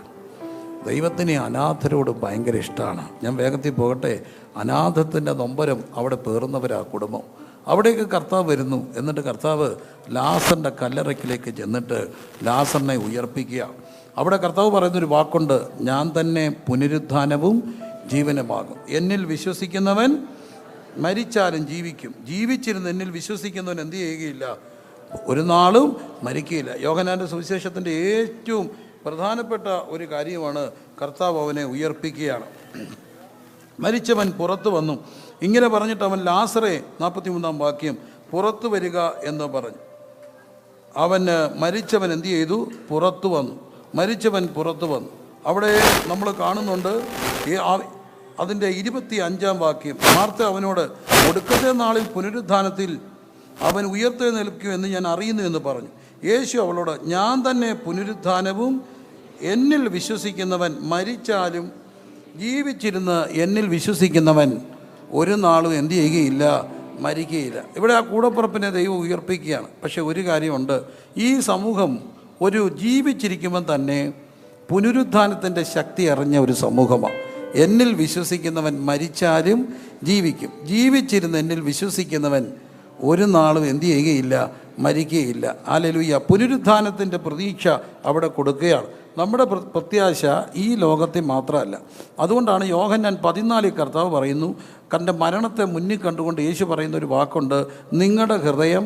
ദൈവത്തിന് അനാഥരോട് ഭയങ്കര ഇഷ്ടമാണ്. ഞാൻ വേഗത്തിൽ പോകട്ടെ. അനാഥത്തിൻ്റെ നൊമ്പരം അവിടെ പേറുന്നവരാ കുടുംബം. അവിടേക്ക് കർത്താവ് വരുന്നു. എന്നിട്ട് കർത്താവ് ലാസറിൻ്റെ കല്ലറയ്ക്കിലേക്ക് ചെന്നിട്ട് ലാസറിനെ ഉയർപ്പിക്കുക. അവിടെ കർത്താവ് പറയുന്നൊരു വാക്കുണ്ട്, ഞാൻ തന്നെ പുനരുത്ഥാനവും ജീവനുമാകും. എന്നിൽ വിശ്വസിക്കുന്നവൻ മരിച്ചാലും ജീവിക്കും. ജീവിച്ചിരുന്ന് എന്നിൽ വിശ്വസിക്കുന്നവൻ എന്ത് ചെയ്യുകയില്ല, ഒരു നാളും മരിക്കുകയില്ല. യോഹന്നാൻ്റെ സുവിശേഷത്തിൻ്റെ ഏറ്റവും പ്രധാനപ്പെട്ട ഒരു കാര്യമാണ് കർത്താവ് അവനെ ഉയർപ്പിക്കുകയാണ്. മരിച്ചവൻ പുറത്തു വന്നു. ഇങ്ങനെ പറഞ്ഞിട്ട് അവൻ ലാസറെ 43-ാം വാക്യം പുറത്തു വരിക എന്ന് പറഞ്ഞു. അവന് മരിച്ചവൻ എന്തു ചെയ്തു, പുറത്തു വന്നു. മരിച്ചവൻ പുറത്തു വന്നു. അവിടെ നമ്മൾ കാണുന്നുണ്ട് അതിൻ്റെ 25-ാം വാക്യം, മാർത്ത അവനോട് ഒടുക്കത്തെ നാളിൽ പുനരുത്ഥാനത്തിൽ അവൻ ഉയർത്തെഴുന്നേൽക്കുമെന്ന് ഞാൻ അറിയുന്നു എന്ന് പറഞ്ഞു. യേശു അവളോട്, ഞാൻ തന്നെ പുനരുത്ഥാനവും എന്നിൽ വിശ്വസിക്കുന്നവൻ മരിച്ചാലും ജീവിച്ചിരുന്ന് എന്നിൽ വിശ്വസിക്കുന്നവൻ ഒരു നാളും എന്തു ചെയ്യുകയില്ല, മരിക്കുകയില്ല. ഇവിടെ ആ കൂടപ്പുറപ്പിനെ ദൈവം ഉയർപ്പിക്കുകയാണ്. പക്ഷെ ഒരു കാര്യമുണ്ട്, ഈ സമൂഹം ഒരു ജീവിച്ചിരിക്കുമ്പം തന്നെ പുനരുത്ഥാനത്തിൻ്റെ ശക്തി അറിഞ്ഞ ഒരു സമൂഹമാണ്. എന്നിൽ വിശ്വസിക്കുന്നവൻ മരിച്ചാലും ജീവിക്കും. ജീവിച്ചിരുന്ന് എന്നിൽ വിശ്വസിക്കുന്നവൻ ഒരു നാളും എന്തു ചെയ്യുകയില്ല, മരിക്കുകയില്ല. ഹല്ലേലൂയ. പുനരുത്ഥാനത്തിൻ്റെ പ്രതീക്ഷ അവിടെ കൊടുക്കുകയാണ്. നമ്മുടെ പ്രത്യാശ ഈ ലോകത്തെ മാത്രമല്ല. അതുകൊണ്ടാണ് യോഹന്നാൻ 14 കർത്താവ് പറയുന്നു, തൻ്റെ മരണത്തെ മുന്നിൽ കണ്ടുകൊണ്ട് യേശു പറയുന്ന ഒരു വാക്കുണ്ട്, നിങ്ങളുടെ ഹൃദയം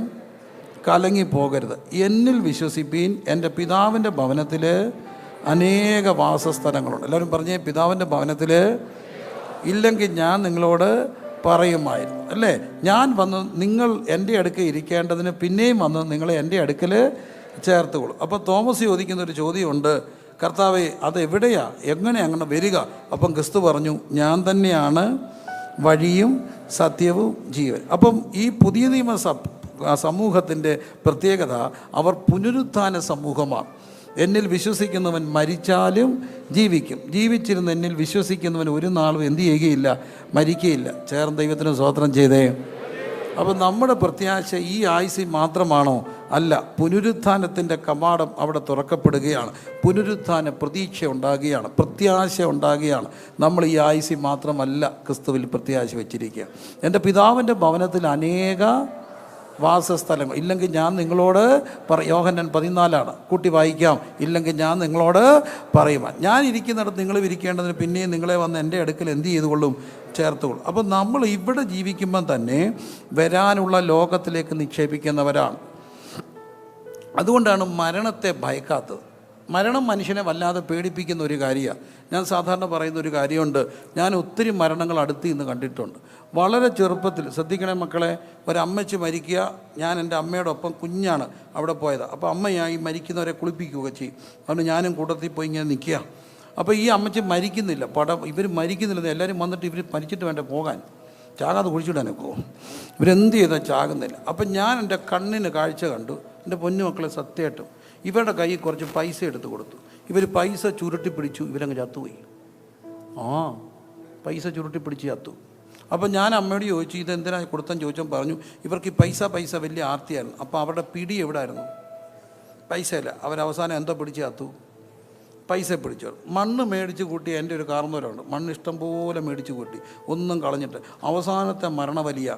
കലങ്ങിപ്പോകരുത്, എന്നിൽ വിശ്വസിപ്പീൻ, എൻ്റെ പിതാവിൻ്റെ ഭവനത്തിൽ അനേക വാസസ്ഥലങ്ങളുണ്ട്. എല്ലാവരും പറഞ്ഞേ, പിതാവിൻ്റെ ഭവനത്തിൽ ഇല്ലെങ്കിൽ ഞാൻ നിങ്ങളോട് പറയുമായിരുന്നു, അല്ലേ? ഞാൻ വന്ന് നിങ്ങൾ എൻ്റെ അടുക്കൽ ഇരിക്കേണ്ടതിന് പിന്നെയും വന്ന് നിങ്ങളെ എൻ്റെ അടുക്കൽ ചേർത്തുകൊള്ളും. അപ്പോൾ തോമസ് ചോദിക്കുന്നൊരു ചോദ്യമുണ്ട്, കർത്താവേ അതെവിടെയാ, എങ്ങനെ അങ്ങനെ വരിക? അപ്പം ക്രിസ്തു പറഞ്ഞു, ഞാൻ തന്നെയാണ് വഴിയും സത്യവും ജീവൻ. അപ്പം ഈ പുതിയ നിയമ സമൂഹത്തിൻ്റെ പ്രത്യേകത, അവർ പുനരുത്ഥാന സമൂഹമാണ്. എന്നിൽ വിശ്വസിക്കുന്നവൻ മരിച്ചാലും ജീവിക്കും. ജീവിച്ചിരുന്ന് എന്നിൽ വിശ്വസിക്കുന്നവൻ ഒരു നാളും എന്തു ചെയ്യുകയില്ല, മരിക്കുകയില്ല. ചേർന്ന് ദൈവത്തിന് സ്തോത്രം ചെയ്തേ. അപ്പോൾ നമ്മുടെ പ്രത്യാശ ഈ ആയുസ്സിൽ മാത്രമാണോ? അല്ല. പുനരുത്ഥാനത്തിൻ്റെ കവാടം അവിടെ തുറക്കപ്പെടുകയാണ്. പുനരുത്ഥാന പ്രതീക്ഷ ഉണ്ടാകുകയാണ്, പ്രത്യാശ ഉണ്ടാകുകയാണ്. നമ്മൾ ഈ ആയുസ്സിൽ മാത്രമല്ല ക്രിസ്തുവിൽ പ്രത്യാശ വെച്ചിരിക്കുക. എൻ്റെ പിതാവിൻ്റെ ഭവനത്തിൽ അനേക വാസസ്ഥലങ്ങൾ ഇല്ലെങ്കിൽ ഞാൻ നിങ്ങളോട് യോഹന്നാൻ 14 കൂട്ടി വായിക്കാം. ഇല്ലെങ്കിൽ ഞാൻ നിങ്ങളോട് പറയുവാൻ, ഞാൻ ഇരിക്കുന്നിടത്ത് നിങ്ങൾ ഇരിക്കേണ്ടതിന് പിന്നെയും നിങ്ങളെ വന്ന് എൻ്റെ അടുക്കൽ എന്ത് ചെയ്തുകൊള്ളും, ചേർത്തുകൊള്ളും. അപ്പം നമ്മൾ ഇവിടെ ജീവിക്കുമ്പം തന്നെ വരാനുള്ള ലോകത്തിലേക്ക് നിക്ഷേപിക്കുന്നവരാണ്. അതുകൊണ്ടാണ് മരണത്തെ ഭയക്കാത്തത്. മരണം മനുഷ്യനെ വല്ലാതെ പേടിപ്പിക്കുന്ന ഒരു കാര്യമാണ്. ഞാൻ സാധാരണ പറയുന്ന ഒരു കാര്യമുണ്ട്, ഞാൻ ഒത്തിരി മരണങ്ങൾ അടുത്ത് നിന്ന് കണ്ടിട്ടുണ്ട്. വളരെ ചെറുപ്പത്തിൽ, ശ്രദ്ധിക്കണേ മക്കളെ, ഒരമ്മച്ചി മരിക്കുക, ഞാൻ എൻ്റെ അമ്മയോടൊപ്പം കുഞ്ഞാണ് അവിടെ പോയത്. അപ്പോൾ അമ്മയായി മരിക്കുന്നവരെ കുളിപ്പിക്കുകയൊക്കെ ചെയ്യും. അതുകൊണ്ട് ഞാനും കൂട്ടത്തിൽ പോയി ഇങ്ങനെ നിൽക്കുക. അപ്പോൾ ഈ അമ്മച്ചി മരിക്കുന്നില്ല, ഇവർ മരിക്കുന്നില്ല, എല്ലാവരും വന്നിട്ട് ഇവർ മരിച്ചിട്ട് വേണ്ട പോകാൻ, ചാകാതെ കുഴിച്ചിടാനൊക്കെ ഇവരെന്ത് ചെയ്താൽ ചാകുന്നില്ല. അപ്പം ഞാൻ എൻ്റെ കണ്ണിന് കാഴ്ച കണ്ടു. എൻ്റെ പൊന്നു മക്കളെ, സത്യമായിട്ടും ഇവരുടെ കയ്യിൽ കുറച്ച് പൈസ എടുത്ത് കൊടുത്തു. ഇവർ പൈസ ചുരുട്ടി പിടിച്ചു, ഇവരങ്ങ് ചത്തുപോയി. പൈസ ചുരുട്ടി പിടിച്ച് ചത്തു. അപ്പം ഞാൻ അമ്മയോട് ചോദിച്ചു, ഇതെന്തിനാ കൊടുത്തെന്ന് ചോദിച്ചാൽ പറഞ്ഞു, ഇവർക്ക് ഈ പൈസ വലിയ ആർത്തിയായിരുന്നു. അപ്പോൾ അവരുടെ പിടി എവിടെ ആയിരുന്നു? പൈസയില്ല. അവരവസാനം എന്തോ പിടിച്ച് ചത്തു, പൈസ പിടിച്ചു. മണ്ണ് മേടിച്ച് കൂട്ടി എൻ്റെ ഒരു കാർന്നവരുണ്ട്, മണ്ണ് ഇഷ്ടം പോലെ മേടിച്ച് കൂട്ടി, ഒന്നും കളഞ്ഞിട്ട് അവസാനത്തെ മരണവലിയ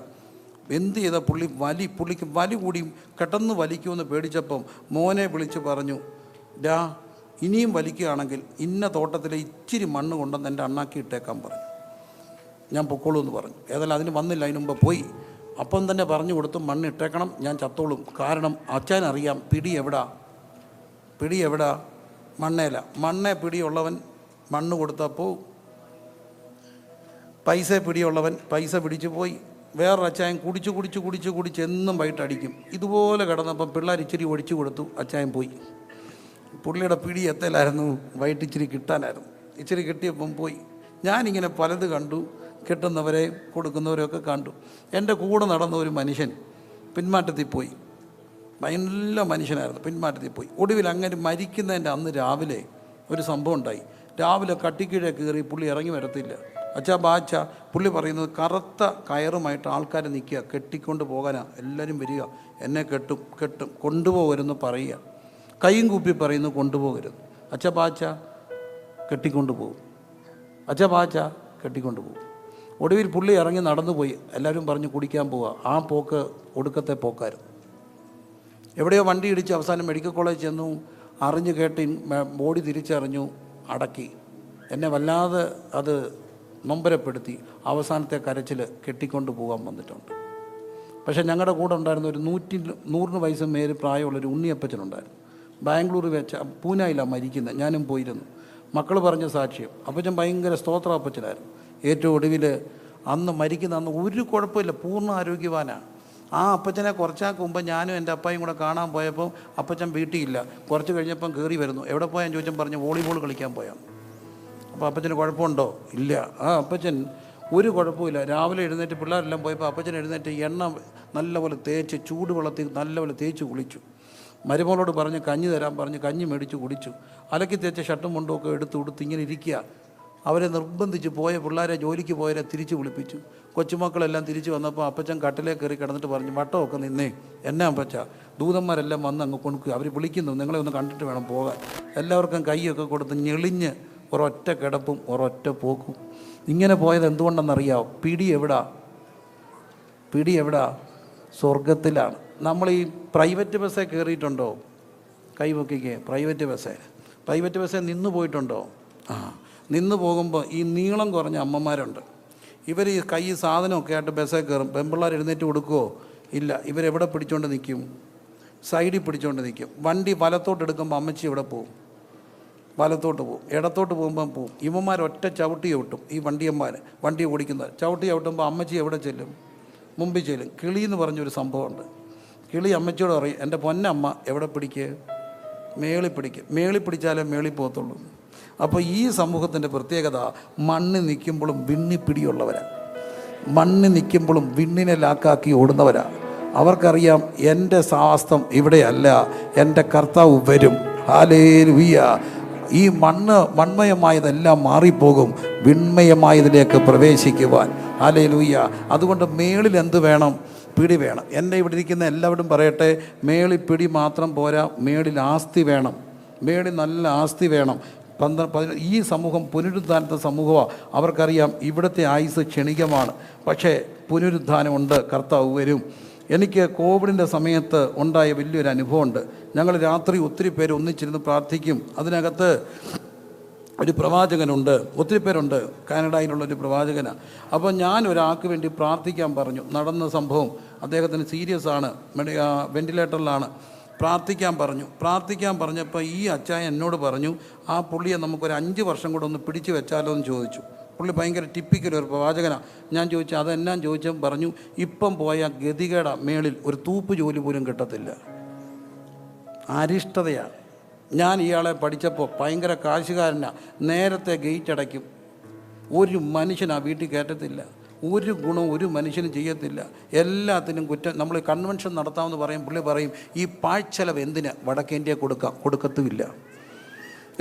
എന്ത് ചെയ്ത പുള്ളിക്ക് വലി കൂടി പെട്ടെന്ന് വലിക്കുമെന്ന് പേടിച്ചപ്പം മോനെ വിളിച്ച് പറഞ്ഞു, ഇനിയും വലിക്കുകയാണെങ്കിൽ ഇന്ന തോട്ടത്തിലെ ഇച്ചിരി മണ്ണ് കൊണ്ടുവന്ന് എൻ്റെ അണ്ണാക്കി ഇട്ടേക്കാൻ പറഞ്ഞു. ഞാൻ പൊക്കോളൂ എന്ന് പറഞ്ഞു. ഏതായാലും അതിന് വന്നില്ല, അതിന് മുമ്പ് പോയി. അപ്പം തന്നെ പറഞ്ഞു കൊടുത്തു, മണ്ണ് ഇട്ടേക്കണം, ഞാൻ ചത്തോളും. കാരണം അച്ഛനറിയാം പിടി എവിടാ, മണ്ണേല. മണ്ണേ പിടിയുള്ളവൻ മണ്ണ് കൊടുത്തപ്പോൾ പൈസ പിടിയുള്ളവൻ പൈസ പിടിച്ചു പോയി. വേറൊരു അച്ചായൻ കുടിച്ച് എന്നും വൈകിട്ട് അടിക്കും. ഇതുപോലെ കിടന്നപ്പം പിള്ളേർ ഇച്ചിരി ഒഴിച്ചു കൊടുത്തു, അച്ചായൻ പോയി. പുള്ളിയുടെ പിടി എത്തലായിരുന്നു, വൈകിട്ട് ഇച്ചിരി കിട്ടാനായിരുന്നു. ഇച്ചിരി കിട്ടിയപ്പം പോയി. ഞാനിങ്ങനെ പലത് കണ്ടു, കിട്ടുന്നവരെ കൊടുക്കുന്നവരെയൊക്കെ കണ്ടു. എൻ്റെ കൂടെ നടന്ന ഒരു മനുഷ്യൻ പിന്മാറ്റത്തിൽ പോയി. നല്ല മനുഷ്യനായിരുന്നു, പിന്മാറ്റത്തിൽ പോയി. ഒടുവിൽ അങ്ങനെ മരിക്കുന്നതിൻ്റെ അന്ന് രാവിലെ ഒരു സംഭവം ഉണ്ടായി. രാവിലെ കട്ടിക്കീഴെ കയറി പുള്ളി ഇറങ്ങി വരത്തില്ല. അച്ഛാ ബാച്ച പുള്ളി പറയുന്നത് കറുത്ത കയറുമായിട്ട് ആൾക്കാർ നിൽക്കുക, കെട്ടിക്കൊണ്ട് പോകാനാ എല്ലാവരും വരിക, എന്നെ കെട്ടും കൊണ്ടുപോകരുതെന്ന് പറയുക. കൈയും കൂപ്പി പറയുന്നു കൊണ്ടുപോകരുത്. അച്ഛാ ബാച്ച കെട്ടിക്കൊണ്ട് പോകും, അച്ഛാ ബാച്ച കെട്ടിക്കൊണ്ട് പോകും. ഒടുവിൽ പുള്ളി ഇറങ്ങി നടന്നു പോയി. എല്ലാവരും പറഞ്ഞ് കുടിക്കാൻ പോവുക. ആ പോക്ക് ഒടുക്കത്തെ പോക്കായിരുന്നു. എവിടെയോ വണ്ടി ഇടിച്ച് അവസാനം മെഡിക്കൽ കോളേജ് ചെന്നു. അറിഞ്ഞു കേട്ട് ബോഡി തിരിച്ചറിഞ്ഞു, അടക്കി. എന്നെ വല്ലാതെ അത് നൊമ്പരപ്പെടുത്തി. അവസാനത്തെ കരച്ചിൽ കെട്ടിക്കൊണ്ട് പോകാൻ വന്നിട്ടുണ്ട്. പക്ഷേ ഞങ്ങളുടെ കൂടെ ഉണ്ടായിരുന്ന ഒരു 100 വയസ്സ് മേൽ പ്രായമുള്ളൊരു ഉണ്ണിയപ്പച്ചനുണ്ടായിരുന്നു. ബാംഗ്ലൂർ വെച്ച പൂനായിലാണ് മരിക്കുന്നത്. ഞാനും പോയിരുന്നു. മക്കൾ പറഞ്ഞ സാക്ഷ്യം. അപ്പച്ചൻ ഭയങ്കര സ്തോത്ര അപ്പച്ചനായിരുന്നു. ഏറ്റവും ഒടുവിൽ അന്ന് മരിക്കുന്ന അന്ന് ഒരു കുഴപ്പമില്ല, പൂർണ്ണ ആരോഗ്യവാനാണ്. ആ അപ്പച്ചനെ കുറച്ചാൾക്ക് മുമ്പ് ഞാനും എൻ്റെ അപ്പായും കൂടെ കാണാൻ പോയപ്പോൾ അപ്പച്ചൻ വീട്ടിലില്ല. കുറച്ച് കഴിഞ്ഞപ്പം കയറി വരുന്നു. എവിടെ പോയാൽ ചോദിച്ചാൽ പറഞ്ഞു വോളിബോൾ കളിക്കാൻ പോയാണ്. അപ്പോൾ അപ്പച്ചന് കുഴപ്പമുണ്ടോ? ഇല്ല. ആ അപ്പച്ചൻ ഒരു കുഴപ്പമില്ല. രാവിലെ എഴുന്നേറ്റ് പിള്ളേരെല്ലാം പോയപ്പോൾ അപ്പച്ചൻ എഴുന്നേറ്റ് എണ്ണ നല്ലപോലെ തേച്ച് ചൂടുവെള്ളത്തിൽ നല്ലപോലെ തേച്ച് കുളിച്ചു. മരുമകളോട് പറഞ്ഞ് കഞ്ഞി തരാൻ പറഞ്ഞ് കഞ്ഞി മേടിച്ച് കുടിച്ചു. അലക്കി തേച്ച ഷർട്ടും മുണ്ടുമൊക്കെ എടുത്ത് ഇങ്ങനെ ഇരിക്കുക. അവരെ നിർബന്ധിച്ച് പോയ പിള്ളേരെ, ജോലിക്ക് പോയവരെ തിരിച്ച് വിളിപ്പിച്ചു. കൊച്ചുമക്കളെല്ലാം തിരിച്ച് വന്നപ്പോൾ അപ്പച്ചൻ കട്ടിലേ കയറി കിടന്നിട്ട് പറഞ്ഞു, വട്ടമൊക്കെ നിന്നേ, എന്നാ അപ്പച്ച, ദൂതന്മാരെല്ലാം വന്ന് അങ്ങ് കൊടുക്കുക, അവർ വിളിക്കുന്നു, നിങ്ങളെ ഒന്ന് കണ്ടിട്ട് വേണം പോകാൻ. എല്ലാവർക്കും കൈയൊക്കെ കൊടുത്ത് ഞെളിഞ്ഞ് ഒരൊറ്റ കിടപ്പും ഒരൊറ്റ പോക്കും. ഇങ്ങനെ പോയത് എന്തുകൊണ്ടെന്നറിയാം? പിടി എവിടാ? സ്വർഗത്തിലാണ്. നമ്മൾ ഈ പ്രൈവറ്റ് ബസ്സേ കയറിയിട്ടുണ്ടോ? കൈവക്കിക്ക്. പ്രൈവറ്റ് ബസ്സേ നിന്ന് പോയിട്ടുണ്ടോ? നിന്ന് പോകുമ്പോൾ ഈ നീളം കുറഞ്ഞ അമ്മമാരുണ്ട്. ഇവർ ഈ കൈ സാധനമൊക്കെ ആയിട്ട് ബസ്സേ കയറും. പെൺപിള്ളേർ എഴുന്നേറ്റ് കൊടുക്കുമോ? ഇല്ല. ഇവരെവിടെ പിടിച്ചുകൊണ്ട് നിൽക്കും? സൈഡിൽ പിടിച്ചുകൊണ്ട് നിൽക്കും. വണ്ടി വലത്തോട്ട് എടുക്കുമ്പോൾ അമ്മച്ചി എവിടെ പോവും? വലത്തോട്ട് പോവും. ഇടത്തോട്ട് പോകുമ്പം പോവും. ഇവന്മാർ ഒറ്റ ചവിട്ടി ചവിട്ടും. ഈ വണ്ടി ഓടിക്കുന്നവർ ചവിട്ടി ചവിട്ടുമ്പോൾ അമ്മച്ചി എവിടെ ചെല്ലും? മുമ്പിൽ ചെല്ലും. കിളി എന്ന് പറഞ്ഞൊരു സംഭവമുണ്ട്. കിളി അമ്മച്ചിയോട് പറയും, എൻ്റെ പൊന്നമ്മ എവിടെ പിടിക്കുക? മേളി പിടിക്കുക. മേളി പിടിച്ചാലേ മേളി പോകത്തുള്ളൂ. അപ്പോൾ ഈ സമൂഹത്തിൻ്റെ പ്രത്യേകത മണ്ണിൽ നിൽക്കുമ്പോഴും വിണ്ണിപ്പിടിയുള്ളവരാണ്. മണ്ണിൽ നിൽക്കുമ്പോഴും വിണ്ണിനെ ലാക്കാക്കി ഓടുന്നവരാണ്. അവർക്കറിയാം എൻ്റെ സ്വാസ്ഥം ഇവിടെയല്ല, എൻ്റെ കർത്താവ് വരും. ഹല്ലേലൂയ. ഈ മൺമയമായതെല്ലാം മാറിപ്പോകും, വിണ്മയമായതിലേക്ക് പ്രവേശിക്കുവാൻ. ഹല്ലേലൂയ. അതുകൊണ്ട് മേളിൽ എന്ത് വേണം? പിടി വേണം. എന്നെ ഇവിടെ ഇരിക്കുന്ന എല്ലാവരും പറയട്ടെ, മേളിൽ പിടി മാത്രം പോരാ, മേളിൽ ആസ്തി വേണം. മേളിൽ നല്ല ആസ്തി വേണം. ഈ സമൂഹം പുനരുദ്ധാനത്തെ സമൂഹമാണ്. അവർക്കറിയാം ഇവിടുത്തെ ആയുസ് ക്ഷണികമാണ്, പക്ഷേ പുനരുദ്ധാനമുണ്ട്, കർത്താവ് വരും. എനിക്ക് കോവിഡിൻ്റെ സമയത്ത് ഉണ്ടായ വലിയൊരു അനുഭവമുണ്ട്. ഞങ്ങൾ രാത്രി ഒത്തിരി പേര് ഒന്നിച്ചിരുന്ന് പ്രാർത്ഥിക്കും. അതിനകത്ത് ഒരു പ്രവാചകനുണ്ട്, ഒത്തിരി പേരുണ്ട്, കാനഡയിലുള്ളൊരു പ്രവാചകനാണ്. അപ്പോൾ ഞാൻ ഒരാൾക്ക് വേണ്ടി പ്രാർത്ഥിക്കാൻ പറഞ്ഞു. നടന്ന സംഭവം, അദ്ദേഹത്തിന് സീരിയസ് ആണ്, വെൻറ്റിലേറ്ററിലാണ്. പ്രാർത്ഥിക്കാൻ പറഞ്ഞപ്പോൾ ഈ അച്ചായൻ എന്നോട് പറഞ്ഞു, ആ പുള്ളിയെ നമുക്കൊരു 5 വർഷം കൂടെ ഒന്ന് പിടിച്ചു വെച്ചാലോ എന്ന് ചോദിച്ചു. പുള്ളി ഭയങ്കര ടിപ്പിക്കൽ ഒരു പ്രവാചകനാണ്. ഞാൻ ചോദിച്ചു അതെന്നാൻ ചോദിച്ചപ്പോൾ പറഞ്ഞു, ഇപ്പം പോയ ഗതികേട, മേളിൽ ഒരു തൂപ്പ് ജോലി പോലും കിട്ടത്തില്ല, അരിഷ്ടതയാണ്. ഞാൻ ഇയാളെ പഠിച്ചപ്പോൾ ഭയങ്കര കാശുകാരനാണ്. നേരത്തെ ഗേറ്റ് അടയ്ക്കും, ഒരു മനുഷ്യൻ ആ വീട്ടിൽ കയറ്റത്തില്ല, ഒരു ഗുണം ഒരു മനുഷ്യനും ചെയ്യത്തില്ല, എല്ലാത്തിനും കുറ്റം. നമ്മൾ കൺവെൻഷൻ നടത്താമെന്ന് പറയും, പുള്ളി പറയും ഈ പാഴ്ചെലവ് എന്തിന് വടക്കേന്ത്യ കൊടുക്കത്തുമില്ല.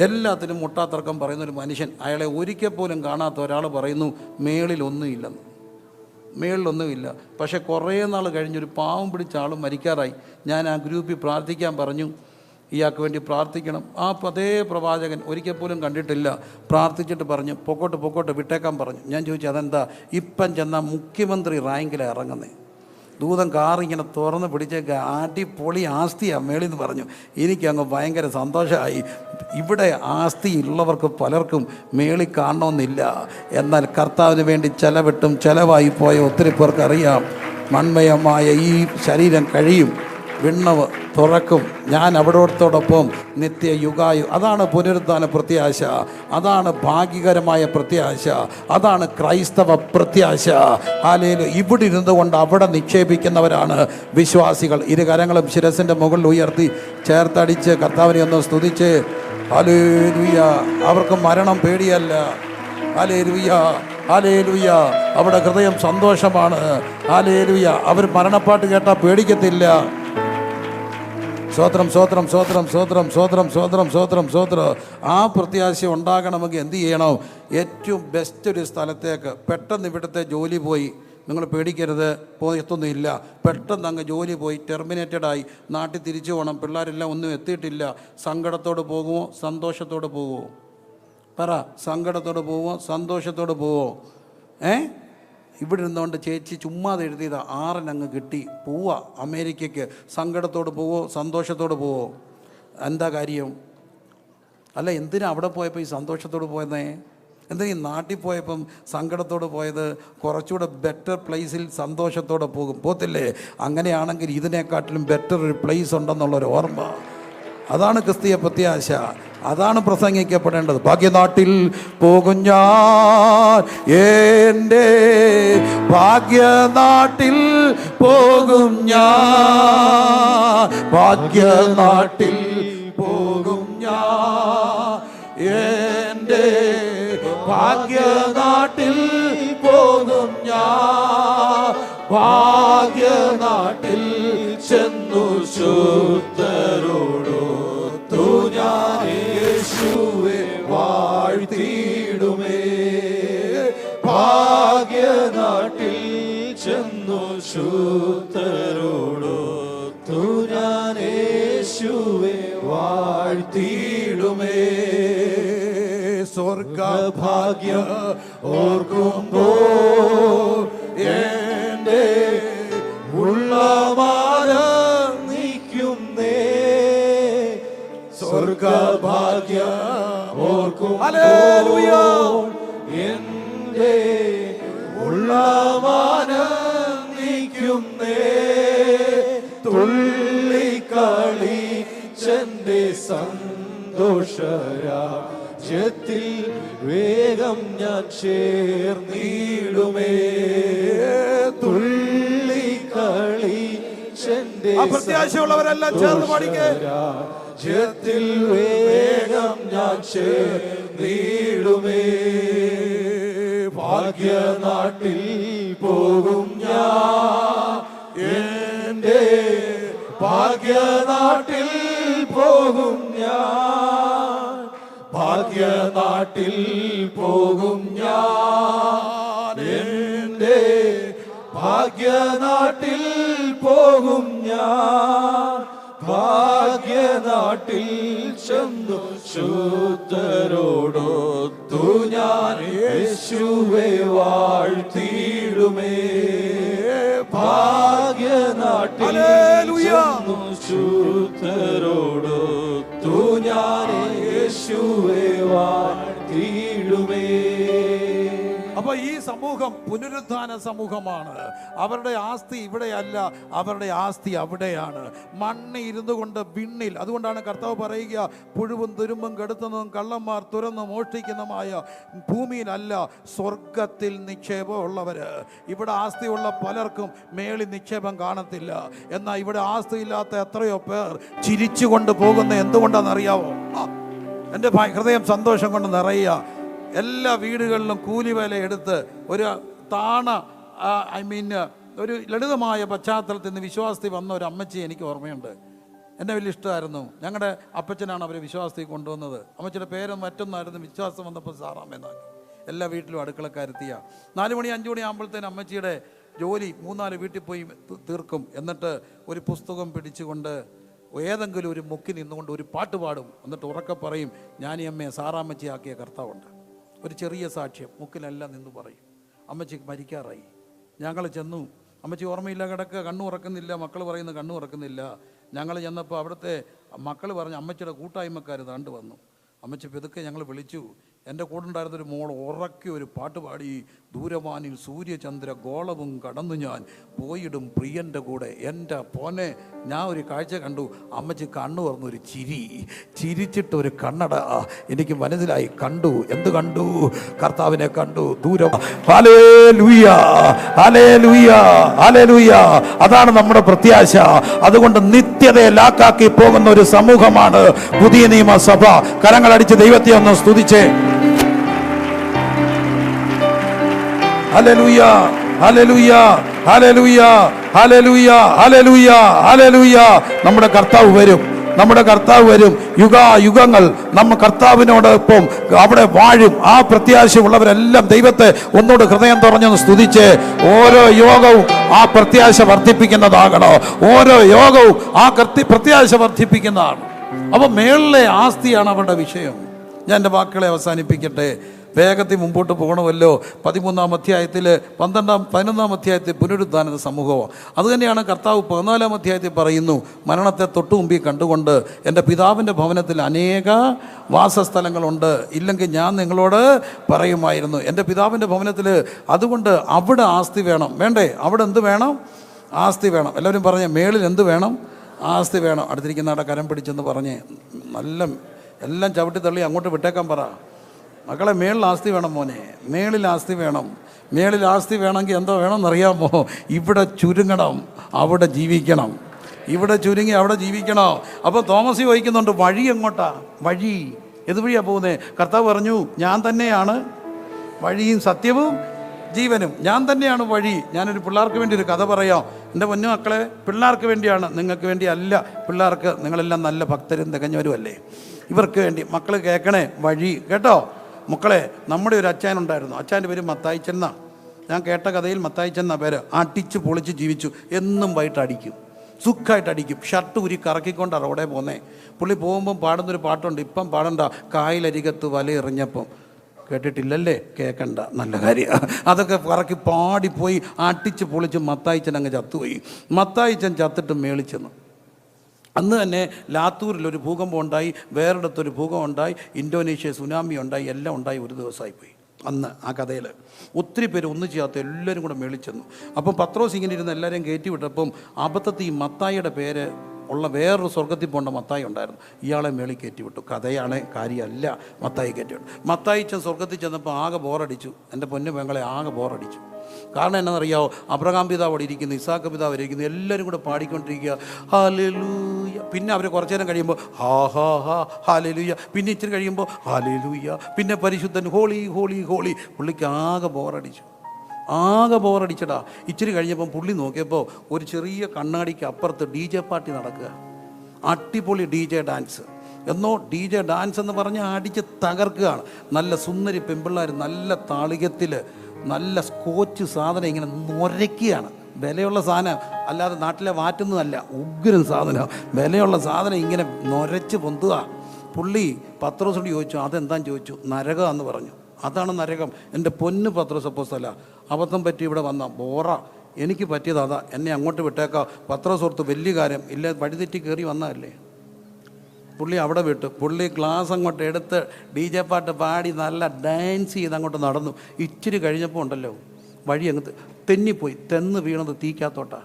എല്ലാത്തിനും മുട്ടാത്തർക്കം പറയുന്നൊരു മനുഷ്യൻ. അയാളെ ഒരിക്കൽ പോലും കാണാത്ത ഒരാൾ പറയുന്നു മേളിലൊന്നുമില്ല. പക്ഷേ കുറേ നാൾ കഴിഞ്ഞൊരു പാവം പിടിച്ച ആൾ മരിക്കാറായി. ഞാൻ ആ ഗ്രൂപ്പിൽ പ്രാർത്ഥിക്കാൻ പറഞ്ഞു, ഇയാൾക്ക് വേണ്ടി പ്രാർത്ഥിക്കണം. അതേ പ്രവാചകൻ ഒരിക്കൽ പോലും കണ്ടിട്ടില്ല. പ്രാർത്ഥിച്ചിട്ട് പറഞ്ഞു പൊക്കോട്ട് വിട്ടേക്കാൻ പറഞ്ഞു. ഞാൻ ചോദിച്ചു അതെന്താ? ഇപ്പം ചെന്നാൽ മുഖ്യമന്ത്രി റാങ്കിലാണ് ഇറങ്ങുന്നത്. ദൂതൻ കാറിങ്ങനെ തുറന്ന് പിടിച്ചേക്ക്, അടിപൊളി ആസ്തിയാണ് മേളിന്ന് പറഞ്ഞു. എനിക്കങ്ങ് ഭയങ്കര സന്തോഷമായി. ഇവിടെ ആസ്തി ഉള്ളവർക്ക് പലർക്കും മേളിൽ കാണണമെന്നില്ല. എന്നാൽ കർത്താവിന് വേണ്ടി ചെലവായി പോയ ഒത്തിരി പേർക്കറിയാം, മൺമയമായ ഈ ശരീരം കഴിയും, വിണ്ണവ് തുറക്കും, ഞാൻ അവിടത്തോടൊപ്പം നിത്യ യുഗായു. അതാണ് പുനരുത്ഥാന പ്രത്യാശ, അതാണ് ഭാഗ്യകരമായ പ്രത്യാശ, അതാണ് ക്രൈസ്തവ പ്രത്യാശ. ഹല്ലേലൂയ. ഇവിടെ ഇരുന്നു കൊണ്ട് അവിടെ നിക്ഷേപിക്കുന്നവരാണ് വിശ്വാസികൾ. ഇരുകരങ്ങളും ശിരസിൻ്റെ മുകളിൽ ഉയർത്തി ചേർത്തടിച്ച് കർത്താവിനെ ഒന്ന് സ്തുതിച്ച് ഹല്ലേലൂയ. അവർക്ക് മരണം പേടിയല്ല. Hallelujah, hallelujah. അവിടെ ഹൃദയം സന്തോഷമാണ്. ഹല്ലേലൂയ. അവർ മരണപ്പാട്ട് കേട്ടാൽ പേടിക്കത്തില്ല. സ്വോത്രം, സ്വോത്രം, സ്വോത്രം, സ്വോത്രം, സ്വോത്രം, സ്വോത്രം, സ്വോത്രം, സ്വോത്രം. ആ പ്രത്യാശ ഉണ്ടാകണമെങ്കിൽ എന്ത് ചെയ്യണം? ഏറ്റവും ബെസ്റ്റ് ഒരു സ്ഥലത്തേക്ക് പെട്ടെന്ന് ഇവിടുത്തെ ജോലി പോയി, നിങ്ങൾ പേടിക്കരുത്, എത്തൊന്നുമില്ല. പെട്ടെന്ന് അങ്ങ് ജോലി പോയി ടെർമിനേറ്റഡായി നാട്ടിൽ തിരിച്ചു പോകണം, പിള്ളേരെല്ലാം ഒന്നും എത്തിയിട്ടില്ല. സങ്കടത്തോട് പോകുമോ സന്തോഷത്തോട് പോകുമോ? പറ, സങ്കടത്തോട് പോവോ സന്തോഷത്തോട് പോവോ? ഇവിടെ ഇരുന്നുകൊണ്ട് ചേച്ചി ചുമ്മാതെ എഴുതിയതാ, 6 അങ്ങ് കിട്ടി, പോവാ അമേരിക്കയ്ക്ക്. സങ്കടത്തോട് പോവോ സന്തോഷത്തോട് പോവോ? എന്താ കാര്യം? അല്ല, എന്തിനാ അവിടെ പോയപ്പോൾ ഈ സന്തോഷത്തോട് പോയതേ? എന്തിനാ ഈ നാട്ടിൽ പോയപ്പം സങ്കടത്തോട് പോയത്? കുറച്ചുകൂടെ ബെറ്റർ പ്ലേസിൽ സന്തോഷത്തോടെ പോകും, പോത്തില്ലേ? അങ്ങനെയാണെങ്കിൽ ഇതിനെക്കാട്ടിലും ബെറ്റർ ഒരു പ്ലേസ് ഉണ്ടെന്നുള്ളൊരു ഓർമ്മ. അതാണ് ക്രിസ്തീയ പ്രത്യാശ, അതാണ് പ്രസംഗിക്കപ്പെടേണ്ടത്. ഭാഗ്യനാട്ടിൽ പോകും ഞാൻ, എൻ്റെ ഭാഗ്യനാട്ടിൽ പോകും ഞാൻ, ഭാഗ്യനാട്ടിൽ പോകും ഞാൻ, എൻ്റെ ഭാഗ്യനാട്ടിൽ പോകും ഞാൻ, ഭാഗ്യനാട്ടിൽ ചെന്നു ശുദ്ധരോടൊത്തു ഞാൻ യേശുവെ വാഴ്ത്തിയിടുമേ, ഭാഗ്യനാട്ടിൽ ചെന്നു ശുദ്ധരോടൊത്തു ഞാൻ യേശുവെ വാഴ്ത്തിയിടുമേ. സ്വർഗഭാഗ്യം ഓർക്കുമ്പോൾ എൻ്റെ ഉള്ളമാനം നീക്കുന്നേ, സ്വർഗഭാഗ്യം ഓർക്കുമ്പോൾ എൻ്റെ ഉള്ളമാനം നീക്കുന്നേ, തുള്ളിക്കളിച്ചെൻ്റെ സന്തോഷരാജ്യത്തിൽ വേഗം ഞാൻ ചേർന്നിടുമേ, തുള്ളിക്കളിച്ചെൻ്റെ പ്രത്യാശയുള്ളവരെല്ലാം ചേർന്ന് പാടിക്കേ. രാജ്യത്തിൽ വേഗം ഞാൻ ചേർന്നിടുമേ, ഭാഗ്യനാട്ടിൽ പോകും ഞാൻ, എൻ്റെ ഭാഗ്യനാട്ടിൽ പോകും ഞാൻ, ഭാഗ്യനാട്ടിൽ പോകും ഞാൻ, എൻ്റെ ഭാഗ്യനാട്ടിൽ പോകും ഞാൻ, ഭാഗ്യനാട്ടിൽ ചെന്നു ശുദ്ധരോടൊത്തു ഞാൻ യേശുവെ വാഴ്ത്തിയിടുമേ, ഭാഗ്യനാട്ടിൽ ചെന്നു ശുദ്ധരോടൊത്തു ഞാൻ യേശുവെ വാഴ്ത്തിയിടുമേ. അപ്പൊ ഈ സമൂഹം പുനരുത്ഥാന സമൂഹമാണ്. അവരുടെ ആസ്തി ഇവിടെയല്ല, അവരുടെ ആസ്തി അവിടെയാണ്. മണ്ണ് ഇരുന്നു കൊണ്ട് വിണ്ണിൽ. അതുകൊണ്ടാണ് കർത്താവ് പറയുക, പുഴുവും തുരുമ്പും കെടുത്തുന്നതും കള്ളന്മാർ തുറന്ന് മോഷ്ടിക്കുന്നതുമായ ഭൂമിയിലല്ല, സ്വർഗത്തിൽ നിക്ഷേപമുള്ളവര്. ഇവിടെ ആസ്തിയുള്ള പലർക്കും മേളിൽ നിക്ഷേപം കാണത്തില്ല. എന്നാൽ ഇവിടെ ആസ്തിയില്ലാത്ത എത്രയോ പേർ ചിരിച്ചുകൊണ്ട് പോകുന്ന എന്തുകൊണ്ടാണെന്നറിയാവോ? എൻ്റെ ഹൃദയം സന്തോഷം കൊണ്ട് നിറയുക. എല്ലാ വീടുകളിലും കൂലിവേല എടുത്ത് ഒരു ഒരു ലളിതമായ പശ്ചാത്തലത്തിൽ നിന്ന് വിശ്വാസത്തിൽ വന്ന ഒരു അമ്മച്ചി എനിക്ക് ഓർമ്മയുണ്ട്. എന്നെ വലിയ ഇഷ്ടമായിരുന്നു. ഞങ്ങളുടെ അപ്പച്ചനാണ് അവരെ വിശ്വാസത്തിൽ കൊണ്ടുവന്നത്. അമ്മച്ചിയുടെ പേരും മറ്റൊന്നായിരുന്നു. വിശ്വാസം വന്നപ്പോൾ സാറാമെന്നാക്കി. എല്ലാ വീട്ടിലും അടുക്കളക്കാരെത്തിയ 4 മണി 5 മണി ആകുമ്പോഴത്തേന് അമ്മച്ചിയുടെ ജോലി 3-4 വീട്ടിൽ പോയി തീർക്കും. എന്നിട്ട് ഒരു പുസ്തകം പിടിച്ചുകൊണ്ട് ഏതെങ്കിലും ഒരു മുക്കി നിന്നുകൊണ്ട് ഒരു പാട്ട് പാടും. എന്നിട്ട് ഉറക്കെ പറയും, ഞാൻ ഈ അമ്മയെ സാറാമ്മച്ചിയാക്കിയ കർത്താവുണ്ട്. ഒരു ചെറിയ സാക്ഷ്യം മുക്കിലെല്ലാം നിന്ന് പറയും. അമ്മച്ചിക്ക് മരിക്കാറായി. ഞങ്ങൾ ചെന്നു. അമ്മച്ചി ഓർമ്മയില്ല കിടക്കുക, കണ്ണു ഉറക്കുന്നില്ല. മക്കൾ പറയുന്നു കണ്ണു ഉറക്കുന്നില്ല. ഞങ്ങൾ ചെന്നപ്പോൾ അവിടുത്തെ മക്കൾ പറഞ്ഞു, അമ്മച്ചിയുടെ കൂട്ടായ്മക്കാർ താണ്ട് വന്നു. അമ്മച്ചി പെതുക്കെ ഞങ്ങൾ വിളിച്ചു, എൻ്റെ കൂടെ ഉണ്ടായിരുന്നൊരു മോൾ ഉറക്കി ഒരു പാട്ട് പാടി, ദൂരവാനിൽ സൂര്യചന്ദ്ര ഗോളവും കടന്നു ഞാൻ പോയിടും പ്രിയൻ്റെ കൂടെ. എൻ്റെ പോനെ, ഞാൻ ഒരു കാഴ്ച കണ്ടു. അമ്മച്ചി കണ്ണു തുറന്നൊരു ചിരി, ചിരിച്ചിട്ടൊരു കണ്ണട എനിക്ക് മനസ്സിലായി. കണ്ടു, എന്ത് കണ്ടു? കർത്താവിനെ കണ്ടു. ദൂരം. ഹല്ലേലൂയ, ഹല്ലേലൂയ, ഹല്ലേലൂയ. അതാണ് നമ്മുടെ പ്രത്യാശ. അതുകൊണ്ട് നിത്യതയെ ലാക്കാക്കി പോകുന്ന ഒരു സമൂഹമാണ് പുതിയ നിയമസഭ. കരങ്ങളടിച്ച് ദൈവത്തെ ഒന്ന് സ്തുതിച്ചേ. ഹല്ലേലൂയ, ഹല്ലേലൂയ, ഹല്ലേലൂയ, ഹല്ലേലൂയ, ഹല്ലേലൂയ, ഹല്ലേലൂയ. നമ്മുടെ കർത്താവ് വരും, നമ്മുടെ കർത്താവ് വരും. യുഗങ്ങൾ നമ്മ കർത്താവിനോടൊപ്പം അവിടെ വാഴും. ആ പ്രത്യാശയുള്ളവരെല്ലാം ദൈവത്തെ ഒന്നുകൂടെ ഹൃദയം തുറഞ്ഞൊന്ന് സ്തുതിച്ച്, ഓരോ യോഗവും ആ പ്രത്യാശ വർദ്ധിപ്പിക്കുന്നതാകണോ. ഓരോ യോഗവും ആ പ്രത്യാശ വർദ്ധിപ്പിക്കുന്നതാണ്. അപ്പോൾ മേളിലെ ആസ്തിയാണ് അവരുടെ വിഷയം. ഞാൻ എൻ്റെ വാക്കുകളെ അവസാനിപ്പിക്കട്ടെ. വേഗത്തിൽ മുമ്പോട്ട് പോകണമല്ലോ. 13-ാം അധ്യായത്തിൽ 11-ാം അധ്യായത്തിൽ പുനരുദ്ധാനത്തെ സമൂഹമാണ്. അതുതന്നെയാണ് കർത്താവ് 14-ാം അധ്യായത്തിൽ പറയുന്നു, മരണത്തെ തൊട്ടു മുമ്പിൽ കണ്ടുകൊണ്ട് എൻ്റെ പിതാവിൻ്റെ ഭവനത്തിൽ അനേക വാസസ്ഥലങ്ങളുണ്ട്, ഇല്ലെങ്കിൽ ഞാൻ നിങ്ങളോട് പറയുമായിരുന്നു. എൻ്റെ പിതാവിൻ്റെ ഭവനത്തിൽ, അതുകൊണ്ട് അവിടെ ആസ്തി വേണം. വേണ്ടേ? അവിടെ എന്ത് വേണം? ആസ്തി വേണം. എല്ലാവരും പറഞ്ഞേ, മേളിൽ എന്ത് വേണം? ആസ്തി വേണം. അടുത്തിരിക്കുന്ന ആടെ കരം പിടിച്ചെന്ന് പറഞ്ഞേ, നല്ല എല്ലാം ചവിട്ടി തള്ളി അങ്ങോട്ട് വിട്ടേക്കാൻ പറ. മക്കളെ, മേളിൽ ആസ്തി വേണം മോനെ, മേളിൽ ആസ്തി വേണം. മേളിൽ ആസ്തി വേണമെങ്കിൽ എന്തോ വേണമെന്നറിയാമോ? ഇവിടെ ചുരുങ്ങണം, അവിടെ ജീവിക്കണം. ഇവിടെ ചുരുങ്ങി അവിടെ ജീവിക്കണം. അപ്പോൾ തോമസ് ചോദിക്കുന്നുണ്ട്, വഴി എങ്ങോട്ടാ? വഴി ഏത് വഴിയാണ് പോകുന്നത്? കർത്താവ് പറഞ്ഞു, ഞാൻ തന്നെയാണ് വഴിയും സത്യവും ജീവനും. ഞാൻ തന്നെയാണ് വഴി. ഞാനൊരു പിള്ളേർക്ക് വേണ്ടി ഒരു കഥ പറയാം. എൻ്റെ പൊന്നു മക്കളെ, പിള്ളേർക്ക് വേണ്ടിയാണ്, നിങ്ങൾക്ക് വേണ്ടി അല്ല. പിള്ളേർക്ക്, നിങ്ങളെല്ലാം നല്ല ഭക്തരും തികഞ്ഞവരും അല്ലേ? ഇവർക്ക് വേണ്ടി. മക്കൾ കേൾക്കണേ, വഴി കേട്ടോ മക്കളെ. നമ്മുടെ ഒരു അച്ചായനുണ്ടായിരുന്നു. അച്ചായൻ്റെ പേര് മത്തായിച്ചൻ എന്നാ. ഞാൻ കേട്ട കഥയിൽ മത്തായിച്ചൻ എന്നാ പേര്. അടിച്ച് പൊളിച്ച് ജീവിച്ചു. എന്നും വൈകിട്ട് അടിക്കും, സുഖമായിട്ട് അടിക്കും. ഷർട്ട് ഉരി കറക്കിക്കൊണ്ടാണ് റോഡേ പോന്നേ. പുള്ളി പോകുമ്പം പാടുന്നൊരു പാട്ടുണ്ട്, ഇപ്പം പാടണ്ട, കായലരികത്ത് വല എറിഞ്ഞപ്പം. കേട്ടിട്ടില്ലല്ലേ? കേൾക്കണ്ട, നല്ല കാര്യം. അതൊക്കെ കറക്കി പാടിപ്പോയി അടിച്ച് പൊളിച്ച് മത്തായിച്ചൻ അങ്ങ് ചത്തുപോയി. മത്തായിച്ചൻ ചത്തിട്ട് മേളിച്ചെന്നു. അന്ന് തന്നെ ലാത്തൂരിലൊരു ഭൂകമ്പം ഉണ്ടായി, വേറൊരിടത്തൊരു ഭൂകമ്പം ഉണ്ടായി, ഇന്തോനേഷ്യ സുനാമി ഉണ്ടായി, എല്ലാം ഉണ്ടായി. ഒരു ദിവസമായി പോയി അന്ന് ആ കഥയിൽ. ഒത്തിരി പേര് ഒന്നും ചെയ്യാത്ത എല്ലാവരും കൂടെ മേളിച്ചെന്നു. അപ്പം പത്രോസ് ഇങ്ങനെ ഇരുന്ന് എല്ലാവരെയും കയറ്റി വിട്ടപ്പം അബദ്ധത്തിൽ ഈ മത്തായിയുടെ പേര് ഉള്ള വേറൊരു സ്വർഗത്തിൽ പോകേണ്ട മത്തായി ഉണ്ടായിരുന്നു. ഇയാളെ മേളിൽ കയറ്റി വിട്ടു. കഥയാണ്, കാര്യമല്ല. മത്തായി കയറ്റി വിട്ടു. മത്തായിച്ചൻ സ്വർഗത്തിൽ ചെന്നപ്പോൾ ആകെ ബോറടിച്ചു. എൻ്റെ പൊന്നു പെങ്ങളെ, ആകെ ബോറടിച്ചു. കാരണം എന്നാണെന്നറിയാമോ? അബ്രഹാം പിതാവ് അവിടെ ഇരിക്കുന്നു, ഇസാക്ക് പിതാവ് ഇരിക്കുന്നു, എല്ലാവരും കൂടെ പാടിക്കൊണ്ടിരിക്കുക ഹല്ലേലൂയ. പിന്നെ അവർ കുറച്ചു നേരം കഴിയുമ്പോൾ ഹാ ഹാ ഹാ ഹല്ലേലൂയ. പിന്നെ ഇച്ചിരി കഴിയുമ്പോൾ ഹല്ലേലൂയ. പിന്നെ പരിശുദ്ധൻ ഹോളി ഹോളി ഹോളി. പുള്ളിക്ക് ആകെ ബോറടിച്ചു, ആകെ ബോറടിച്ചടാ. ഇച്ചിരി കഴിഞ്ഞപ്പം പുള്ളി നോക്കിയപ്പോൾ ഒരു ചെറിയ കണ്ണാടിക്ക് അപ്പുറത്ത് DJ പാർട്ടി നടക്കുക. അടിപൊളി DJ ഡാൻസ്. എന്നോ DJ ഡാൻസ് എന്ന് പറഞ്ഞാൽ അടിച്ച് തകർക്കുകയാണ്. നല്ല സുന്ദരി പെൺപിള്ളേർ നല്ല താളികത്തിൽ നല്ല സ്കോച്ച് സാധനം ഇങ്ങനെ നൊരയ്ക്കുകയാണ്. വിലയുള്ള സാധനം, അല്ലാതെ നാട്ടിലെ വാറ്റുന്നതല്ല, ഉഗ്രൻ സാധനം. വിലയുള്ള സാധനം ഇങ്ങനെ നൊരച്ച് പൊന്തുക. പുള്ളി പത്രോസോട് ചോദിച്ചു, അതെന്താന്ന് ചോദിച്ചു. നരകം എന്ന് പറഞ്ഞു. അതാണ് നരകം. എൻ്റെ പൊന്ന് പത്രോസ് അപ്പോസ്തലൻ, അബദ്ധം പറ്റി ഇവിടെ വന്ന ബോറ. എനിക്ക് പറ്റിയത് അതാ, എന്നെ അങ്ങോട്ട് വിട്ടേക്കാം. പത്രോസ് ഓർത്ത് വലിയ കാര്യം ഇല്ല, വഴിതെറ്റി കയറി വന്നതല്ലേ. പുള്ളി അവിടെ വിട്ടു. പുള്ളി ക്ലാസ് അങ്ങോട്ട് എടുത്ത് DJ പാട്ട് പാടി നല്ല ഡാൻസ് ചെയ്ത് അങ്ങോട്ട് നടന്നു. ഇച്ചിരി കഴിഞ്ഞപ്പോൾ ഉണ്ടല്ലോ, വഴി അങ്ങ് തെന്നിപ്പോയി. തെന്ന് വീണത് തീക്കകത്തോട്ടാ.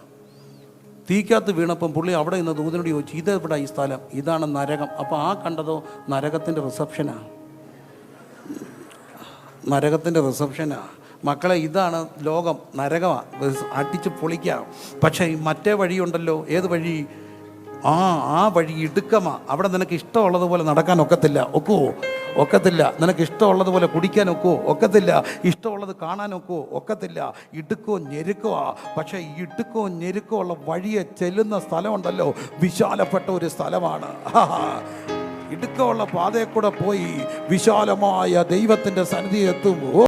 തീക്കകത്ത് വീണപ്പം പുള്ളി അവിടെ നിന്ന് ദൂതനോട് ചോദിച്ചു, ഇതെവിടെ ഈ സ്ഥലം? ഇതാണ് നരകം. അപ്പോൾ ആ കണ്ടതോ നരകത്തിൻ്റെ റിസപ്ഷനാണ്. നരകത്തിൻ്റെ റിസപ്ഷനാണ് മക്കളെ. ഇതാണ് ലോകം, നരകമാണ്, അടിച്ച് പൊളിക്കാം. പക്ഷേ മറ്റേ വഴിയുണ്ടല്ലോ. ഏത് വഴി? ആ വഴി ഇടുക്കമാണ്. അവിടെ നിനക്ക് ഇഷ്ടമുള്ളതുപോലെ നടക്കാൻ ഒക്കത്തില്ല. ഒക്കുവോ? ഒക്കത്തില്ല. നിനക്ക് ഇഷ്ടമുള്ളതുപോലെ കുടിക്കാൻ ഒക്കുവോ? ഒക്കത്തില്ല. ഇഷ്ടമുള്ളത് കാണാൻ ഒക്കുവോ? ഒക്കത്തില്ല. ഇടുക്കോ ഞെരുക്കോ. പക്ഷേ ഇടുക്കോ ഞെരുക്കോ ഉള്ള വഴിയെ ചെല്ലുന്ന സ്ഥലമുണ്ടല്ലോ, വിശാലപ്പെട്ട ഒരു സ്ഥലമാണ്. ഇടുക്കമുള്ള പാതയിൽ കൂടെ പോയി വിശാലമായ ദൈവത്തിൻ്റെ സന്നിധി എത്തും.